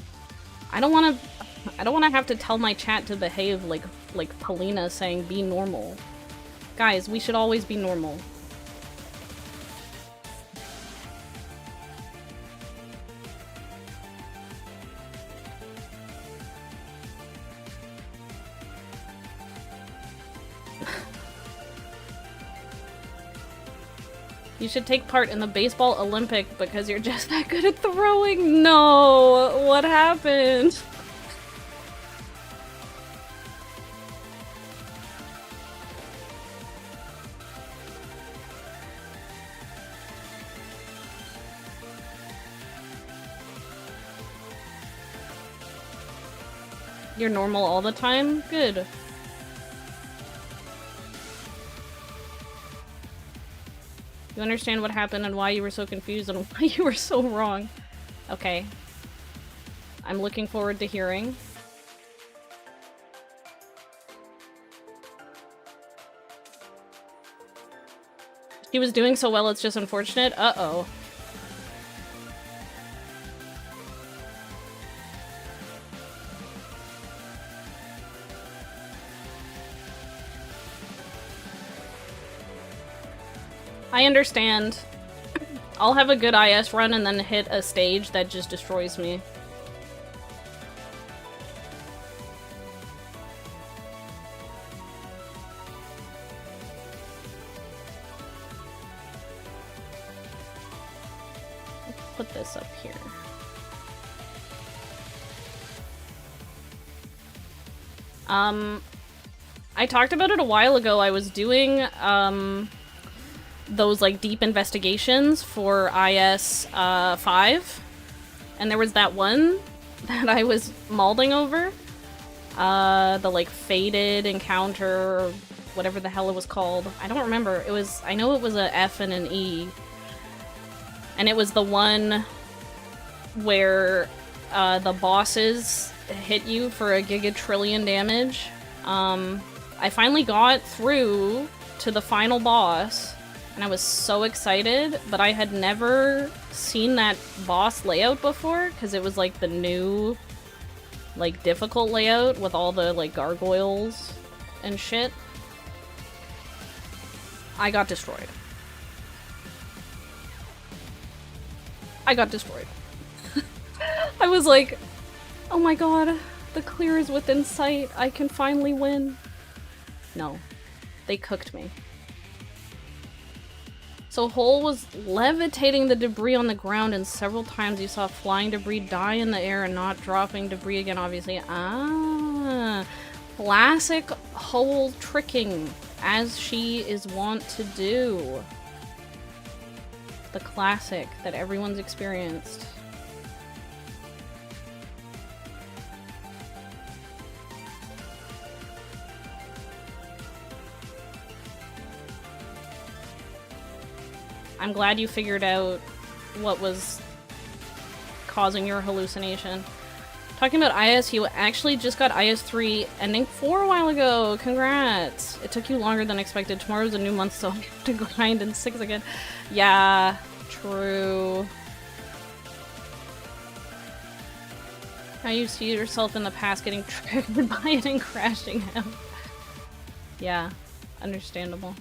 I don't want to have to tell my chat to behave like Polina saying be normal. Guys, we should always be normal. You should take part in the baseball Olympic because you're just that good at throwing. No, what happened? You're normal all the time? Good. You understand what happened and why you were so confused and why you were so wrong. Okay. I'm looking forward to hearing. He was doing so well, it's just unfortunate. Uh-oh. I understand. I'll have a good IS run and then hit a stage that just destroys me. Let's put this up here. I talked about it a while ago. I was doing, those like deep investigations for IS 5, and there was that one that I was malding over, the like faded encounter or whatever the hell it was called. I don't remember. I know it was a F and an E, and it was the one where the bosses hit you for a gigatrillion damage. I finally got through to the final boss. And I was so excited, but I had never seen that boss layout before, because it was like the new, like, difficult layout with all the, like, gargoyles and shit. I got destroyed. I got destroyed. I was like, oh my god, the clear is within sight. I can finally win. No. They cooked me. So Hole was levitating the debris on the ground, and several times you saw flying debris die in the air and not dropping debris again, obviously. Ah, classic Hole tricking, as she is wont to do. The classic that everyone's experienced. I'm glad you figured out what was causing your hallucination. Talking about IS, you actually just got IS 3 ending 4 a while ago. Congrats! It took you longer than expected. Tomorrow's a new month, so I have to grind in 6 again. Yeah, true. How you see yourself in the past getting triggered by it and crashing out. Yeah, understandable.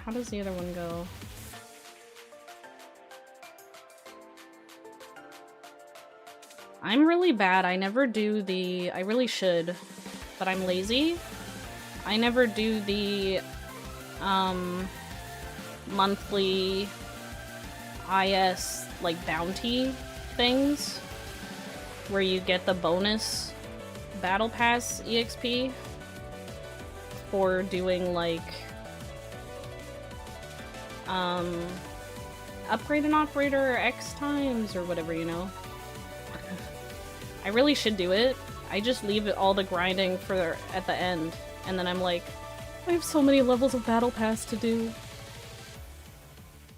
How does the other one go? I'm really bad. I never do the... I really should, but I'm lazy. I never do the, monthly IS, like, bounty things, where you get the bonus Battle Pass EXP for doing, like, upgrade an operator X times or whatever, you know? I really should do it. I just leave it all the grinding for at the end, and then I'm like, I have so many levels of Battle Pass to do.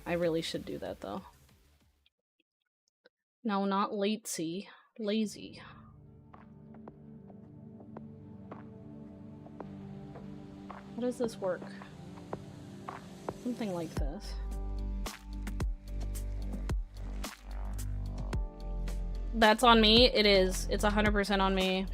I really should do that, though. No, not lazy. Lazy. How does this work? Something like this. That's on me. It is. It's 100% on me.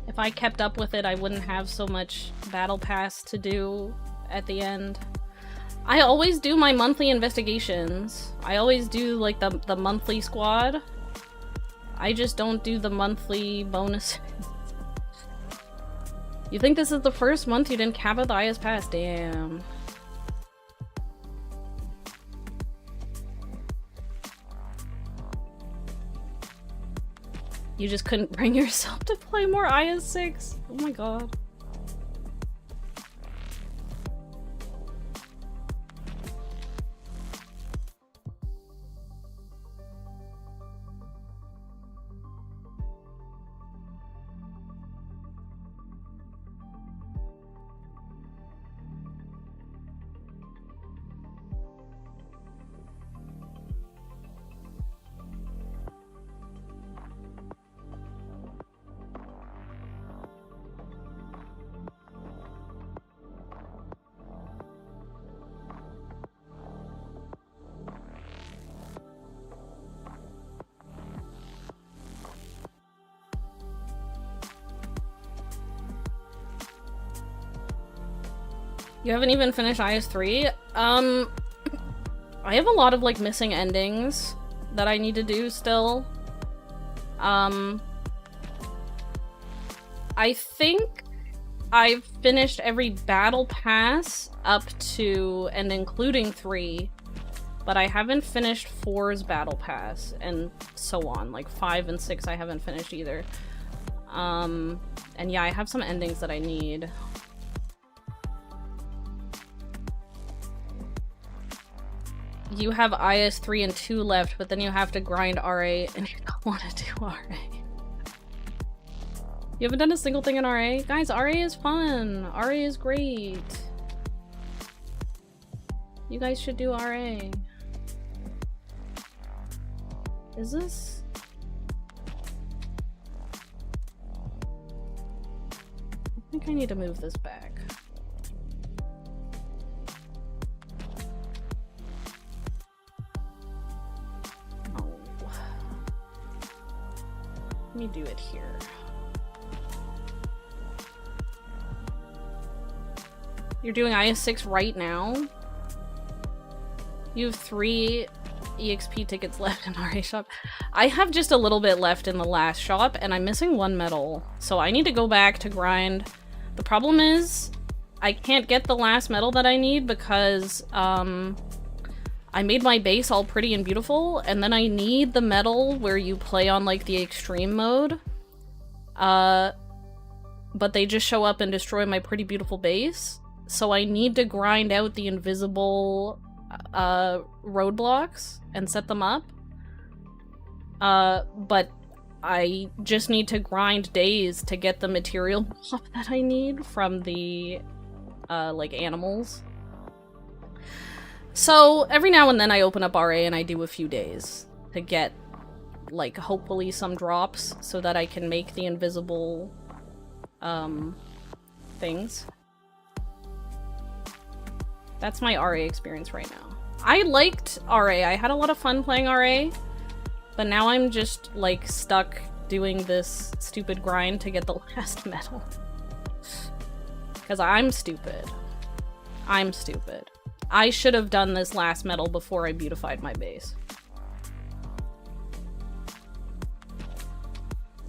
If I kept up with it, I wouldn't have so much Battle Pass to do at the end. I always do my monthly investigations. I always do, like, the monthly squad. I just don't do the monthly bonuses. You think this is the first month you didn't cap out the IS Pass? Damn. You just couldn't bring yourself to play more IS-6? Oh my god. You haven't even finished IS-3? I have a lot of, like, missing endings that I need to do still. I think I've finished every battle pass up to and including 3, but I haven't finished 4's battle pass, and so on. Like, 5 and 6 I haven't finished either. And yeah, I have some endings that I need. You have IS 3 and 2 left, but then you have to grind RA, and you don't want to do RA. You haven't done a single thing in RA? Guys, RA is fun. RA is great. You guys should do RA. Is this... I need to move this back. Oh. Let me do it here. You're doing IS6 right now? You have 3 EXP tickets left in RA shop. I have just a little bit left in the last shop, and I'm missing 1 medal. So I need to go back to grind. The problem is, I can't get the last medal that I need because, I made my base all pretty and beautiful, and then I need the medal where you play on, like, the extreme mode. But they just show up and destroy my pretty beautiful base. So I need to grind out the invisible roadblocks and set them up. But I just need to grind days to get the material that I need from the, like, animals. So every now and then I open up RA and I do a few days to get, like, hopefully some drops so that I can make the invisible, things. That's my RA experience right now. I liked RA. I had a lot of fun playing RA, but now I'm just, like, stuck doing this stupid grind to get the last medal. Because I'm stupid. I'm stupid. I should have done this last medal before I beautified my base.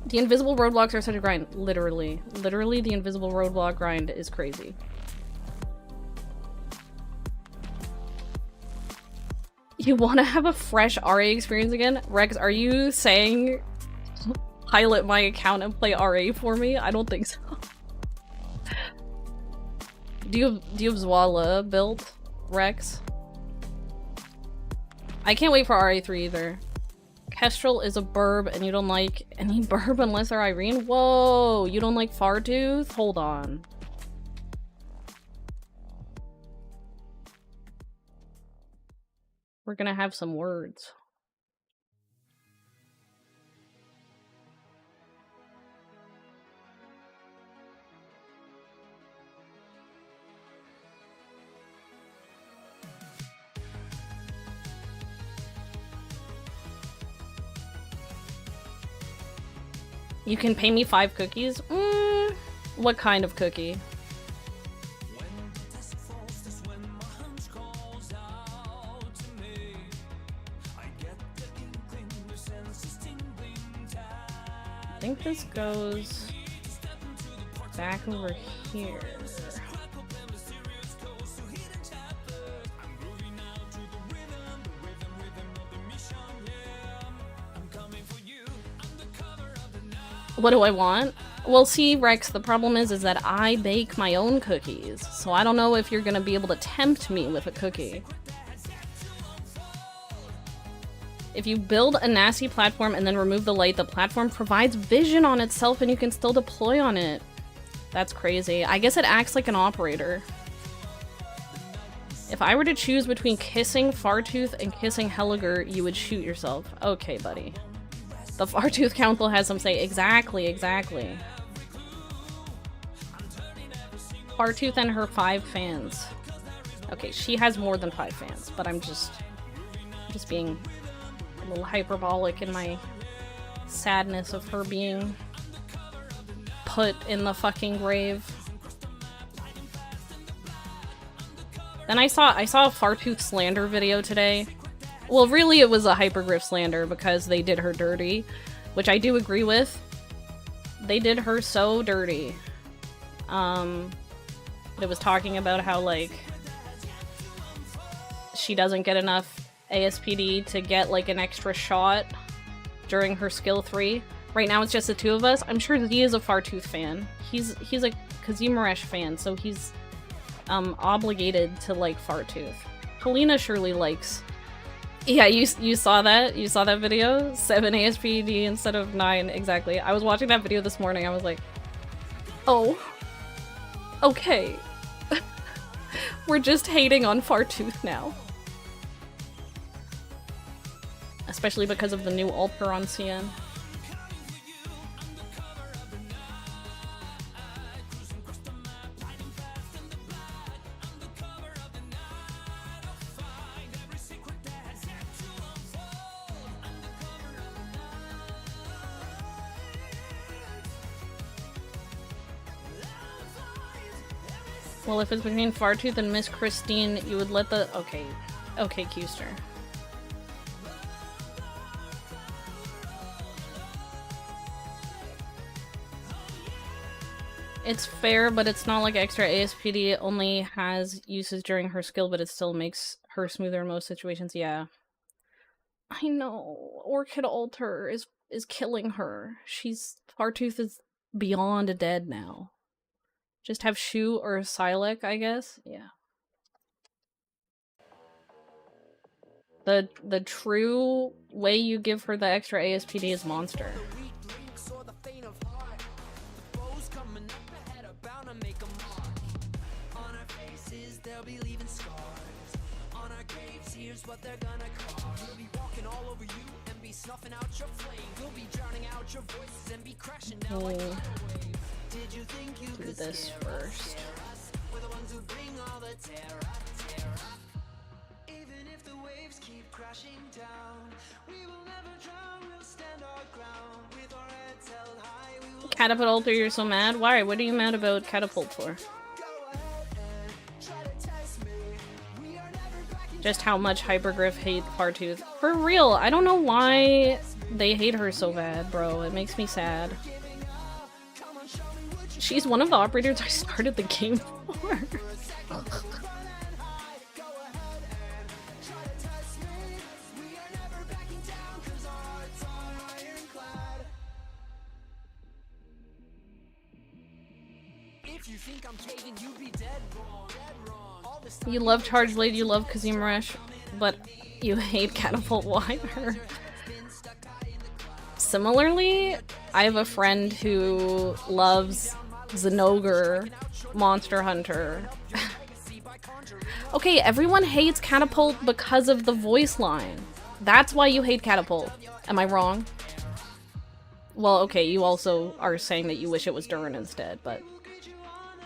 The invisible roadblocks are such a grind. Literally. Literally, the invisible roadblock grind is crazy. You want to have a fresh RA experience again? Rex, are you saying pilot my account and play RA for me? I don't think so. Do you have Zwala built, Rex? I can't wait for RA3 either. Kestrel is a burb and you don't like any burb unless they're Irene? Whoa, you don't like Fartooth? Hold on. We're gonna have some words. You can pay me 5 cookies? What kind of cookie? I think this goes back over here. What do I want? Well, see, Rex, the problem is that I bake my own cookies, so I don't know if you're gonna be able to tempt me with a cookie. If you build a nasty platform and then remove the light, the platform provides vision on itself and you can still deploy on it. That's crazy. I guess it acts like an operator. If I were to choose between kissing Fartooth and kissing Helliger, you would shoot yourself. Okay, buddy. The Fartooth Council has some say. Exactly, exactly. Fartooth and her 5 fans. Okay, she has more than 5 fans, but I'm just being a little hyperbolic in my sadness of her being put in the fucking grave. Then I saw a Fartooth slander video today. Well, really it was a hypergriff slander because they did her dirty, which I do agree with. They did her so dirty. It was talking about how, like, she doesn't get enough ASPD to get, like, an extra shot during her skill 3. Right now it's just the 2 of us. I'm sure Z is a Fartooth fan. He's a Kazimaresh fan, so he's obligated to like Fartooth. Helena surely likes. Yeah, you saw that? You saw that video? 7 ASPD instead of 9, exactly. I was watching that video this morning, I was like, oh, okay. We're just hating on Fartooth now. Especially because of the new Ulper on CN. Well, if it's between Fartooth and Miss Christine, you would let the... Okay. Okay, Qster. It's fair, but it's not like extra ASPD. It only has uses during her skill, but it still makes her smoother in most situations. Yeah. I know. Orchid Altar is killing her. Fartooth is beyond dead now. Just have Shu or Silex, I guess? Yeah. The true way you give her the extra ASPD is Monster. What they're gonna call. You'll be walking all over you and be snuffing out your flame. You'll be drowning out your voices and be crashing down like tidal waves. Did you think you could this first? We're the ones who bring all the terror. Even if the waves keep crashing down, we will never drown, we'll stand our ground. With our heads held high, we will... Catapult, you're so mad? Why? What are you mad about Catapult for? Just how much Hypergriff hate Fartooth. For real, I don't know why they hate her so bad, bro. It makes me sad. She's one of the operators I started the game for. You love Charge Blade, you love Kazimirash, but you hate Catapult. Why her? Similarly, I have a friend who loves Zinogre, Monster Hunter. Okay, everyone hates Catapult because of the voice line. That's why you hate Catapult. Am I wrong? Well, okay, you also are saying that you wish it was Durin instead, but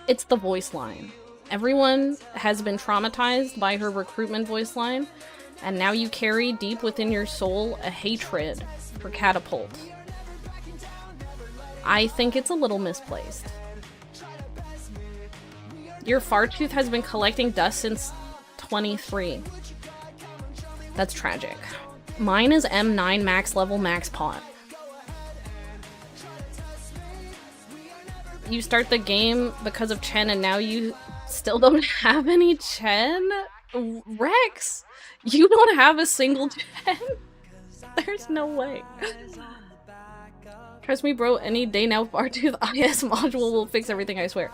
it's the voice line. Everyone has been traumatized by her recruitment voice line, and now you carry deep within your soul a hatred for Catapult. I think it's a little misplaced. Your Fartooth has been collecting dust since 23. That's tragic. Mine is M9 max level max pot. You start the game because of Chen and now you still don't have any Chen? Rex! You don't have a single Chen? There's no way. Trust me, bro, any day now Fartooth IS module will fix everything, I swear.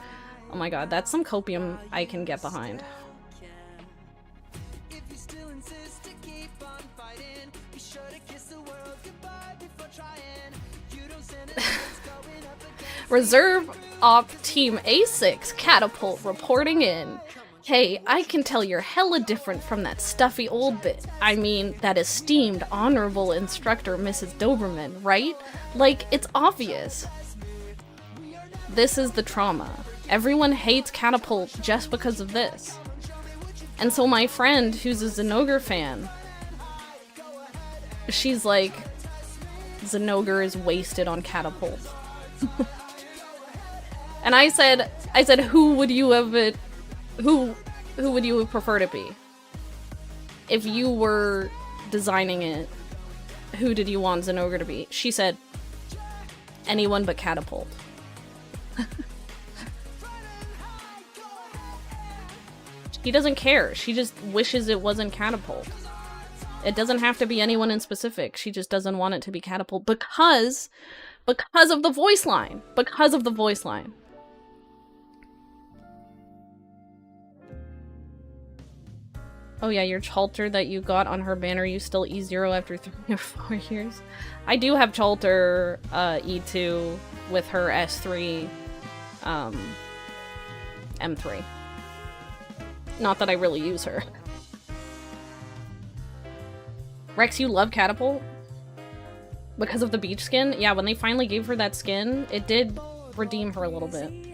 Oh my god, that's some copium I can get behind. Reserve Op Team A6 Catapult reporting in. Hey, I can tell you're hella different from that stuffy old bit. I mean, that esteemed, honorable instructor, Mrs. Doberman, right? Like, it's obvious. This is the trauma. Everyone hates Catapult just because of this. And so my friend, who's a Zinogre fan, she's like, Zinogre is wasted on Catapult. And I said, who would you have who would you prefer to be? If you were designing it, who did you want Zinogre to be? She said, anyone but Catapult. She doesn't care. She just wishes it wasn't Catapult. It doesn't have to be anyone in specific. She just doesn't want it to be Catapult because of the voice line. Because of the voice line. Oh yeah, your Chalter that you got on her banner, you still E0 after 3 or 4 years. I do have Chalter E2 with her S3 M3. Not that I really use her. Rex, you love Catapult? Because of the beach skin? Yeah, when they finally gave her that skin, it did redeem her a little bit.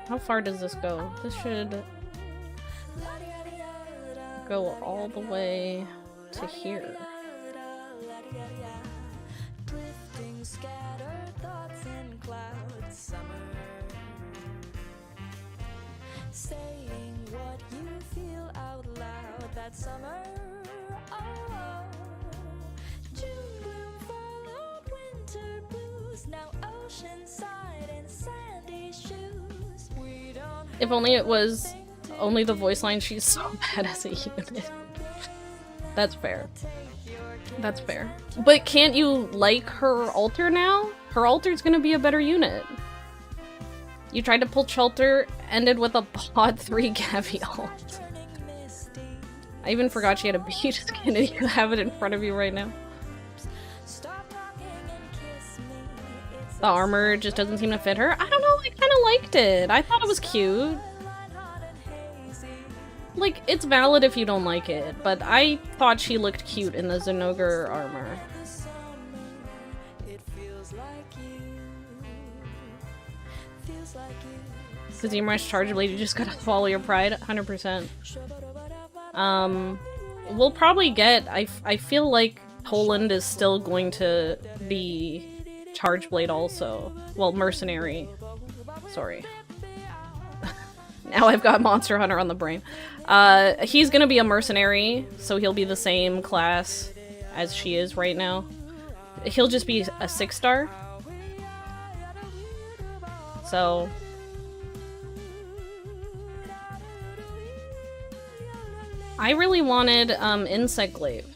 How far does this go? This should go all the way to here. saying what you feel out loud that summer. Oh, June gloom followed winter blues. Now oceanside and sandy shoes. We don't. If only it was only the voice line, she's so bad as a unit. That's fair. That's fair. But can't you like her alter now? Her alter's gonna be a better unit. You tried to pull Shelter, ended with a pod 3 Gavi ult. I even forgot she had a beach skin and you have it in front of you right now. The armor just doesn't seem to fit her. I don't know, I kinda liked it. I thought it was cute. Like, it's valid if you don't like it, but I thought she looked cute in the Zenogre armor. Because you rush Charge Blade, you just gotta follow your pride, 100%. We'll probably get, I feel like Poland is still going to be Charge Blade also. Well, Mercenary. Sorry. Now I've got Monster Hunter on the brain. He's gonna be a mercenary, so he'll be the same class as she is right now. He'll just be a 6-star. So... I really wanted, Insect Glaive.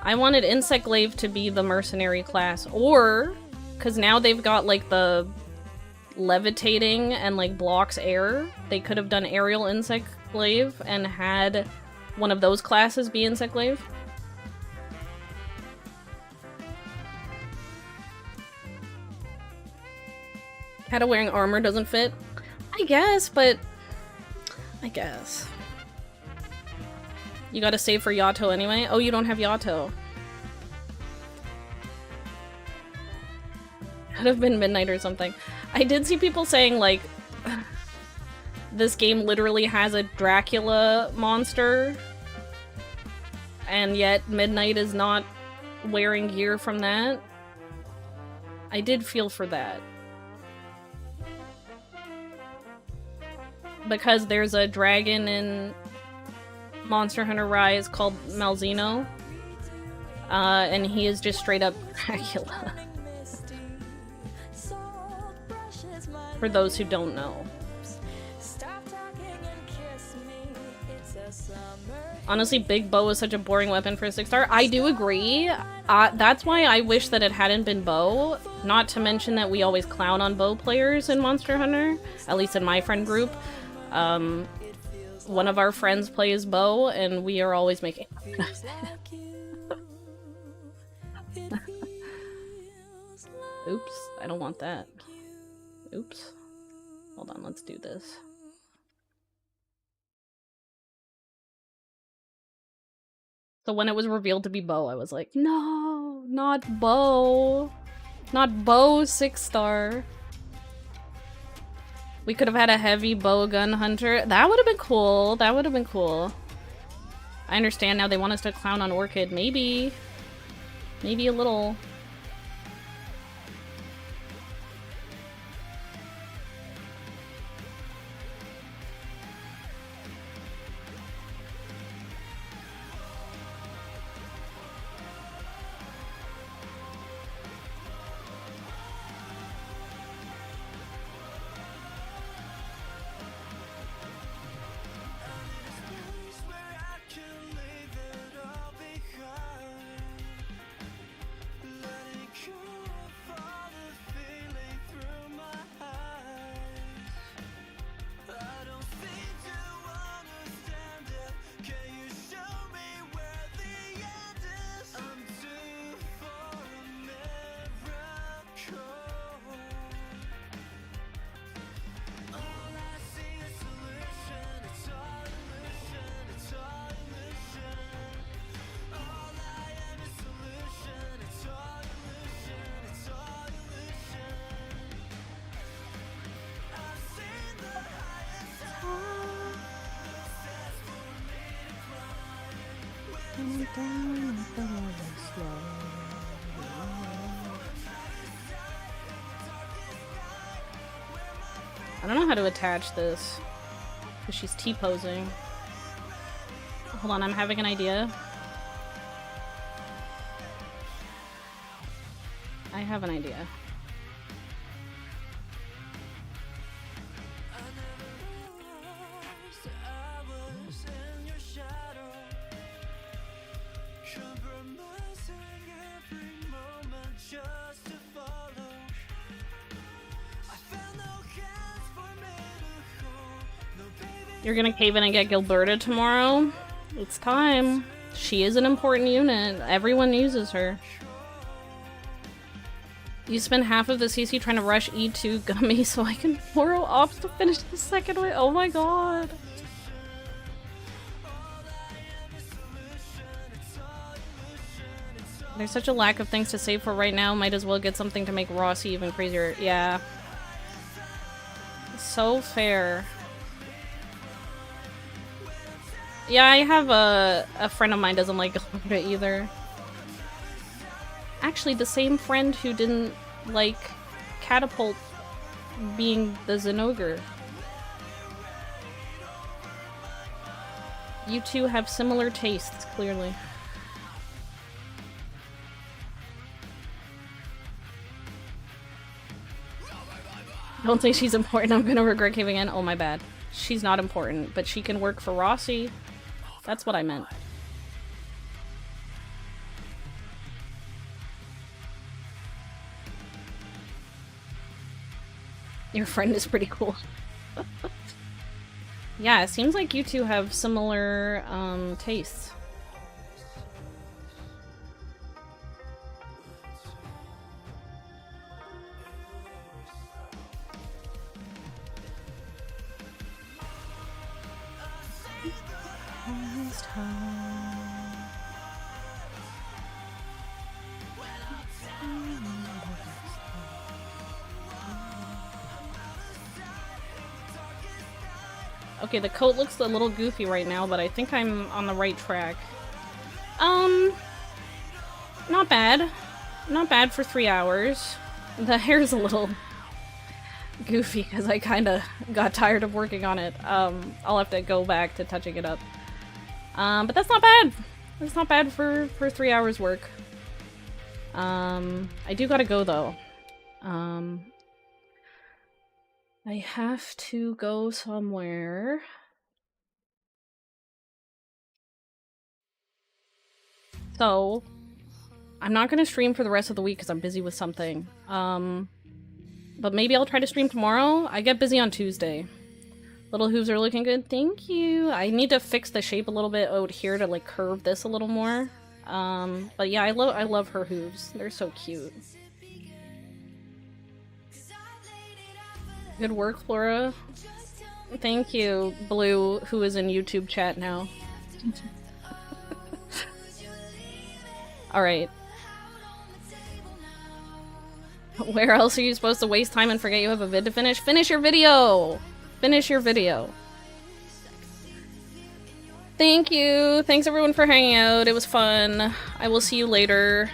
I wanted Insect Glaive to be the mercenary class, or... Because now they've got, like, the... levitating and like blocks air. They could have done aerial Insect Glaive and had one of those classes be Insect Glaive. Kata wearing armor doesn't fit? I guess, but... I guess. You gotta save for Yato anyway? Oh, you don't have Yato. Could have been Midnight or something. I did see people saying, like, this game literally has a Dracula monster, and yet Midnight is not wearing gear from that. I did feel for that. Because there's a dragon in Monster Hunter Rise called Malzeno, and he is just straight up Dracula. For those who don't know. Honestly, Big Bow is such a boring weapon for a 6-star. I do agree. That's why I wish that it hadn't been Bow. Not to mention that we always clown on Bow players in Monster Hunter. At least in my friend group. One of our friends plays Bow, and we are always making fun of it. Oops, I don't want that. Oops. Hold on, let's do this. So when it was revealed to be Bow, I was like, no, not Bow. Not Bow 6-star. We could have had a heavy bow gun hunter. That would have been cool. That would have been cool. I understand now they want us to clown on Orchid. Maybe. Maybe a little. I don't know how to attach this. Because she's T-posing. Hold on, I'm having an idea. I have an idea. You're gonna cave in and get Gilberta tomorrow? It's time. She is an important unit. Everyone uses her. You spend half of the CC trying to rush E2 Gummy so I can borrow ops to finish the second way. Oh my god. There's such a lack of things to save for right now. Might as well get something to make Rossi even crazier. Yeah. So fair. Yeah, I have a friend of mine doesn't like Gilberta either. Actually, the same friend who didn't like Catapult being the Zenogre. You two have similar tastes, clearly. Don't say she's important, I'm gonna regret caving in. Oh, my bad. She's not important, but she can work for Rossi. That's what I meant. Your friend is pretty cool. Yeah, it seems like you two have similar tastes. Okay, the coat looks a little goofy right now, but I think I'm on the right track. Not bad. Not bad for 3 hours. The hair's a little goofy because I kinda got tired of working on it. I'll have to go back to touching it up. But that's not bad! That's not bad for 3 hours work. I do gotta go though. I have to go somewhere. So, I'm not gonna stream for the rest of the week because I'm busy with something. But maybe I'll try to stream tomorrow. I get busy on Tuesday. Little hooves are looking good. Thank you. I need to fix the shape a little bit out here to like curve this a little more. But yeah, I love her hooves. They're so cute. Good work, Flora. Thank you, Blue, who is in YouTube chat now. Alright. Where else are you supposed to waste time and forget you have a vid to finish? Finish your video! Finish your video. Thank you! Thanks everyone for hanging out. It was fun. I will see you later.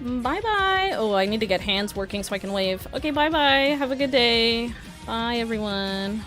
Bye-bye! Oh, I need to get hands working so I can wave. Okay, bye-bye. Have a good day. Bye, everyone.